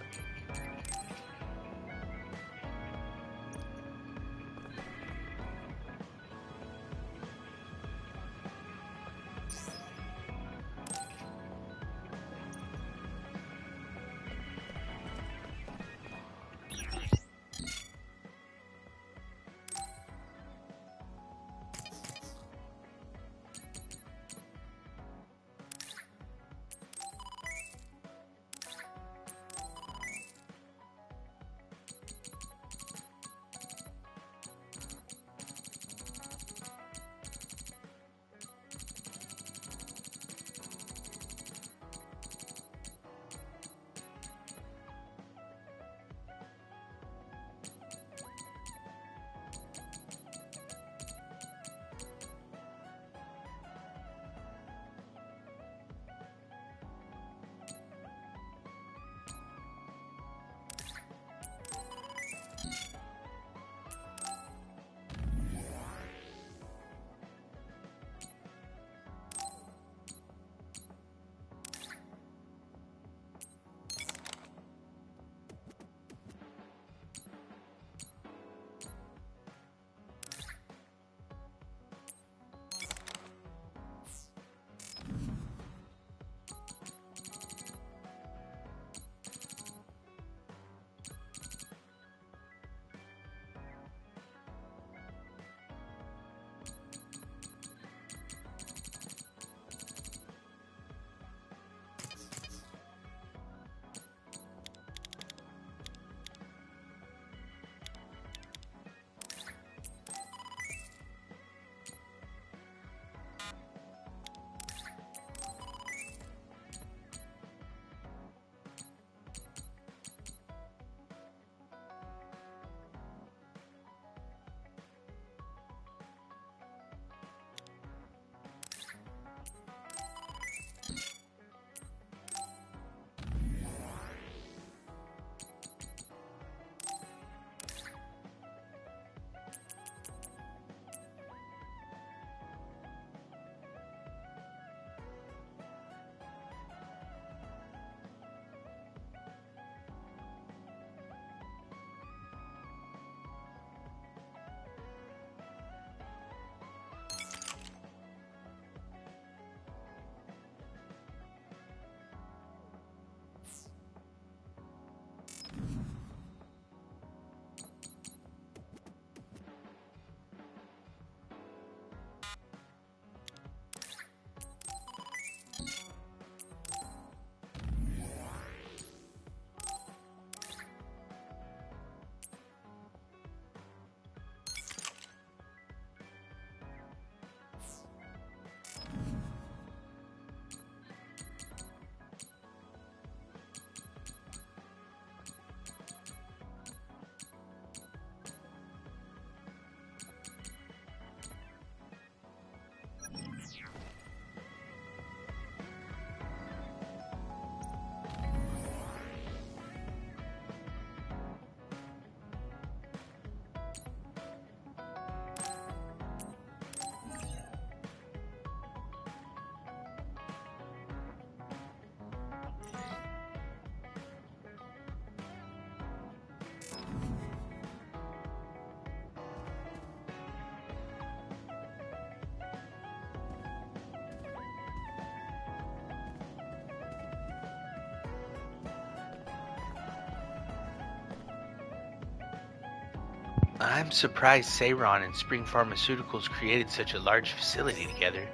I'm surprised Seiron and Spring Pharmaceuticals created such a large facility together.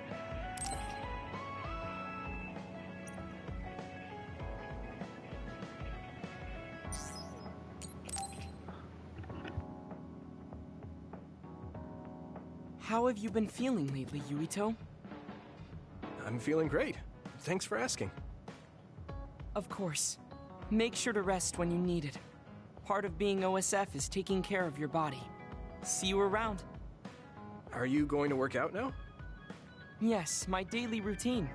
How have you been feeling lately, Yuito? I'm feeling great. Thanks for asking. Of course. Make sure to rest when you need it. Part of being OSF is taking care of your body. See you around. Are you going to work out now? Yes, my daily routine.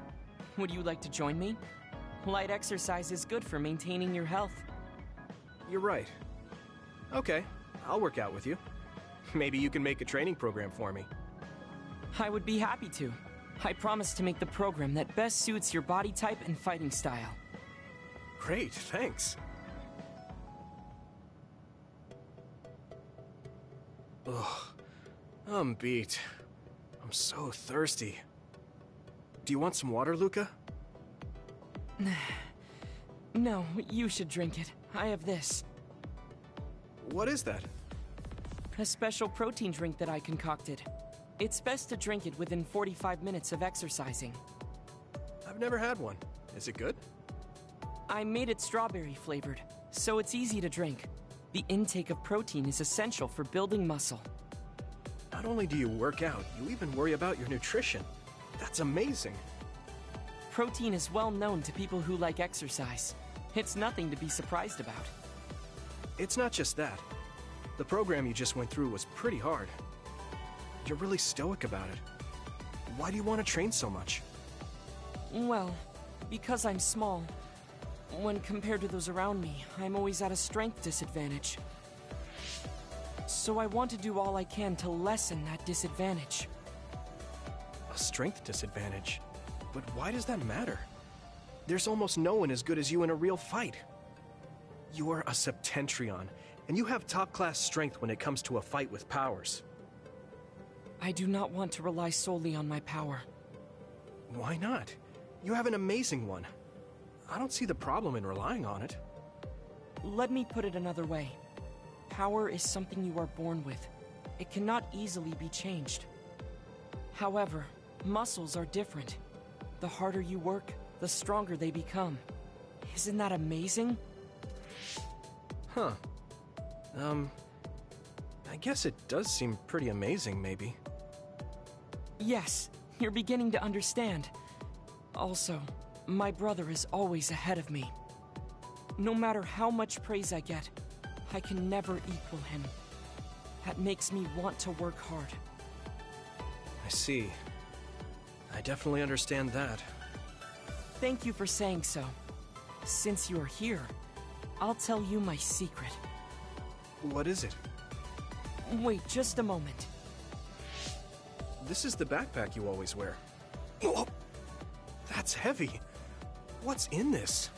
Would you like to join me? Light exercise is good for maintaining your health. You're right. Okay, I'll work out with you. Maybe you can make a training program for me. I would be happy to. I promise to make the program that best suits your body type and fighting style. Great, thanks. Ugh, I'm beat. I'm so thirsty. Do you want some water, Luca? No, you should drink it. I have this. What is that? A special protein drink that I concocted. It's best to drink it within 45 minutes of exercising. I've never had one. Is it good? I made it strawberry flavored, so it's easy to drink. The intake of protein is essential for building muscle. Not only do you work out, you even worry about your nutrition. That's amazing. Protein is well known to people who like exercise. It's nothing to be surprised about. It's not just that. The program you just went through was pretty hard. You're really stoic about it. Why do you want to train so much? Well, because I'm small. When compared to those around me, I'm always at a strength disadvantage. So I want to do all I can to lessen that disadvantage. A strength disadvantage? But why does that matter? There's almost no one as good as you in a real fight. You are a Septentrion, and you have top-class strength when it comes to a fight with powers. I do not want to rely solely on my power. Why not? You have an amazing one. I don't see the problem in relying on it. Let me put it another way. Power is something you are born with. It cannot easily be changed. However, muscles are different. The harder you work, the stronger they become. Isn't that amazing? Huh. I guess it does seem pretty amazing, maybe. Yes, you're beginning to understand. Also, my brother is always ahead of me. No matter how much praise I get, I can never equal him. That makes me want to work hard. I see. I definitely understand that. Thank you for saying so. Since you're here, I'll tell you my secret. What is it? Wait just a moment. This is the backpack you always wear. Oh, that's heavy. What's in this?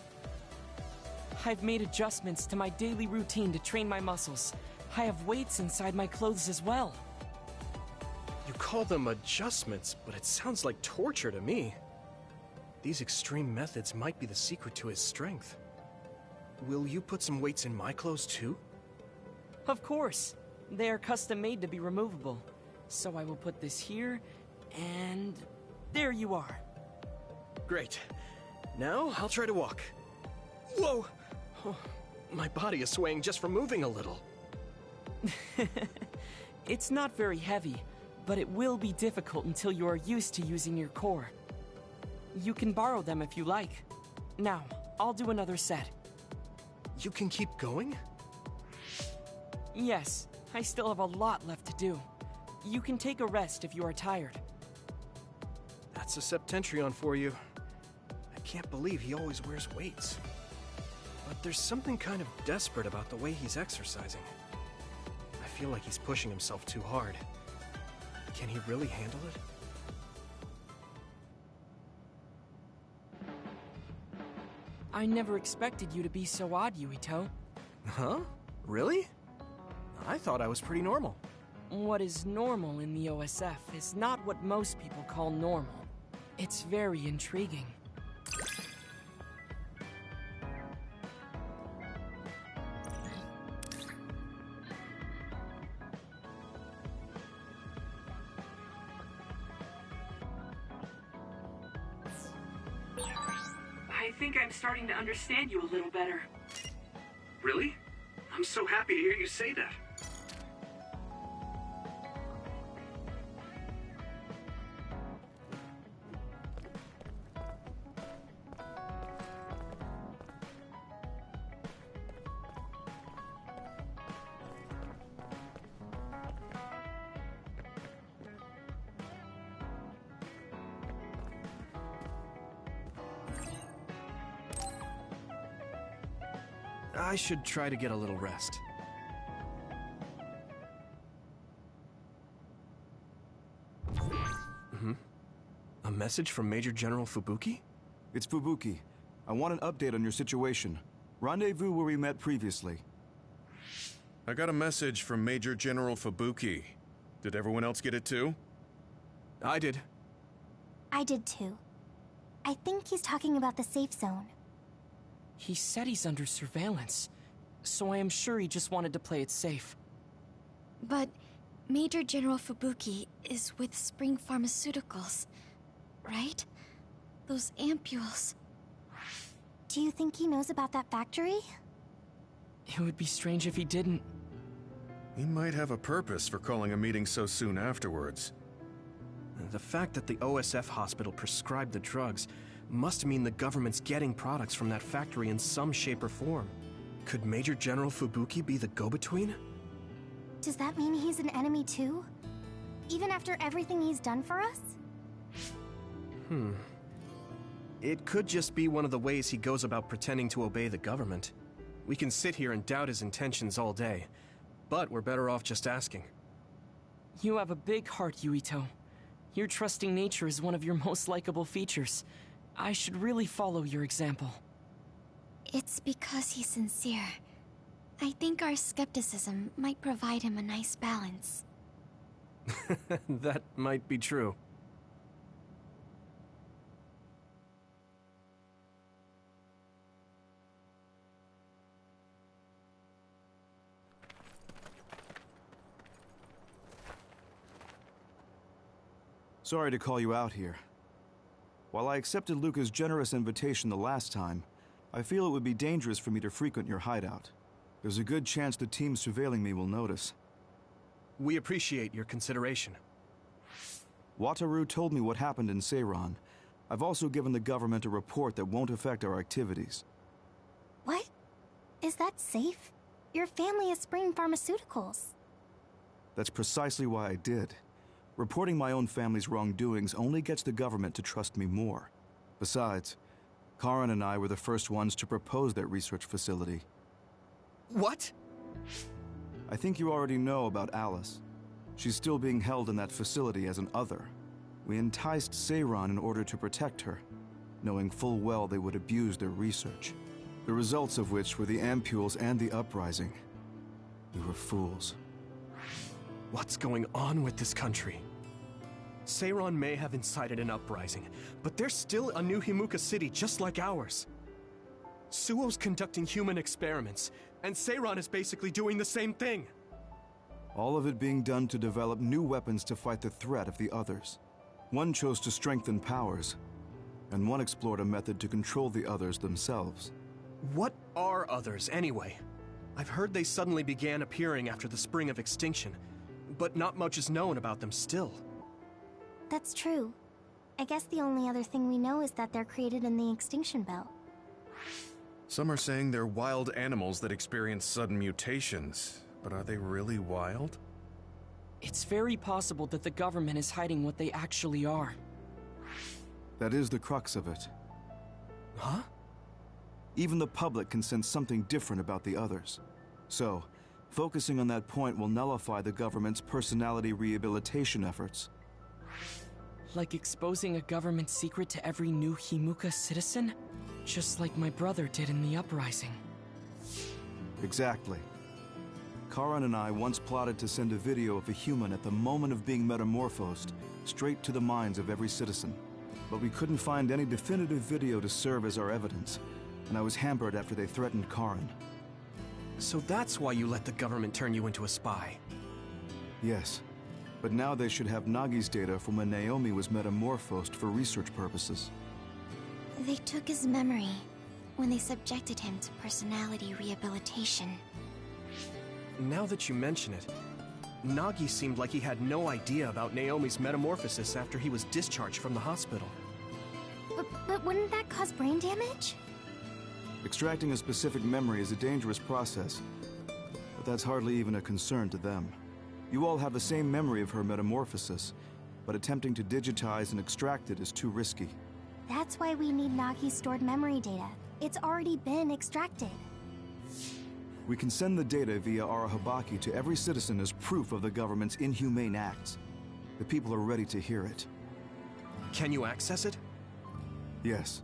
I've made adjustments to my daily routine to train my muscles. I have weights inside my clothes as well. You call them adjustments, but it sounds like torture to me. These extreme methods might be the secret to his strength. Will you put some weights in my clothes too? Of course. They are custom made to be removable. So I will put this here, and there you are. Great. Now I'll try to walk. Whoa! Oh, my body is swaying just from moving a little. It's not very heavy, but it will be difficult until you are used to using your core. You can borrow them if you like. Now, I'll do another set. You can keep going? Yes, I still have a lot left to do. You can take a rest if you are tired. That's a Septentrion for you. I can't believe he always wears weights. But there's something kind of desperate about the way he's exercising. I feel like he's pushing himself too hard. Can he really handle it? I never expected you to be so odd, Yuito. Huh? Really? I thought I was pretty normal. What is normal in the OSF is not what most people call normal. It's very intriguing. I think I'm starting to understand you a little better. Really? I'm so happy to hear you say that. I should try to get a little rest. A message from Major General Fubuki? It's Fubuki. I want an update on your situation. Rendezvous where we met previously. I got a message from Major General Fubuki. Did everyone else get it too? I did. I did too. I think he's talking about the safe zone. He said he's under surveillance, so I am sure he just wanted to play it safe. But Major General Fubuki is with Spring Pharmaceuticals, right? Those ampules. Do you think he knows about that factory? It would be strange if he didn't. He might have a purpose for calling a meeting so soon afterwards. The fact that the OSF hospital prescribed the drugs must mean the government's getting products from that factory in some shape or form. Could Major General Fubuki be the go-between? Does that mean he's an enemy too? Even after everything he's done for us? It could just be one of the ways he goes about pretending to obey the government. We can sit here and doubt his intentions all day, but we're better off just asking. You have a big heart, Yuito. Your trusting nature is one of your most likable features. I should really follow your example. It's because he's sincere. I think our skepticism might provide him a nice balance. That might be true. Sorry to call you out here. While I accepted Luca's generous invitation the last time, I feel it would be dangerous for me to frequent your hideout. There's a good chance the team surveilling me will notice. We appreciate your consideration. Wataru told me what happened in Seiran. I've also given the government a report that won't affect our activities. What? Is that safe? Your family is Spring Pharmaceuticals. That's precisely why I did. Reporting my own family's wrongdoings only gets the government to trust me more. Besides, Karin and I were the first ones to propose that research facility. What? I think you already know about Alice. She's still being held in that facility as an other. We enticed Seiran in order to protect her, knowing full well they would abuse their research. The results of which were the ampules and the uprising. We were fools. What's going on with this country? Seiran may have incited an uprising, but there's still a new Himuka city just like ours. Suo's conducting human experiments, and Seiran is basically doing the same thing. All of it being done to develop new weapons to fight the threat of the others. One chose to strengthen powers, and one explored a method to control the others themselves. What are others, anyway? I've heard they suddenly began appearing after the Spring of Extinction, but not much is known about them still. That's true. I guess the only other thing we know is that they're created in the Extinction Belt. Some are saying they're wild animals that experience sudden mutations, but are they really wild? It's very possible that the government is hiding what they actually are. That is the crux of it. Huh? Even the public can sense something different about the others. So, focusing on that point will nullify the government's personality rehabilitation efforts. Like exposing a government secret to every new Himuka citizen? Just like my brother did in the uprising. Exactly. Karin and I once plotted to send a video of a human at the moment of being metamorphosed straight to the minds of every citizen. But we couldn't find any definitive video to serve as our evidence, and I was hampered after they threatened Karin. So that's why you let the government turn you into a spy? Yes. But now they should have Nagi's data from when Naomi was metamorphosed for research purposes. They took his memory when they subjected him to personality rehabilitation. Now that you mention it, Nagi seemed like he had no idea about Naomi's metamorphosis after he was discharged from the hospital. But wouldn't that cause brain damage? Extracting a specific memory is a dangerous process, but that's hardly even a concern to them. You all have the same memory of her metamorphosis, but attempting to digitize and extract it is too risky. That's why we need Nagi's stored memory data. It's already been extracted. We can send the data via Arahabaki to every citizen as proof of the government's inhumane acts. The people are ready to hear it. Can you access it? Yes.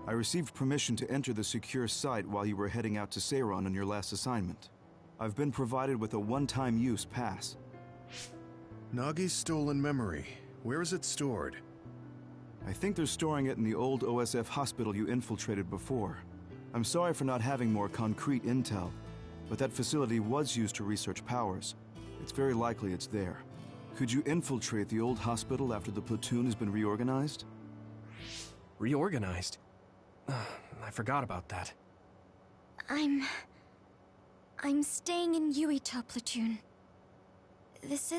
I received permission to enter the secure site while you were heading out to Seiron on your last assignment. I've been provided with a one-time use pass. Nagi's stolen memory. Where is it stored? I think they're storing it in the old OSF hospital you infiltrated before. I'm sorry for not having more concrete intel, but that facility was used to research powers. It's very likely it's there. Could you infiltrate the old hospital after the platoon has been reorganized? Reorganized? I forgot about that. I'm staying in Yuito platoon. This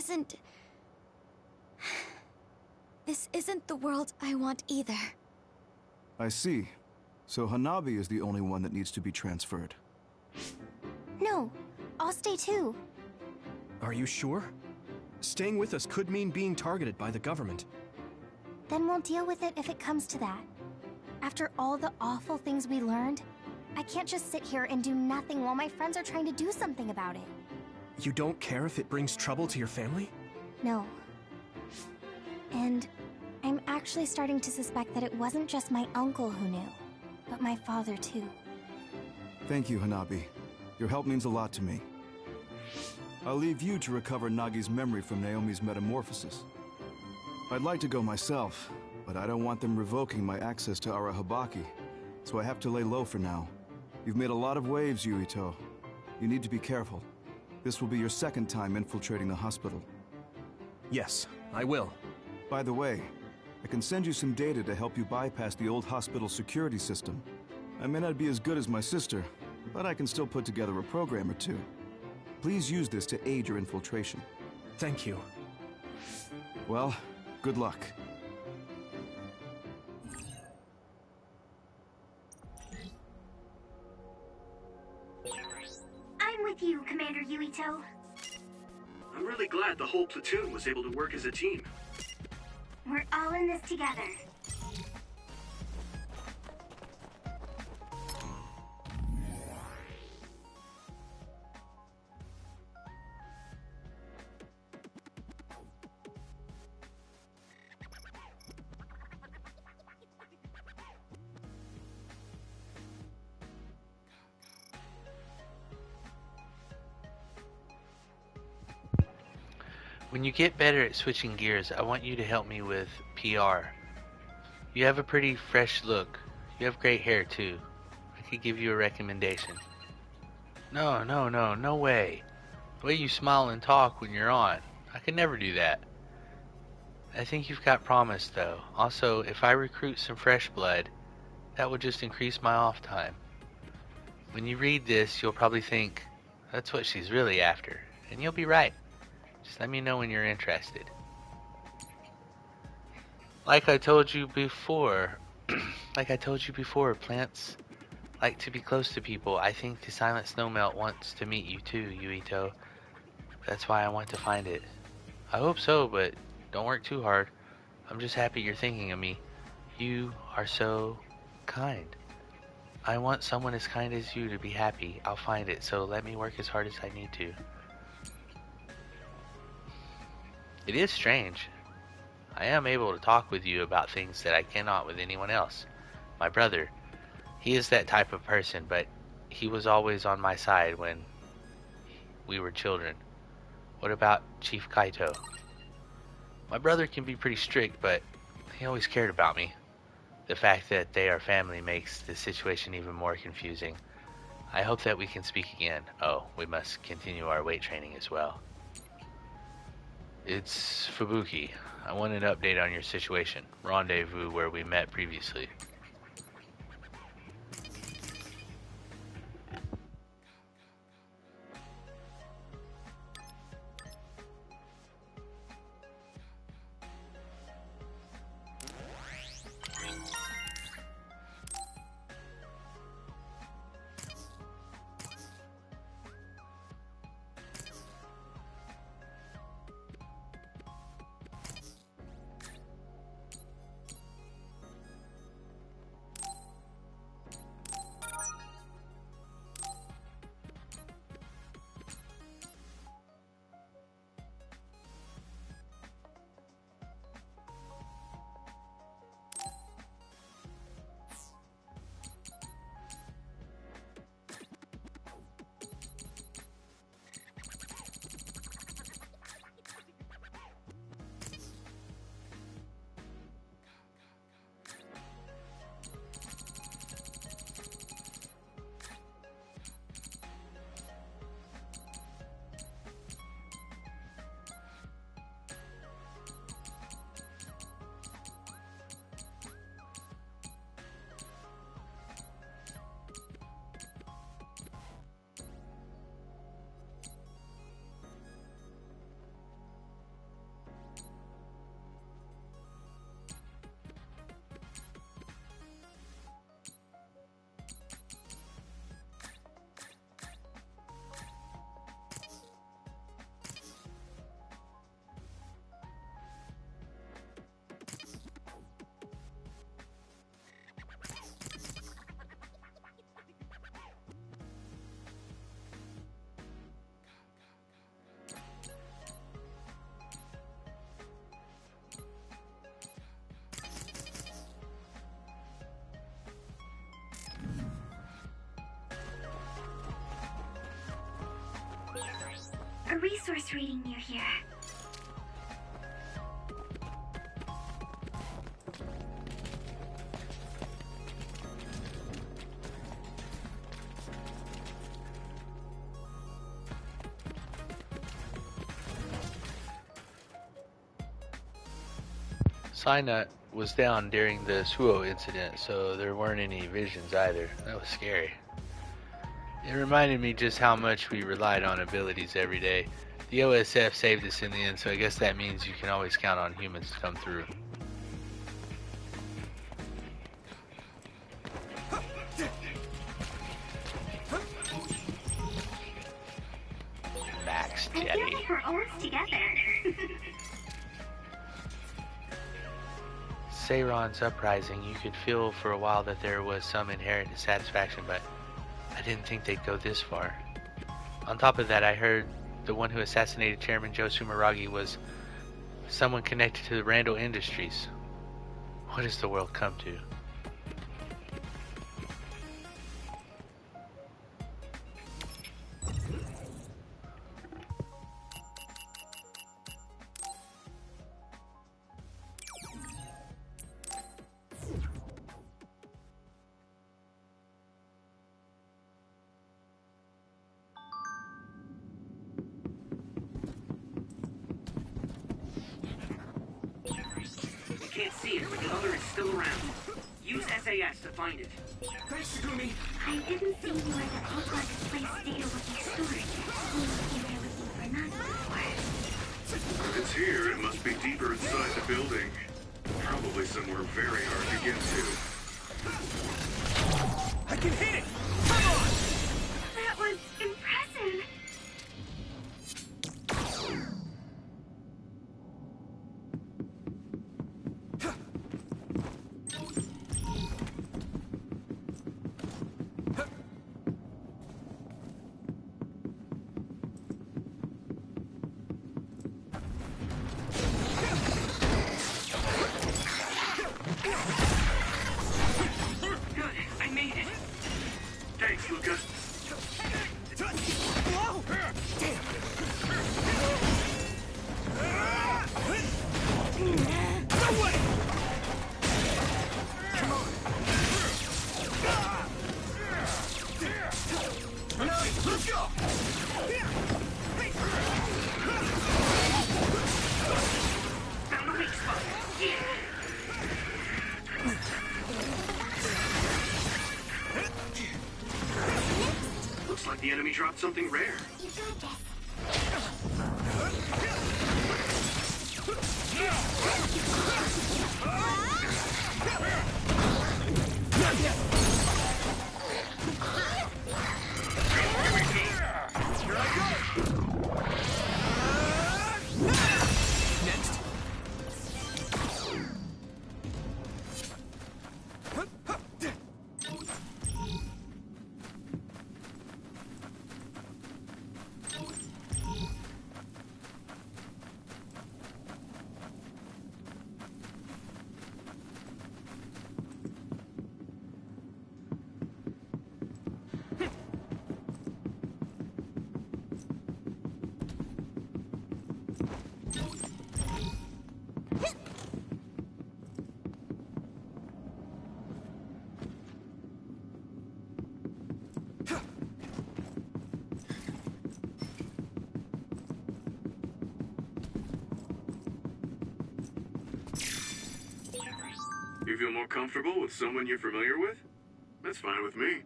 isn't the world I want either. I see. So Hanabi is the only one that needs to be transferred. No, I'll stay too. Are you sure? Staying with us could mean being targeted by the government. Then we'll deal with it if it comes to that. After all the awful things we learned, I can't just sit here and do nothing while my friends are trying to do something about it. You don't care if it brings trouble to your family? No. And I'm actually starting to suspect that it wasn't just my uncle who knew, but my father too. Thank you, Hanabi. Your help means a lot to me. I'll leave you to recover Nagi's memory from Naomi's metamorphosis. I'd like to go myself, but I don't want them revoking my access to Arahabaki, so I have to lay low for now. You've made a lot of waves, Yuito. You need to be careful. This will be your second time infiltrating the hospital. Yes, I will. By the way, I can send you some data to help you bypass the old hospital security system. I may not be as good as my sister, but I can still put together a program or two. Please use this to aid your infiltration. Thank you. Well, good luck. I'm with you, Commander Yuito. I'm really glad the whole platoon was able to work as a team. We're all in this together. When you get better at switching gears, I want you to help me with PR. You have a pretty fresh look. You have great hair too. I could give you a recommendation. No way. The way you smile and talk when you're on. I could never do that. I think you've got promise though. Also, if I recruit some fresh blood, that will just increase my off time. When you read this, you'll probably think, that's what she's really after. And you'll be right. Just let me know when you're interested. Like I told you before, plants like to be close to people. I think the Silent Snowmelt wants to meet you too, Yuito. That's why I want to find it. I hope so, but don't work too hard. I'm just happy you're thinking of me. You are so kind. I want someone as kind as you to be happy. I'll find it, so let me work as hard as I need to. It is strange. I am able to talk with you about things that I cannot with anyone else. My brother, he is that type of person, but he was always on my side when we were children. What about Chief Kaito? My brother can be pretty strict, but he always cared about me. The fact that they are family makes the situation even more confusing. I hope that we can speak again. Oh, we must continue our weight training as well. It's Fubuki. I want an update on your situation. Rendezvous where we met previously. a resource reading near here. Sinat was down during the Suo incident, so there weren't any visions either. That was scary. It reminded me just how much we relied on abilities every day. The OSF saved us in the end, so I guess that means you can always count on humans to come through. Max I feel Jetty. like we're always together. Seiron's uprising, you could feel for a while that there was some inherent dissatisfaction, but I didn't think they'd go this far. On top of that, I heard the one who assassinated Chairman Joe Sumeragi was someone connected to the Randall Industries. What has the world come to? You can't see it, but the other is still around. Use SAS to find it. Thanks, Takumi. I didn't think you were the people at this place data would be stored. You think they're looking for Nazi before. If it's here, it must be deeper inside the building. Probably somewhere very hard to get to. I can hit it! Come on! That was impressive. Good, I made it. Thanks, Luca. Whoa! Damn! No way! Come on! Let's go! Found a weak spot. Yeah. Looks like the enemy dropped something rare. You got this. Next. You feel more comfortable with someone you're familiar with? That's fine with me.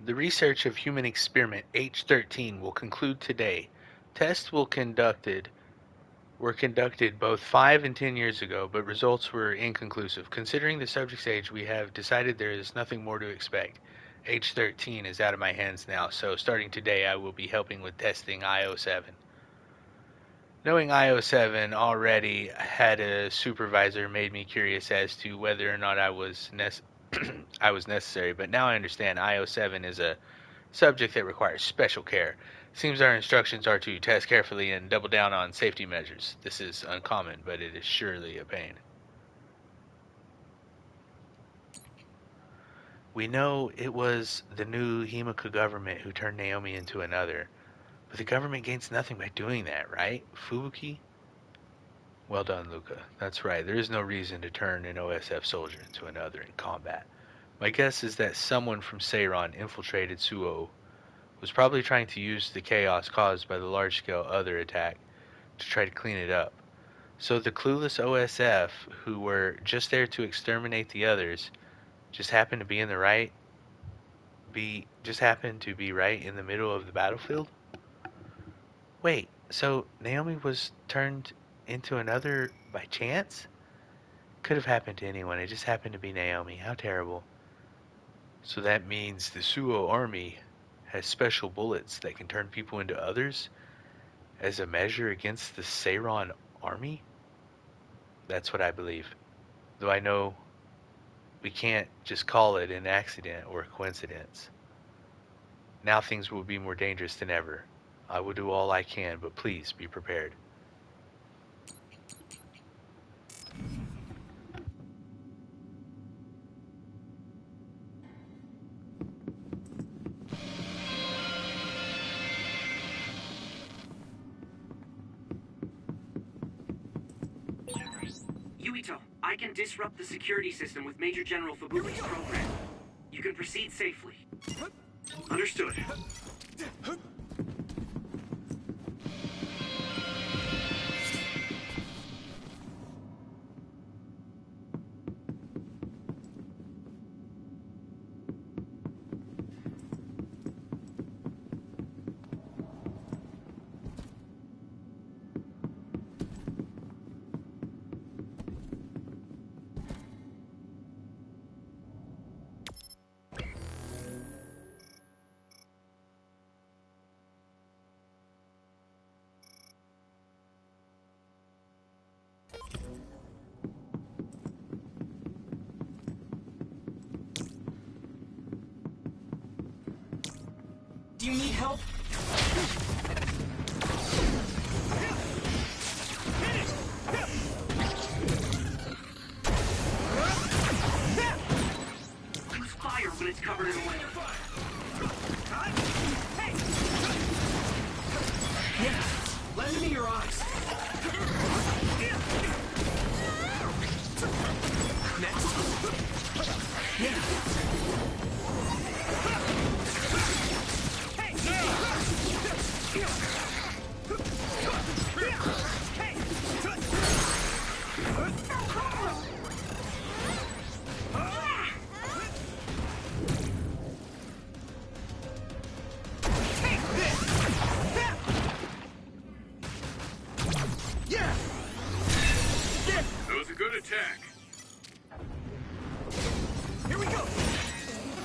The research of human experiment H13 will conclude today. Tests were conducted both 5 and 10 years ago, but results were inconclusive. Considering the subject's age, we have decided there is nothing more to expect. H13 is out of my hands now, so starting today I will be helping with testing IO7. Knowing IO7 already had a supervisor made me curious as to whether or not I was necessary, but now I understand IO7 is a Subject that requires special care. Seems our instructions are to test carefully and double down on safety measures. This is uncommon, but it is surely a pain. We know it was the new Himika government who turned Naomi into another. But the government gains nothing by doing that, right, Fubuki? Well done, Luca. That's right. There is no reason to turn an OSF soldier into another in combat. My guess is that someone from Seiron infiltrated Suo, was probably trying to use the chaos caused by the large-scale other attack to try to clean it up. So the clueless OSF, who were just there to exterminate the others, just happened to be in the right in the middle of the battlefield? Wait, so Naomi was turned into another by chance? Could have happened to anyone. It just happened to be Naomi. How terrible. So that means the Suo army has special bullets that can turn people into others as a measure against the Seiron army? That's what I believe. Though I know we can't just call it an accident or a coincidence. Now things will be more dangerous than ever. I will do all I can, but please be prepared. Yuito, I can disrupt the security system with Major General Fubuki's program. You can proceed safely. Understood. Do you need help? Use fire when it's covered in oil. Yeah, lend me your eyes. Next. Yeah. That was a good attack. Here we go!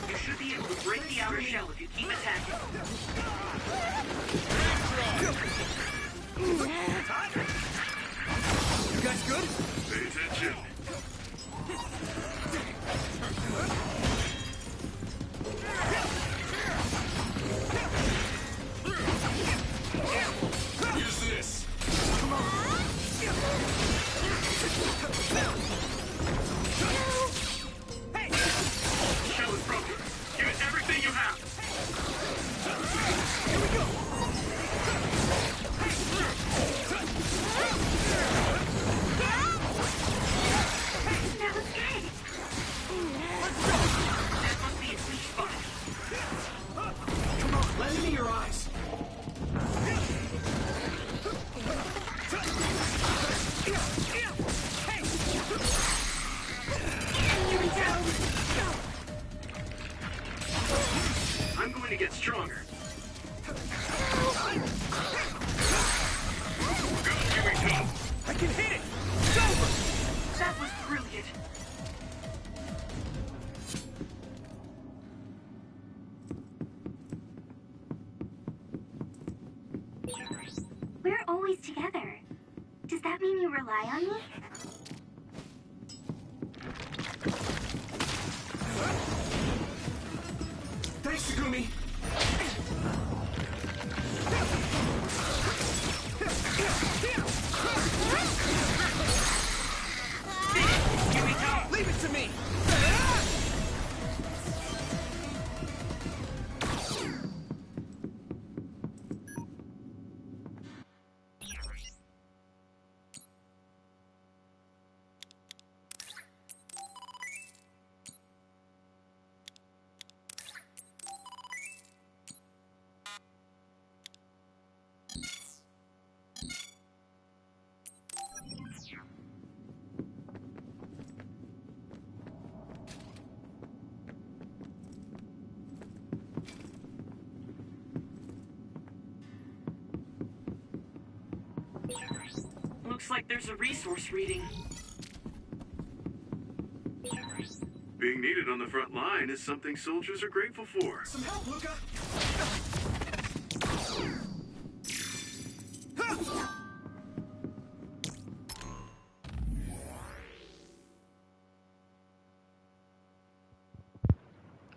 You should be able to break the outer shell if you keep attacking. You guys good? Pay attention. Use this. Come on. Hey! The shell is broken. Give it everything you have. Here we go. That was good. That must be its weak spot. Come on, lend me your eyes. I'm going to get stronger. I can hit it. It's over. That was brilliant. We're always together. Does that mean you rely on me? Thanks, Takumi. Looks like there's a resource reading. Being needed on the front line is something soldiers are grateful for. Some help, Luca!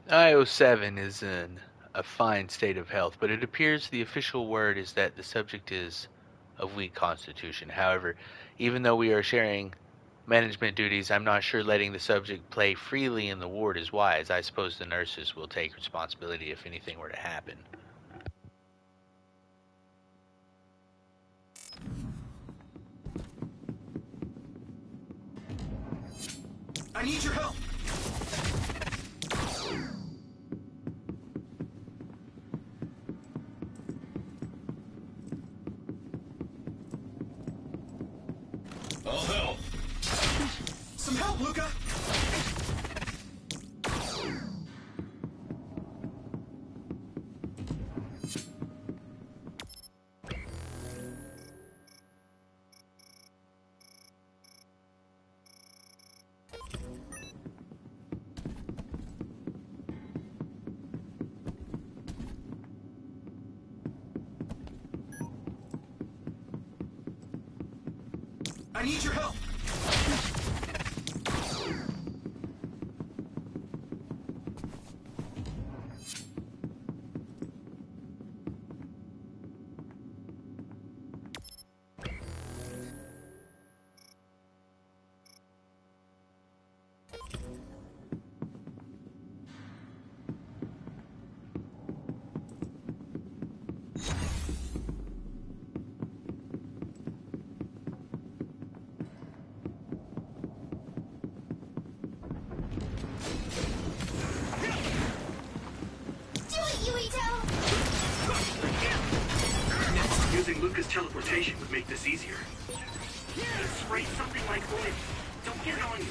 IO7 is in a fine state of health, but it appears the official word is that the subject is of weak constitution. However, even though we are sharing management duties, I'm not sure letting the subject play freely in the ward is wise. I suppose the nurses will take responsibility if anything were to happen. I need your help! I'll help! Some help, Luca! I need your help! Using Luca's teleportation would make this easier. Spray something like oil. Don't get it on you.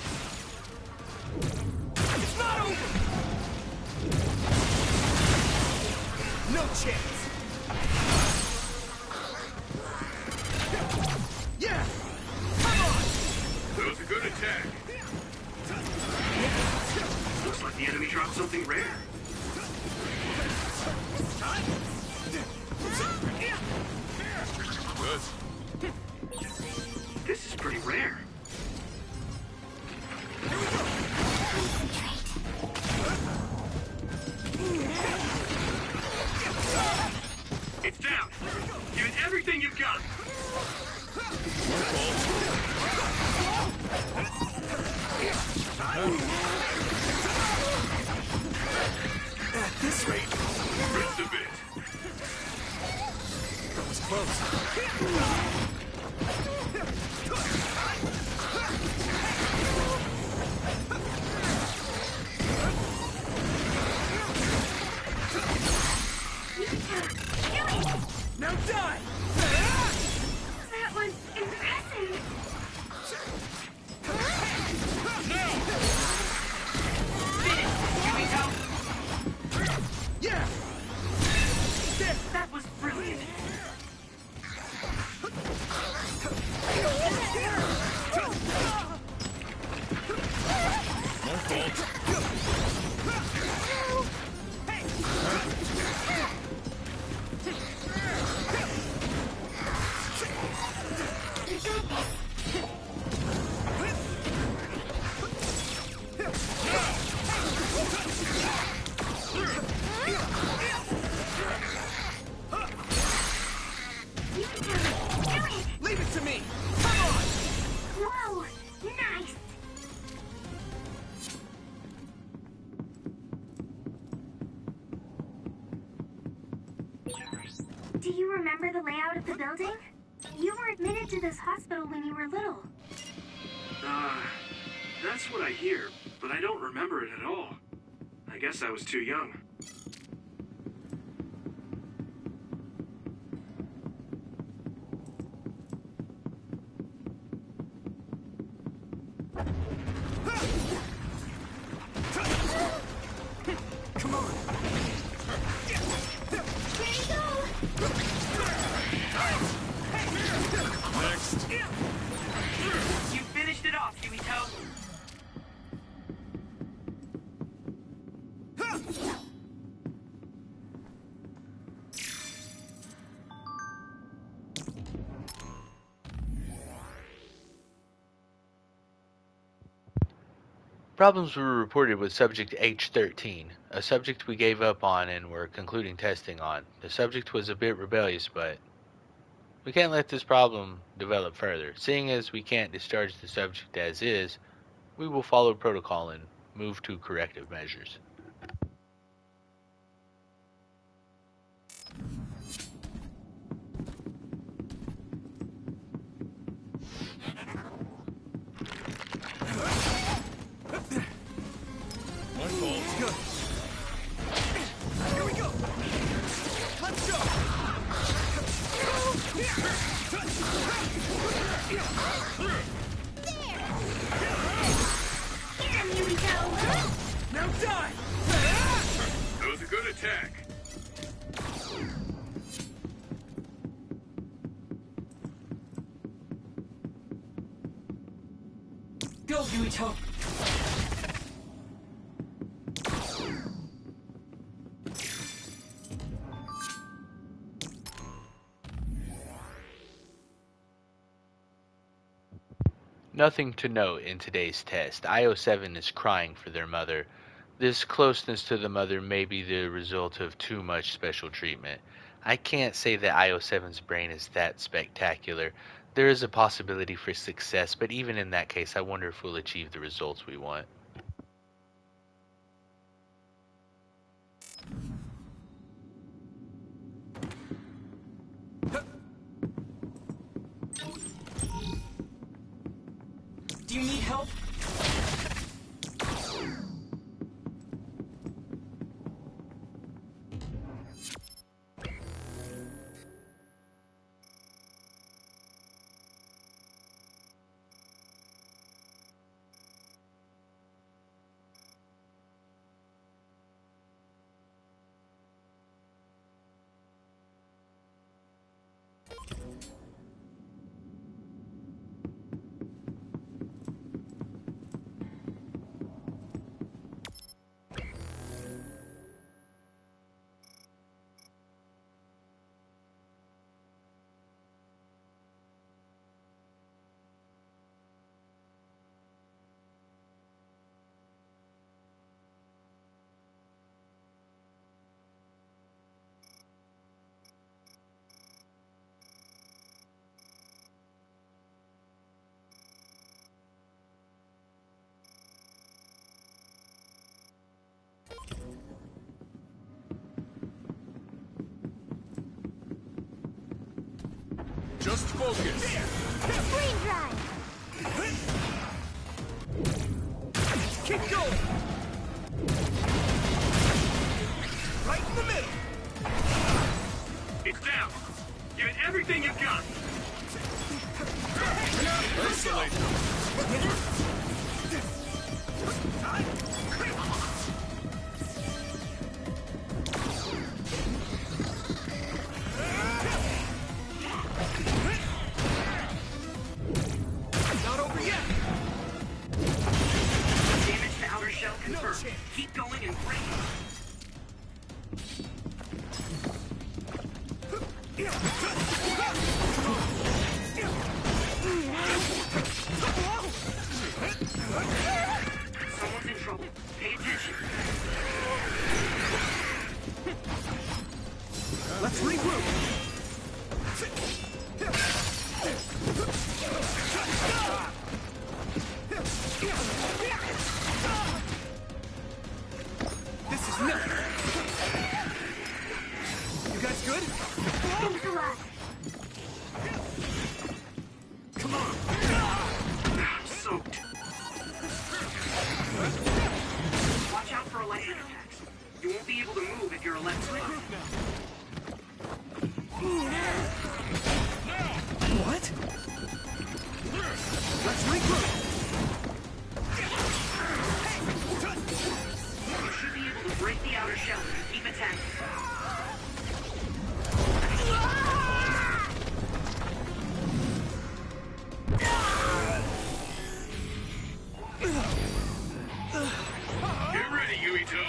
It's not over! No chance! Yeah! Come on! That was a good attack. Looks like the enemy dropped something rare. Good. This is pretty rare. It's down. Give it everything you've got. At this rate, Just a bit. that was close. Now die! That was impressive. Yeah! That was brilliant. No fault. Leave it to me! Come on! Whoa, nice. Do you remember the layout of the building? You were admitted to this hospital when you were little. That's what I hear, but I don't remember it at all. I guess I was too young. Come on! Next. Problems were reported with subject H-13, a subject we gave up on and were concluding testing on. The subject was a bit rebellious, but we can't let this problem develop further. Seeing as we can't discharge the subject as is, we will follow protocol and move to corrective measures. My fault. Good. Here we go. Let's go. Now die. That was a good attack. Go, Yuito! Nothing to note in today's test. IO7 is crying for their mother. This closeness to the mother may be the result of too much special treatment. I can't say that IO7's brain is that spectacular. There is a possibility for success, but even in that case, I wonder if we'll achieve the results we want. Do you need help? Just focus. Flame drive. Keep going. Right in the middle. It's down. Give it everything you've got. Isolate them. Not over yet. Damage to outer shell confirmed. Keep going and break it. Someone's in trouble. Pay attention. Let's regroup. This is nothing. You guys good? Thanks a lot. Come on. I'm soaked. Watch out for electric attacks. You won't be able to move if you're electrified. What? Let's regroup. You should be able to break the outer shell and keep attacking. Get ready, Yuito.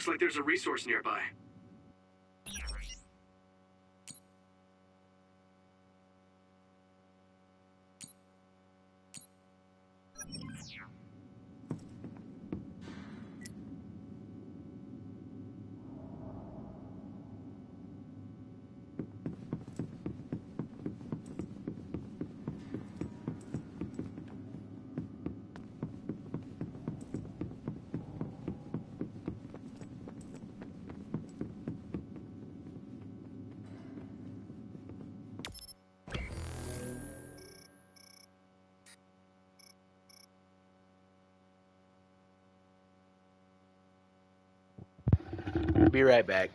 Looks like there's a resource nearby. Be right back.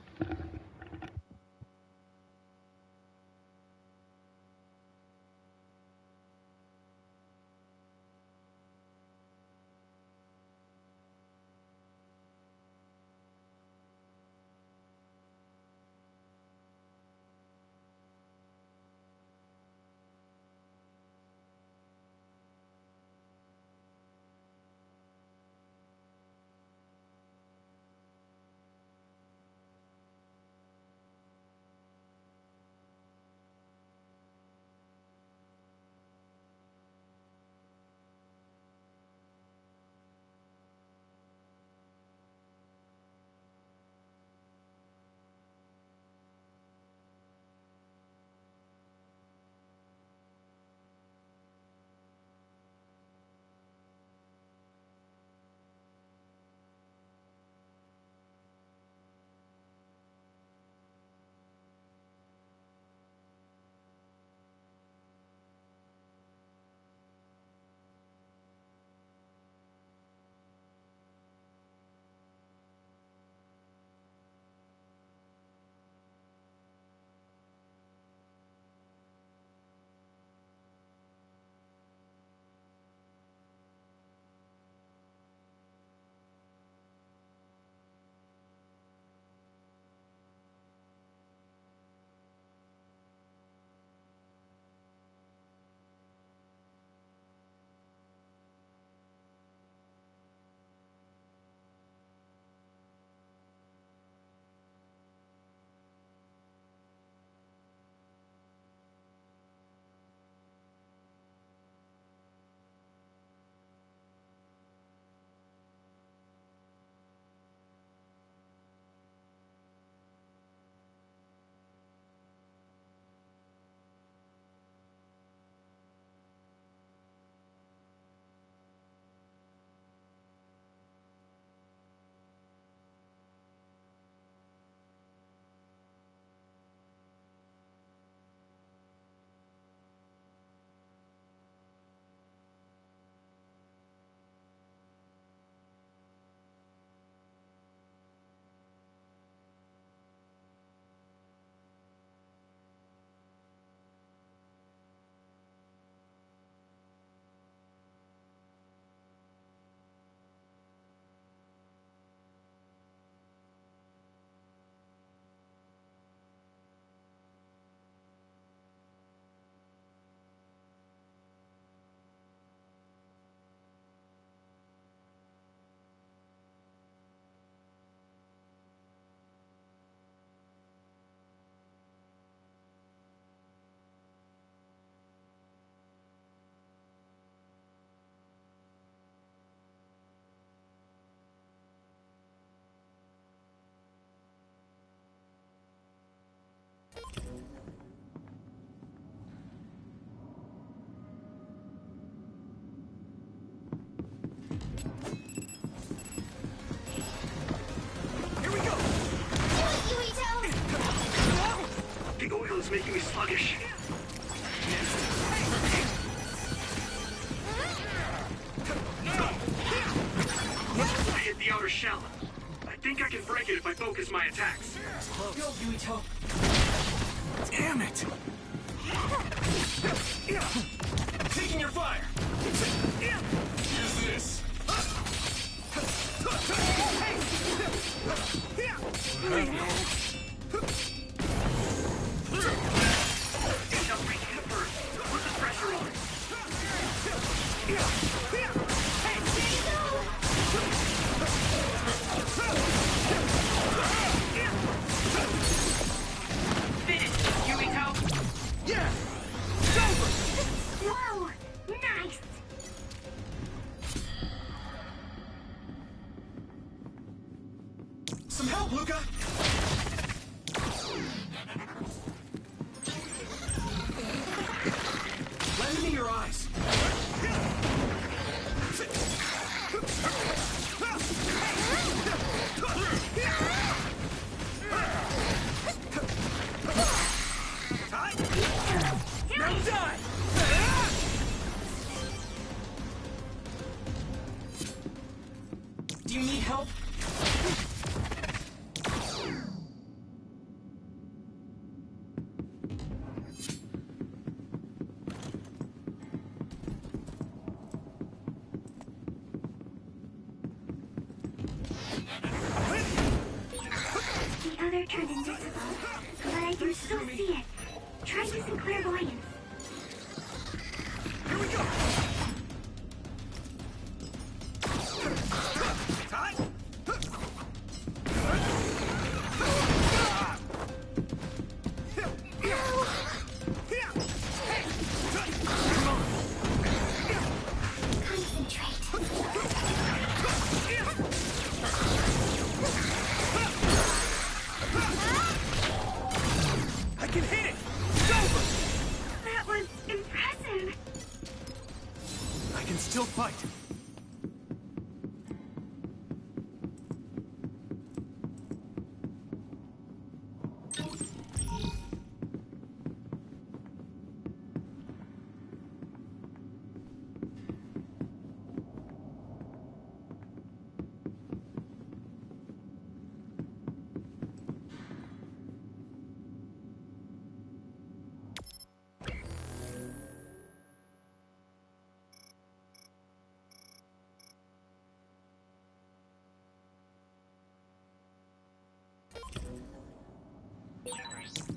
The oil is making me sluggish. I hit the outer shell. I think I can break it if I focus my attacks. Go, Yuito. Damn it! I'm taking your fire. Use this. Shall reach it first. Put the pressure on. help, Luca! Let me in your eyes! Now die! Do you need help? The other turned invisible, but I can still see it. Try using clairvoyance. Here we go! I can hit it! It's over! That was impressive. I can still fight.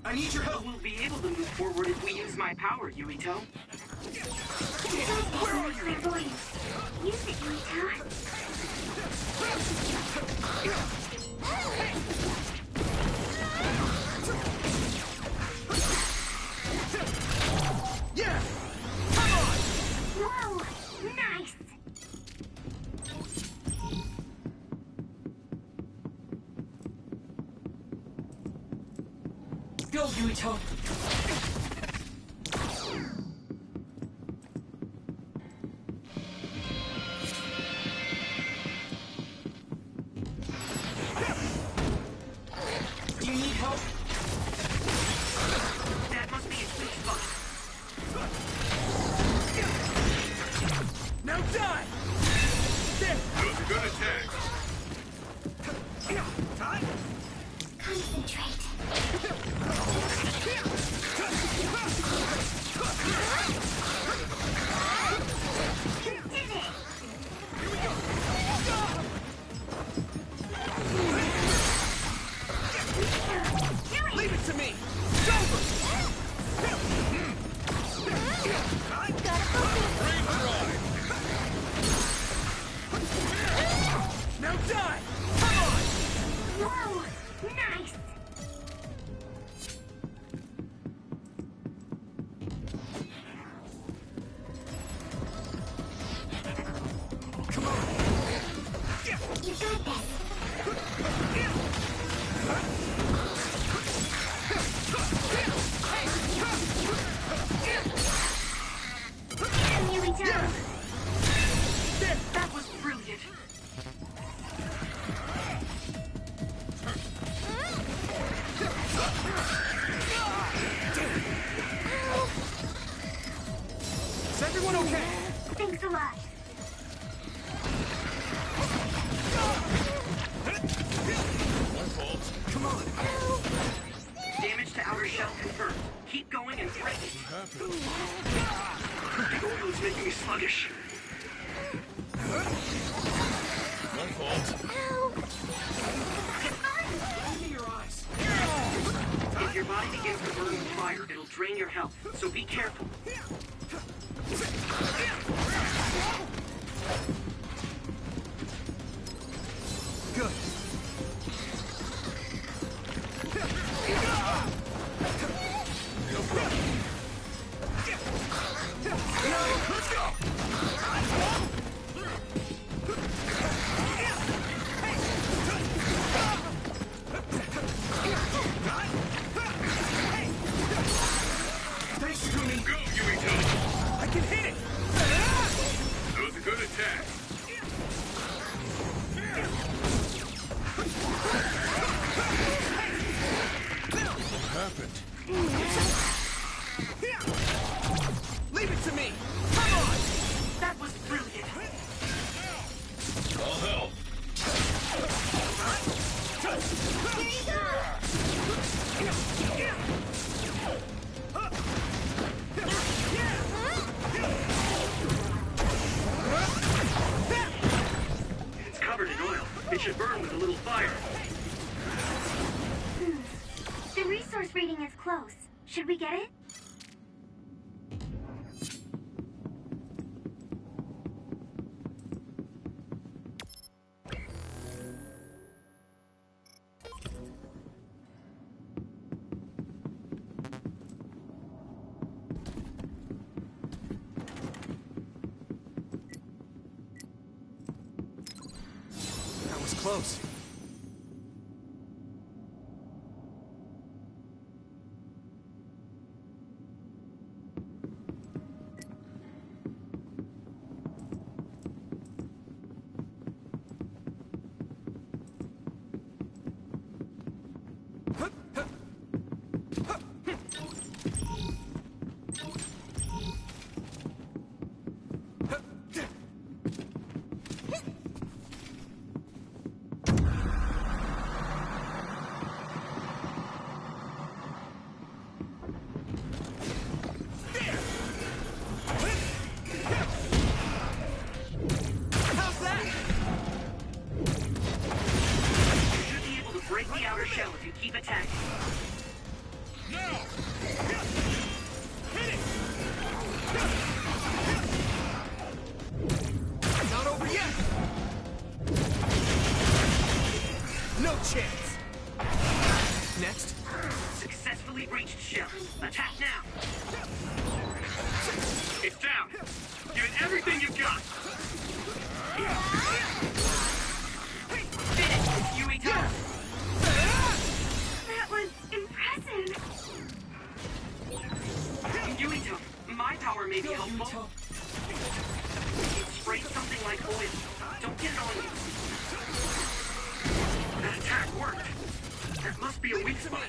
I need your help. We'll be able to move forward if we use my power, Yuito. Where are you? Clairvoyance. Use it, Yuito. Yeah! Come on! Whoa! Nice! Go, Yuito! Do you need help? That must be a sweet spot. Now die! There! That was a good attack. Time! Concentrate. You did it! Leave it to me! It's over! Now die! Come on! Whoa! Nice! Come on! You got this! Here we go! That was brilliant. Is everyone okay? Thanks a lot. My fault. Come on. Damage to outer shell confirmed. Keep going and break it. What happened? The oil's making me sluggish. My fault. Open your eyes. If your body begins to burn with fire, it'll drain your health, so be careful. Good. Let's go! happened? Leave it to me! Come on! That was brilliant. I'll help. It's covered in oil. It should burn with a little fire. The resource reading is close. Should we get it? That was close. How's that? You should be able to break the outer shell if you keep attacking. Not over yet! No chance! Next. Successfully breached shell. Attack now. It's down. Give it everything you've got. Finish, Yui-to. That was impressive. Yui-to, my power may be helpful. It sprayed something like oil. Don't get it on you. That attack worked. That must be a weak spot.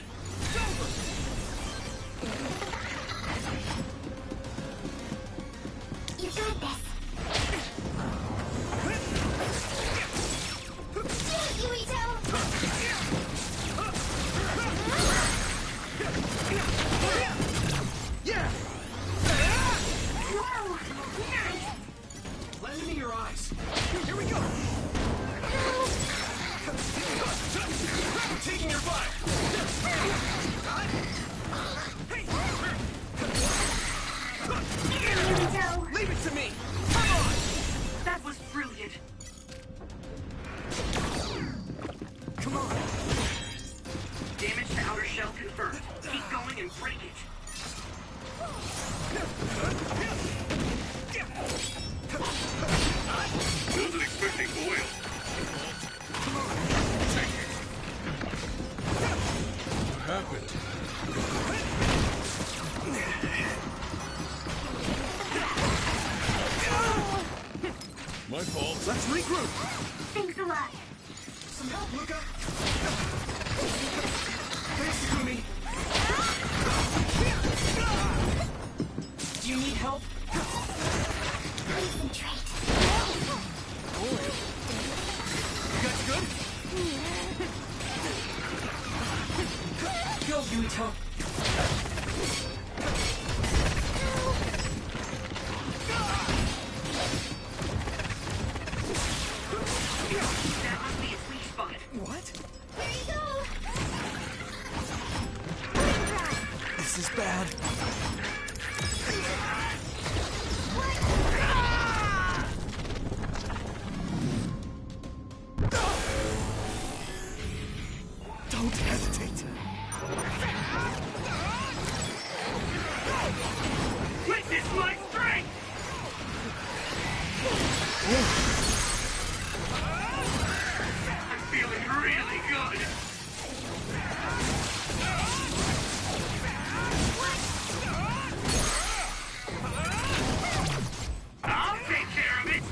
You got this. Yeah! Whoa! Nice! Let it in your eyes. Here we go! Taking your fire! Leave it to me! Come on! That was brilliant. Come on! Damage to outer shell confirmed. Keep going and break it. Wasn't expecting oil. Come on! Take it. What happened? My fault. Let's regroup! Thanks a lot. Some help, Luca! Thanks, Takumi! Do you need help? Concentrate. You guys good? Go, Yui-to. That must be its weak spot. What? Here you go. This is bad. Don't hesitate. Witness my strength! I'm feeling really good. I'll take care of it.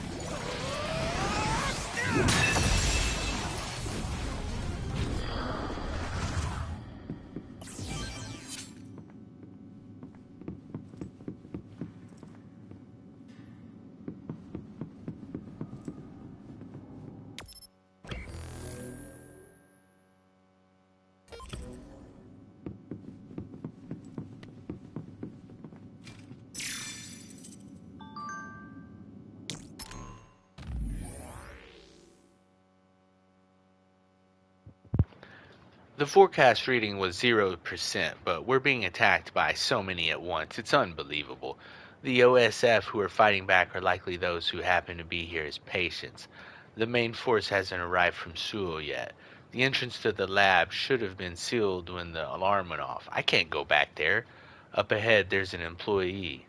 The forecast reading was 0%, but we're being attacked by so many at once. It's unbelievable. The OSF who are fighting back are likely those who happen to be here as patients. The main force hasn't arrived from Seoul yet. The entrance to the lab should have been sealed when the alarm went off. I can't go back there. Up ahead, there's an employee.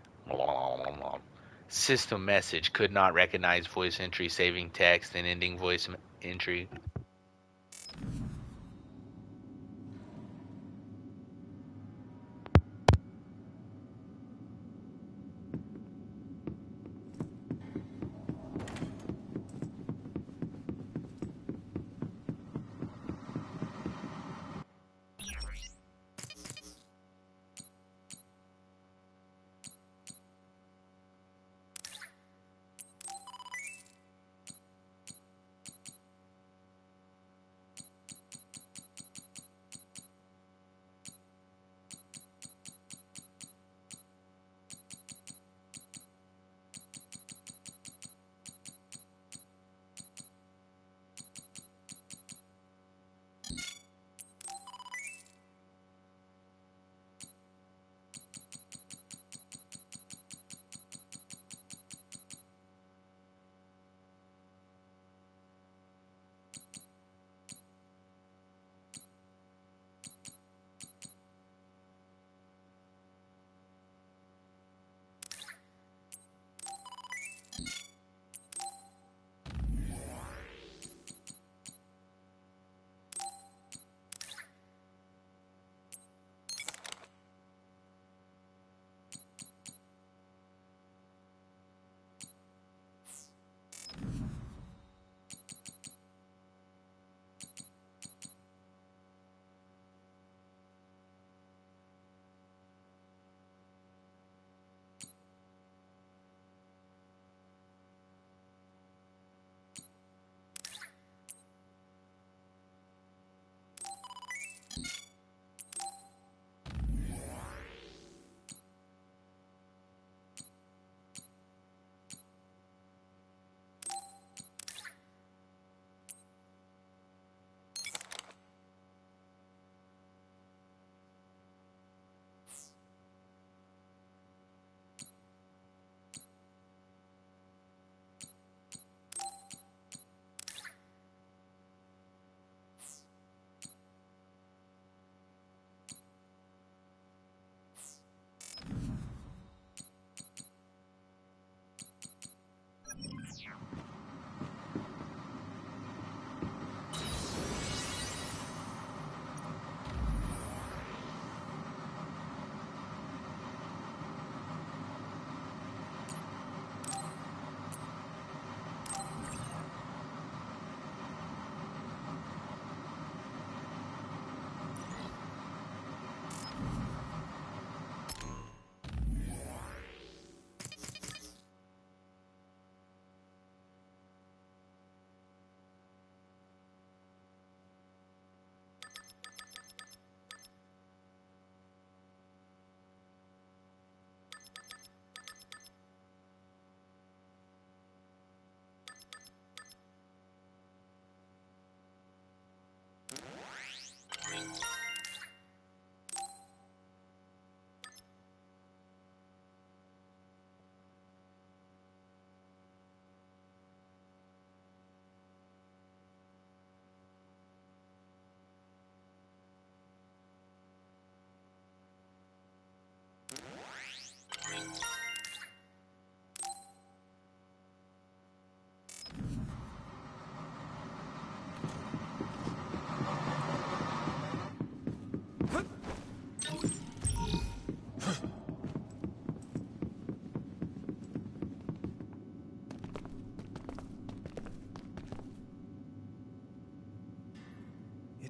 System message could not recognize voice entry, saving text and ending voice entry.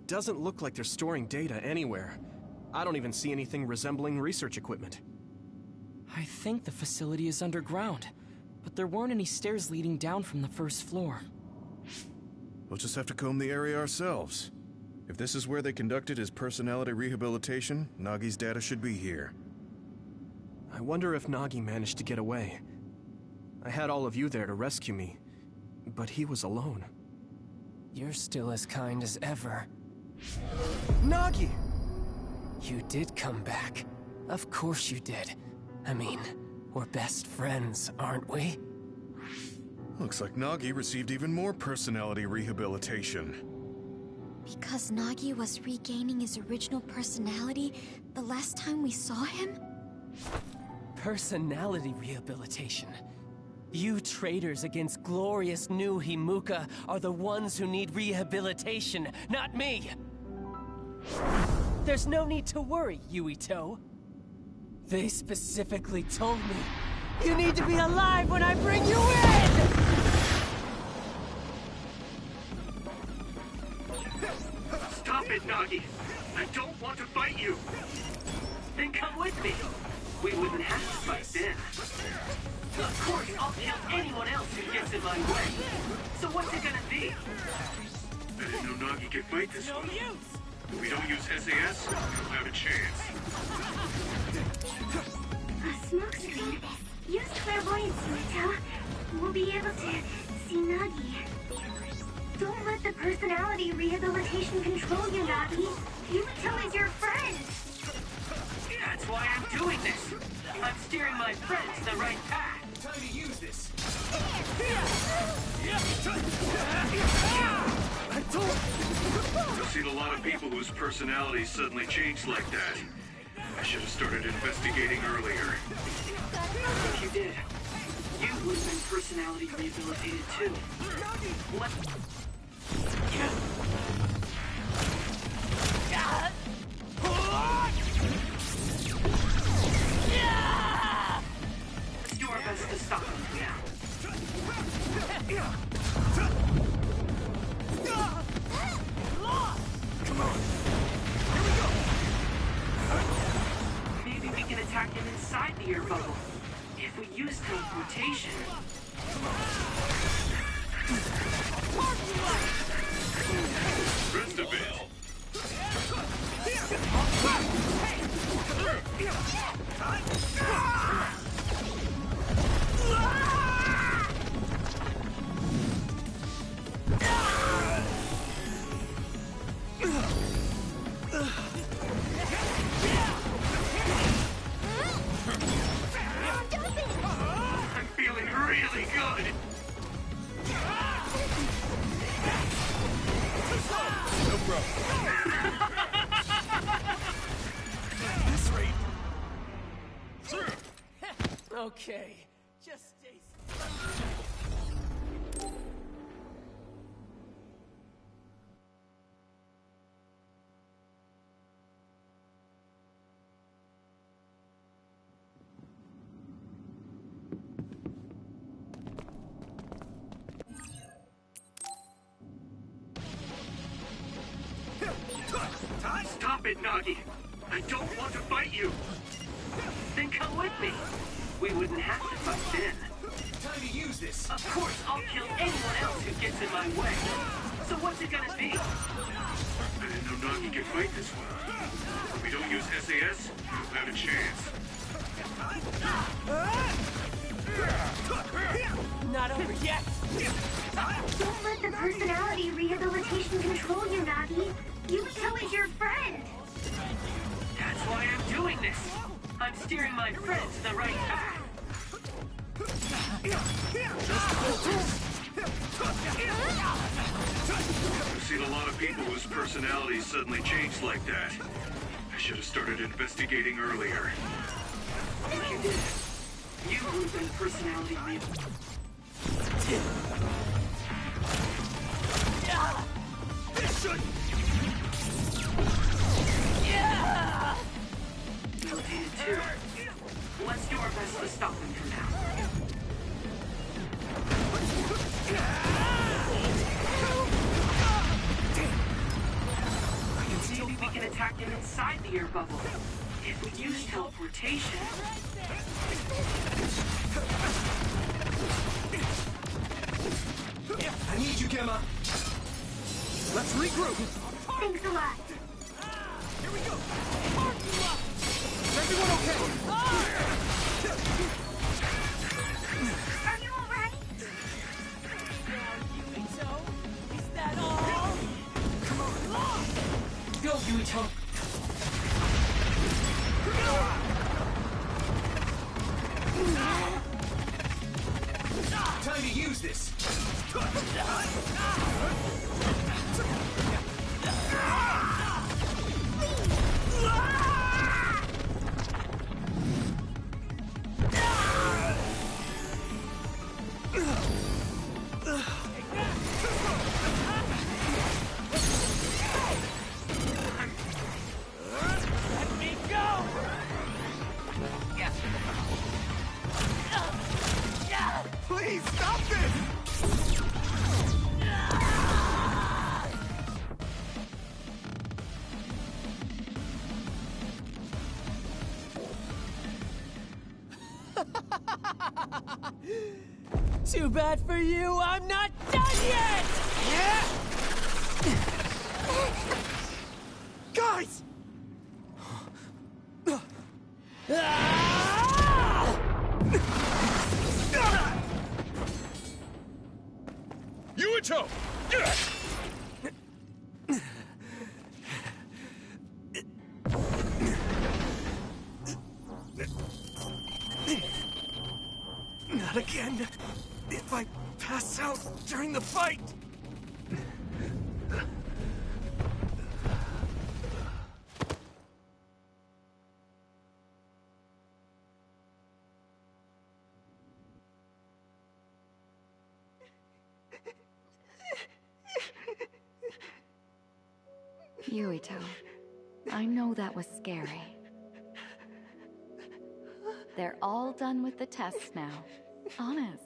It doesn't look like they're storing data anywhere. I don't even see anything resembling research equipment. I think the facility is underground, but there weren't any stairs leading down from the first floor. We'll just have to comb the area ourselves. If this is where they conducted his personality rehabilitation, Nagi's data should be here. I wonder if Nagi managed to get away. I had all of you there to rescue me, but he was alone. You're still as kind as ever. Nagi! You did come back. Of course you did. I mean, we're best friends, aren't we? Looks like Nagi received even more personality rehabilitation. Because Nagi was regaining his original personality the last time we saw him? Personality rehabilitation. You traitors against glorious new Himuka are the ones who need rehabilitation, not me! There's no need to worry, Yuito. They specifically told me, you need to be alive when I bring you in! Stop it, Nagi! I don't want to fight you! Then come with me. We wouldn't have to fight then. Of course, I'll kill anyone else who gets in my way. So what's it gonna be? I didn't know Nagi could fight this one. If we don't use SAS, we'll have a chance. A smoke screen. Use clairvoyance, Yuito. We'll be able to see Nagi. Don't let the personality rehabilitation control you, Nagi. Yuito is your friend. That's why I'm doing this. I'm steering my friends the right path. Time to use this. I've seen a lot of people whose personalities suddenly changed like that. I should have started investigating earlier. If you did, you would have been personality rehabilitated too. What? Let's do our best to stop him now. Come on. Maybe we can attack him inside the air bubble. If we use teleportation. Rest a bit. I'm feeling really good. No problem. This rate. Okay, just stay. Stop it, Nagi! I don't want to fight you! Then come with me. We wouldn't have to fight then. Time to use this. Of course, I'll kill anyone else who gets in my way. So what's it gonna be? I didn't know Nagi could fight this one. If we don't use SAS, we'll have a chance. Not over yet! Don't let the personality rehabilitation control you, Nagi. Yuito is your friend. That's why I'm doing this. I'm steering my friends the right path. I've seen a lot of people whose personalities suddenly changed like that. I should have started investigating earlier. If you did, you would have been personality rehabilitated. This should. Rehabilitated too. Let's do our best to stop him for now. Maybe we can attack him inside the air bubble. If we use teleportation. I need you, Gemma. Let's regroup. Thanks a lot. Here we go. Is everyone okay? Are you alright? Yuito, is that all? Come on. Go Yuito! Time to use this! Let me go! Please, stop this! Too bad for you, I'm not done yet! Yeah! Guys! Yuito! Not again. If I pass out during the fight. Yuito, I know that was scary. They're all done with the tests now. Honest.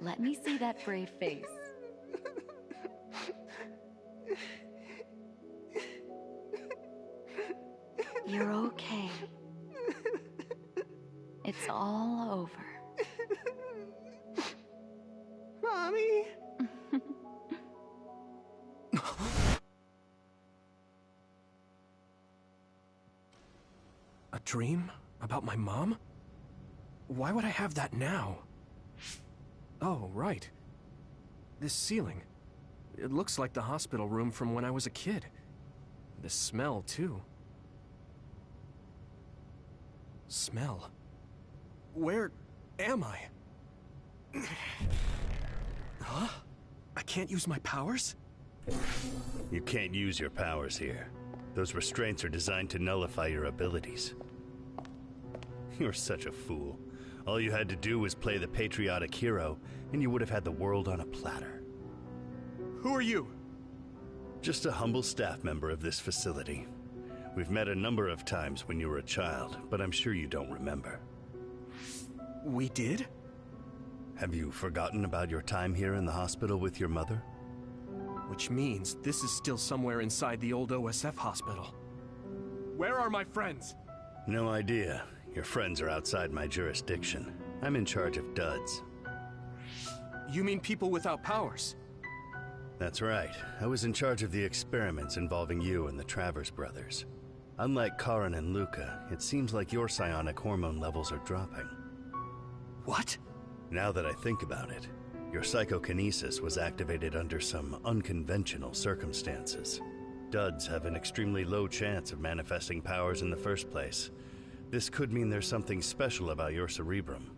Let me see that brave face. You're okay. It's all over. Mommy? A dream? About my mom? Why would I have that now? Oh, right. This ceiling. It looks like the hospital room from when I was a kid. The smell, too. Smell. Where am I? Huh? I can't use my powers? You can't use your powers here. Those restraints are designed to nullify your abilities. You're such a fool. All you had to do was play the patriotic hero, and you would have had the world on a platter. Who are you? Just a humble staff member of this facility. We've met a number of times when you were a child, but I'm sure you don't remember. We did? Have you forgotten about your time here in the hospital with your mother? Which means this is still somewhere inside the old OSF hospital. Where are my friends? No idea. Your friends are outside my jurisdiction. I'm in charge of duds. You mean people without powers? That's right. I was in charge of the experiments involving you and the Travers brothers. Unlike Karin and Luca, it seems like your psionic hormone levels are dropping. What? Now that I think about it, your psychokinesis was activated under some unconventional circumstances. Duds have an extremely low chance of manifesting powers in the first place. This could mean there's something special about your cerebrum.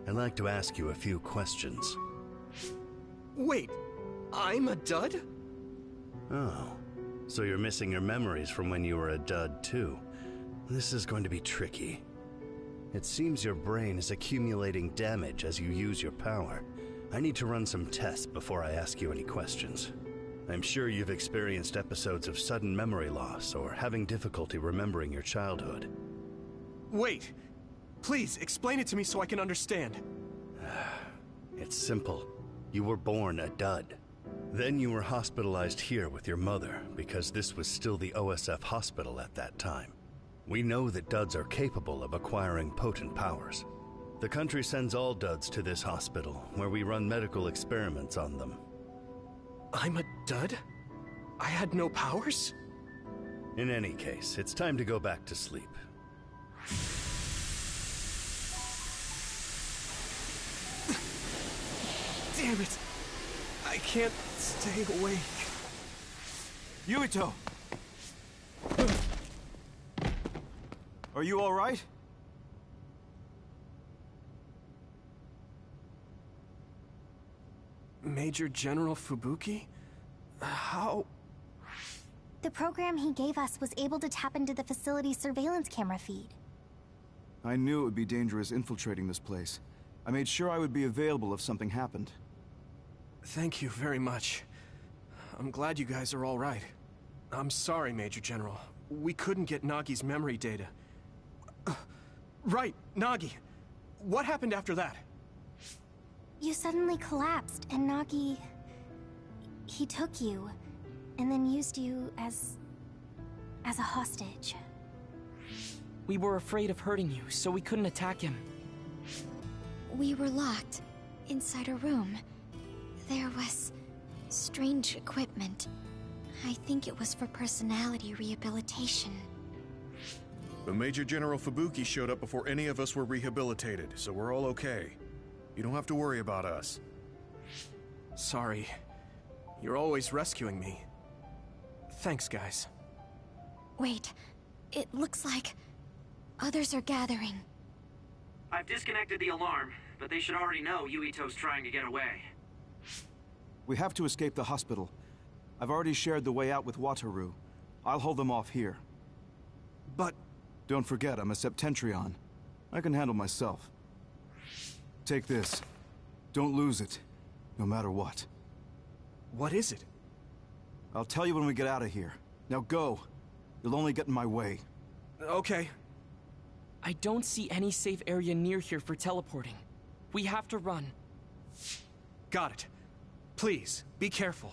I'd like to ask you a few questions. Wait, I'm a dud? Oh, so you're missing your memories from when you were a dud too. This is going to be tricky. It seems your brain is accumulating damage as you use your power. I need to run some tests before I ask you any questions. I'm sure you've experienced episodes of sudden memory loss or having difficulty remembering your childhood. Wait, please explain it to me so I can understand. It's simple. You were born a dud. Then you were hospitalized here with your mother because this was still the OSF hospital at that time. We know that duds are capable of acquiring potent powers. The country sends all duds to this hospital, where we run medical experiments on them. I'm a dud? I had no powers? In any case, it's time to go back to sleep. Damn it! I can't stay awake. Yuito! Are you all right? Major General Fubuki? How? The program he gave us was able to tap into the facility's surveillance camera feed. I knew it would be dangerous infiltrating this place. I made sure I would be available if something happened. Thank you very much. I'm glad you guys are all right. I'm sorry, Major General. We couldn't get Nagi's memory data. Right, Nagi. What happened after that? You suddenly collapsed, and Nagi... he took you, and then used you as a hostage. We were afraid of hurting you, so we couldn't attack him. We were locked inside a room. There was strange equipment. I think it was for personality rehabilitation. But Major General Fubuki showed up before any of us were rehabilitated, so we're all okay. You don't have to worry about us. Sorry. You're always rescuing me. Thanks, guys. Wait, it looks like others are gathering. I've disconnected the alarm, but they should already know Yuito's trying to get away. We have to escape the hospital. I've already shared the way out with Wataru. I'll hold them off here. But... Don't forget, I'm a Septentrion. I can handle myself. Take this. Don't lose it, no matter what. What is it? I'll tell you when we get out of here. Now go. You'll only get in my way. Okay. I don't see any safe area near here for teleporting. We have to run. Got it. Please, be careful.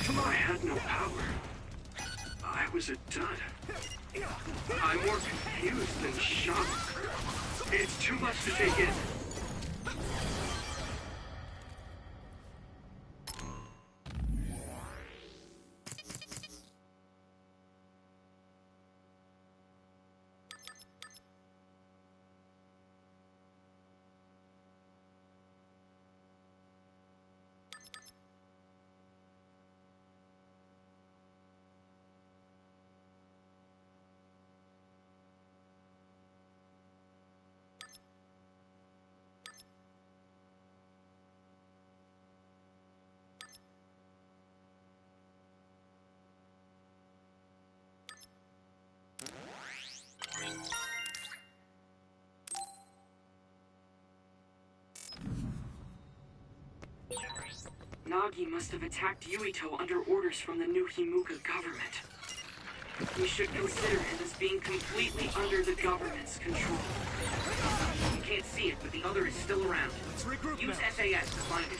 I had no power. I was a dud. I'm more confused than shocked. It's too much to take in. Nagi must have attacked Yuito under orders from the new Himuka government. We should consider him as being completely under the government's control. You can't see it, but the other is still around. Let's regroup. Use SAS to find it.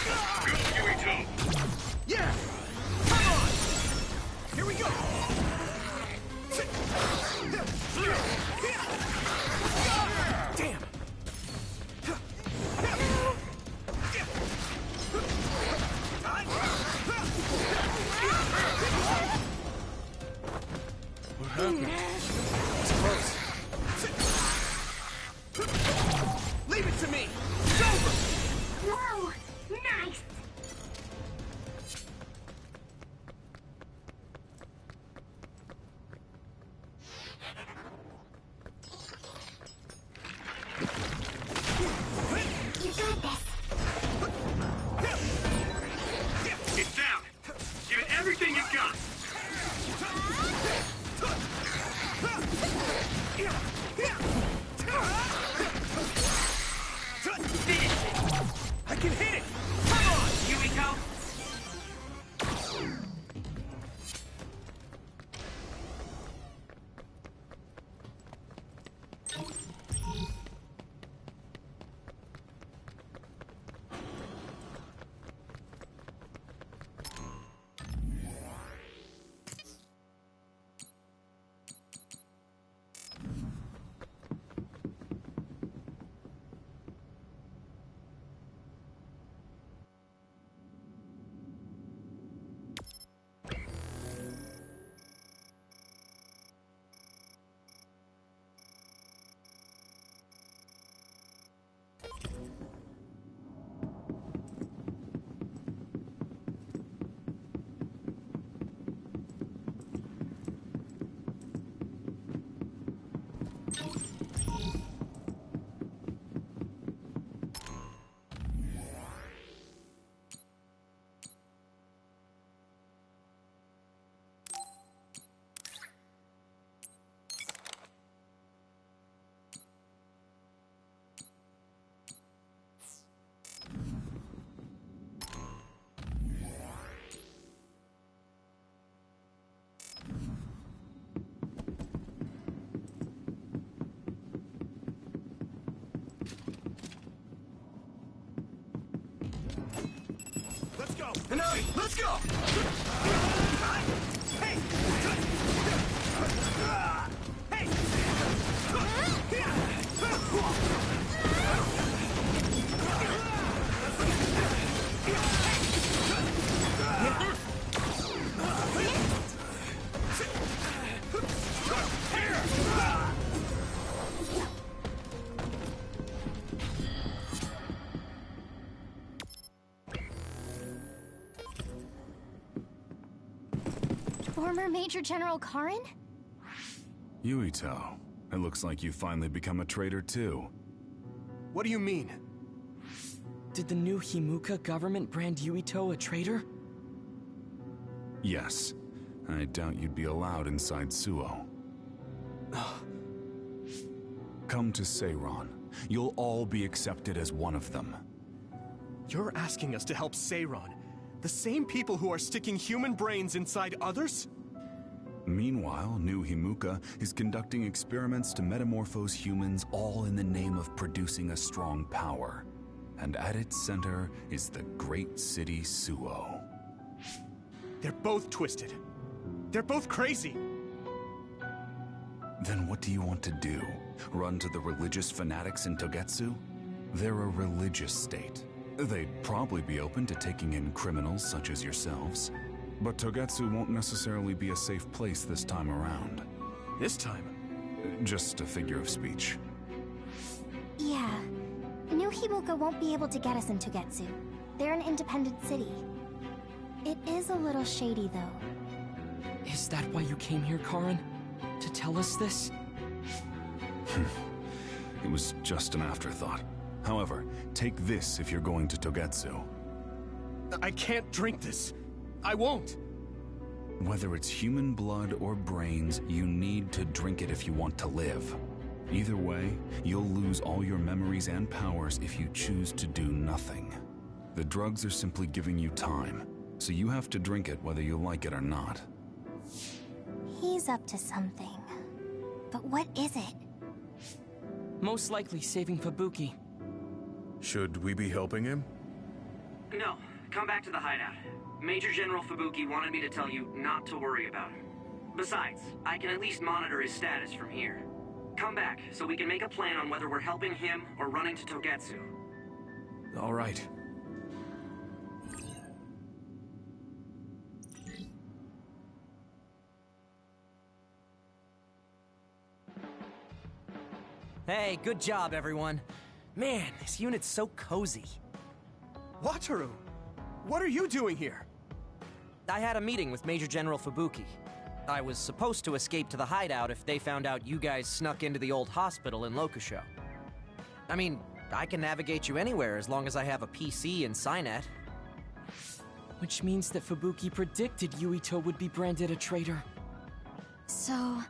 Go, Yuito! Yeah! Come on! Here we go! Damn! What happened? It's close. Leave it to me! It's over! Whoa! Nice! You got this. It's down! Give it everything you've got! I can handle And now, let's go! Hey! Former Major General Karin? Yuito, it looks like you finally become a traitor too. What do you mean? Did the new Himuka government brand Yuito a traitor? Yes. I doubt you'd be allowed inside Suo. Come to Seiron. You'll all be accepted as one of them. You're asking us to help Seiron? The same people who are sticking human brains inside others? Meanwhile, New Himuka is conducting experiments to metamorphose humans, all in the name of producing a strong power. And at its center is the great city Suo. They're both twisted. They're both crazy. Then what do you want to do? Run to the religious fanatics in Togetsu? They're a religious state. They'd probably be open to taking in criminals such as yourselves. But Togetsu won't necessarily be a safe place this time around. This time? Just a figure of speech. Yeah. New Himuka won't be able to get us in Togetsu. They're an independent city. It is a little shady, though. Is that why you came here, Karin? To tell us this? It was just an afterthought. However, take this if you're going to Togetsu. I can't drink this. I won't. Whether it's human blood or brains, you need to drink it if you want to live. Either way, you'll lose all your memories and powers if you choose to do nothing. The drugs are simply giving you time, so you have to drink it whether you like it or not. He's up to something. But what is it? Most likely saving Fubuki. Should we be helping him? No, come back to the hideout. Major General Fubuki wanted me to tell you not to worry about him. Besides, I can at least monitor his status from here. Come back, so we can make a plan on whether we're helping him or running to Togetsu. All right. Hey, good job, everyone. Man, this unit's so cozy. Wataru! What are you doing here? I had a meeting with Major General Fubuki. I was supposed to escape to the hideout if they found out you guys snuck into the old hospital in Lokusho. I mean, I can navigate you anywhere as long as I have a PC and Cynet. Which means that Fubuki predicted Yuito would be branded a traitor. So,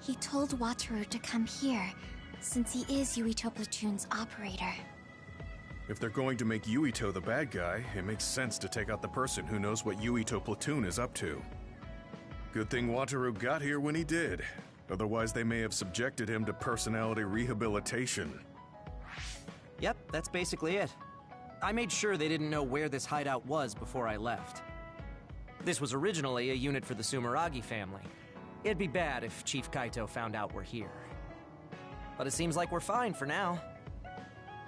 he told Wataru to come here, since he is Yuito Platoon's operator. If they're going to make Yuito the bad guy, it makes sense to take out the person who knows what Yuito Platoon is up to. Good thing Wataru got here when he did. Otherwise, they may have subjected him to personality rehabilitation. Yep, that's basically it. I made sure they didn't know where this hideout was before I left. This was originally a unit for the Sumeragi family. It'd be bad if Chief Kaito found out we're here. But it seems like we're fine for now.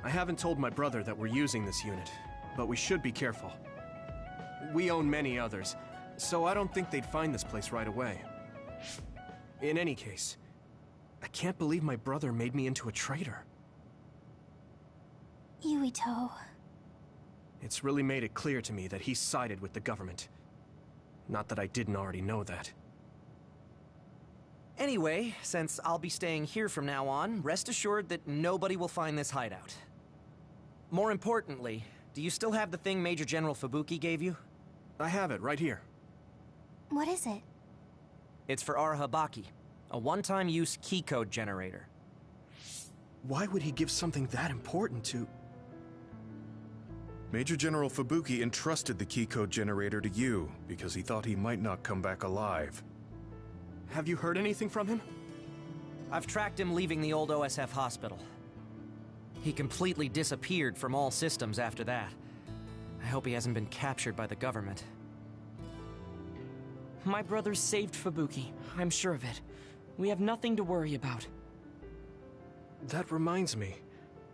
I haven't told my brother that we're using this unit, but we should be careful. We own many others, so I don't think they'd find this place right away. In any case, I can't believe my brother made me into a traitor. Yuito. It's really made it clear to me that he sided with the government. Not that I didn't already know that. Anyway, since I'll be staying here from now on, rest assured that nobody will find this hideout. More importantly, do you still have the thing Major General Fubuki gave you? I have it right here. What is it? It's for Arahabaki, a one-time use key code generator. Why would he give something that important to... Major General Fubuki entrusted the key code generator to you because he thought he might not come back alive. Have you heard anything from him? I've tracked him leaving the old OSF hospital. He completely disappeared from all systems after that. hope he hasn't been captured by the government. My brother saved Fubuki. I'm sure of it. We have nothing to worry about. That reminds me.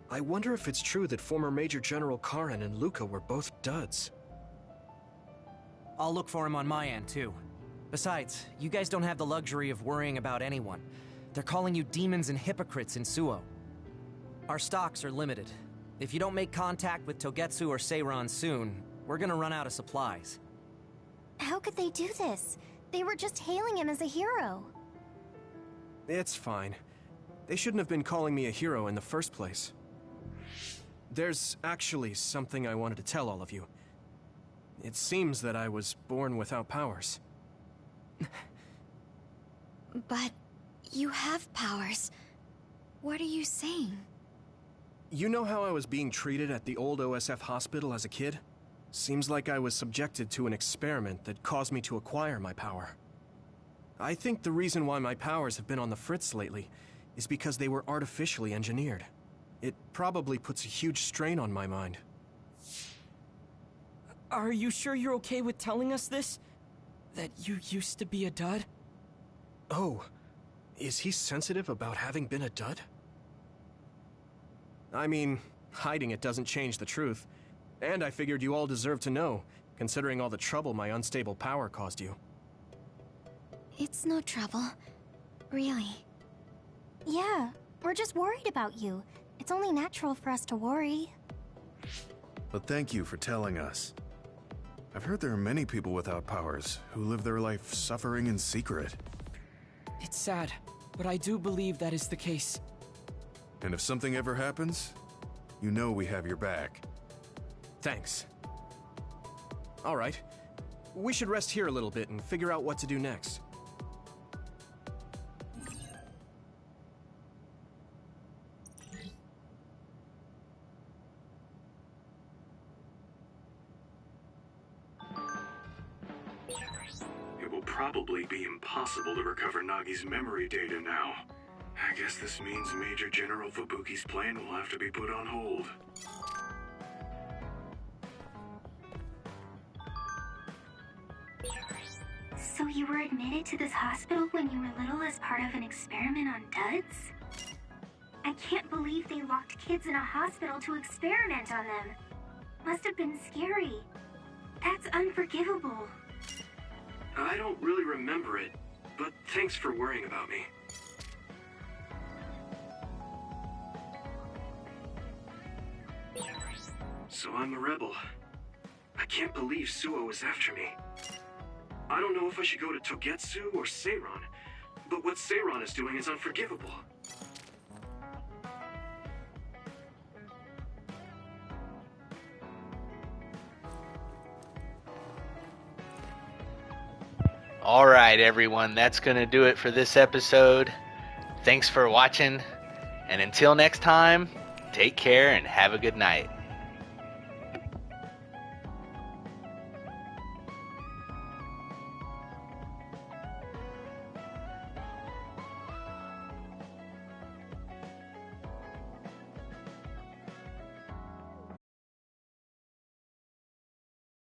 I wonder if it's true that former Major General Karen and Luca were both duds. I'll look for him on my end, too. Besides, you guys don't have the luxury of worrying about anyone. They're calling you demons and hypocrites in Suo. Our stocks are limited. If you don't make contact with Togetsu or Seiran soon, we're gonna run out of supplies. How could they do this? They were just hailing him as a hero. It's fine. They shouldn't have been calling me a hero in the first place. There's actually something I wanted to tell all of you. It seems that I was born without powers. But you have powers. What are you saying? You know how I was being treated at the old OSF hospital as a kid? Seems like I was subjected to an experiment that caused me to acquire my power. I think the reason why my powers have been on the fritz lately is because they were artificially engineered. It probably puts a huge strain on my mind. Are you sure you're okay with telling us this? That you used to be a dud? Oh, is he sensitive about having been a dud? I mean, hiding it doesn't change the truth. And I figured you all deserve to know, considering all the trouble my unstable power caused you. It's no trouble. Really. Yeah, we're just worried about you. It's only natural for us to worry. But thank you for telling us. I've heard there are many people without powers who live their life suffering in secret. It's sad, but I do believe that is the case. And if something ever happens, you know we have your back. Thanks. Alright. We should rest here a little bit and figure out what to do next. It will probably be impossible to recover Nagi's memory data now. I guess this means Major General Fubuki's plan will have to be put on hold. So you were admitted to this hospital when you were little as part of an experiment on duds? I can't believe they locked kids in a hospital to experiment on them. Must have been scary. That's unforgivable. I don't really remember it, but thanks for worrying about me. So I'm a rebel. I can't believe Suo is after me. I don't know if I should go to Togetsu or Seiran, but what Seiran is doing is unforgivable. Alright everyone, that's going to do it for this episode. Thanks for watching, and until next time, take care and have a good night.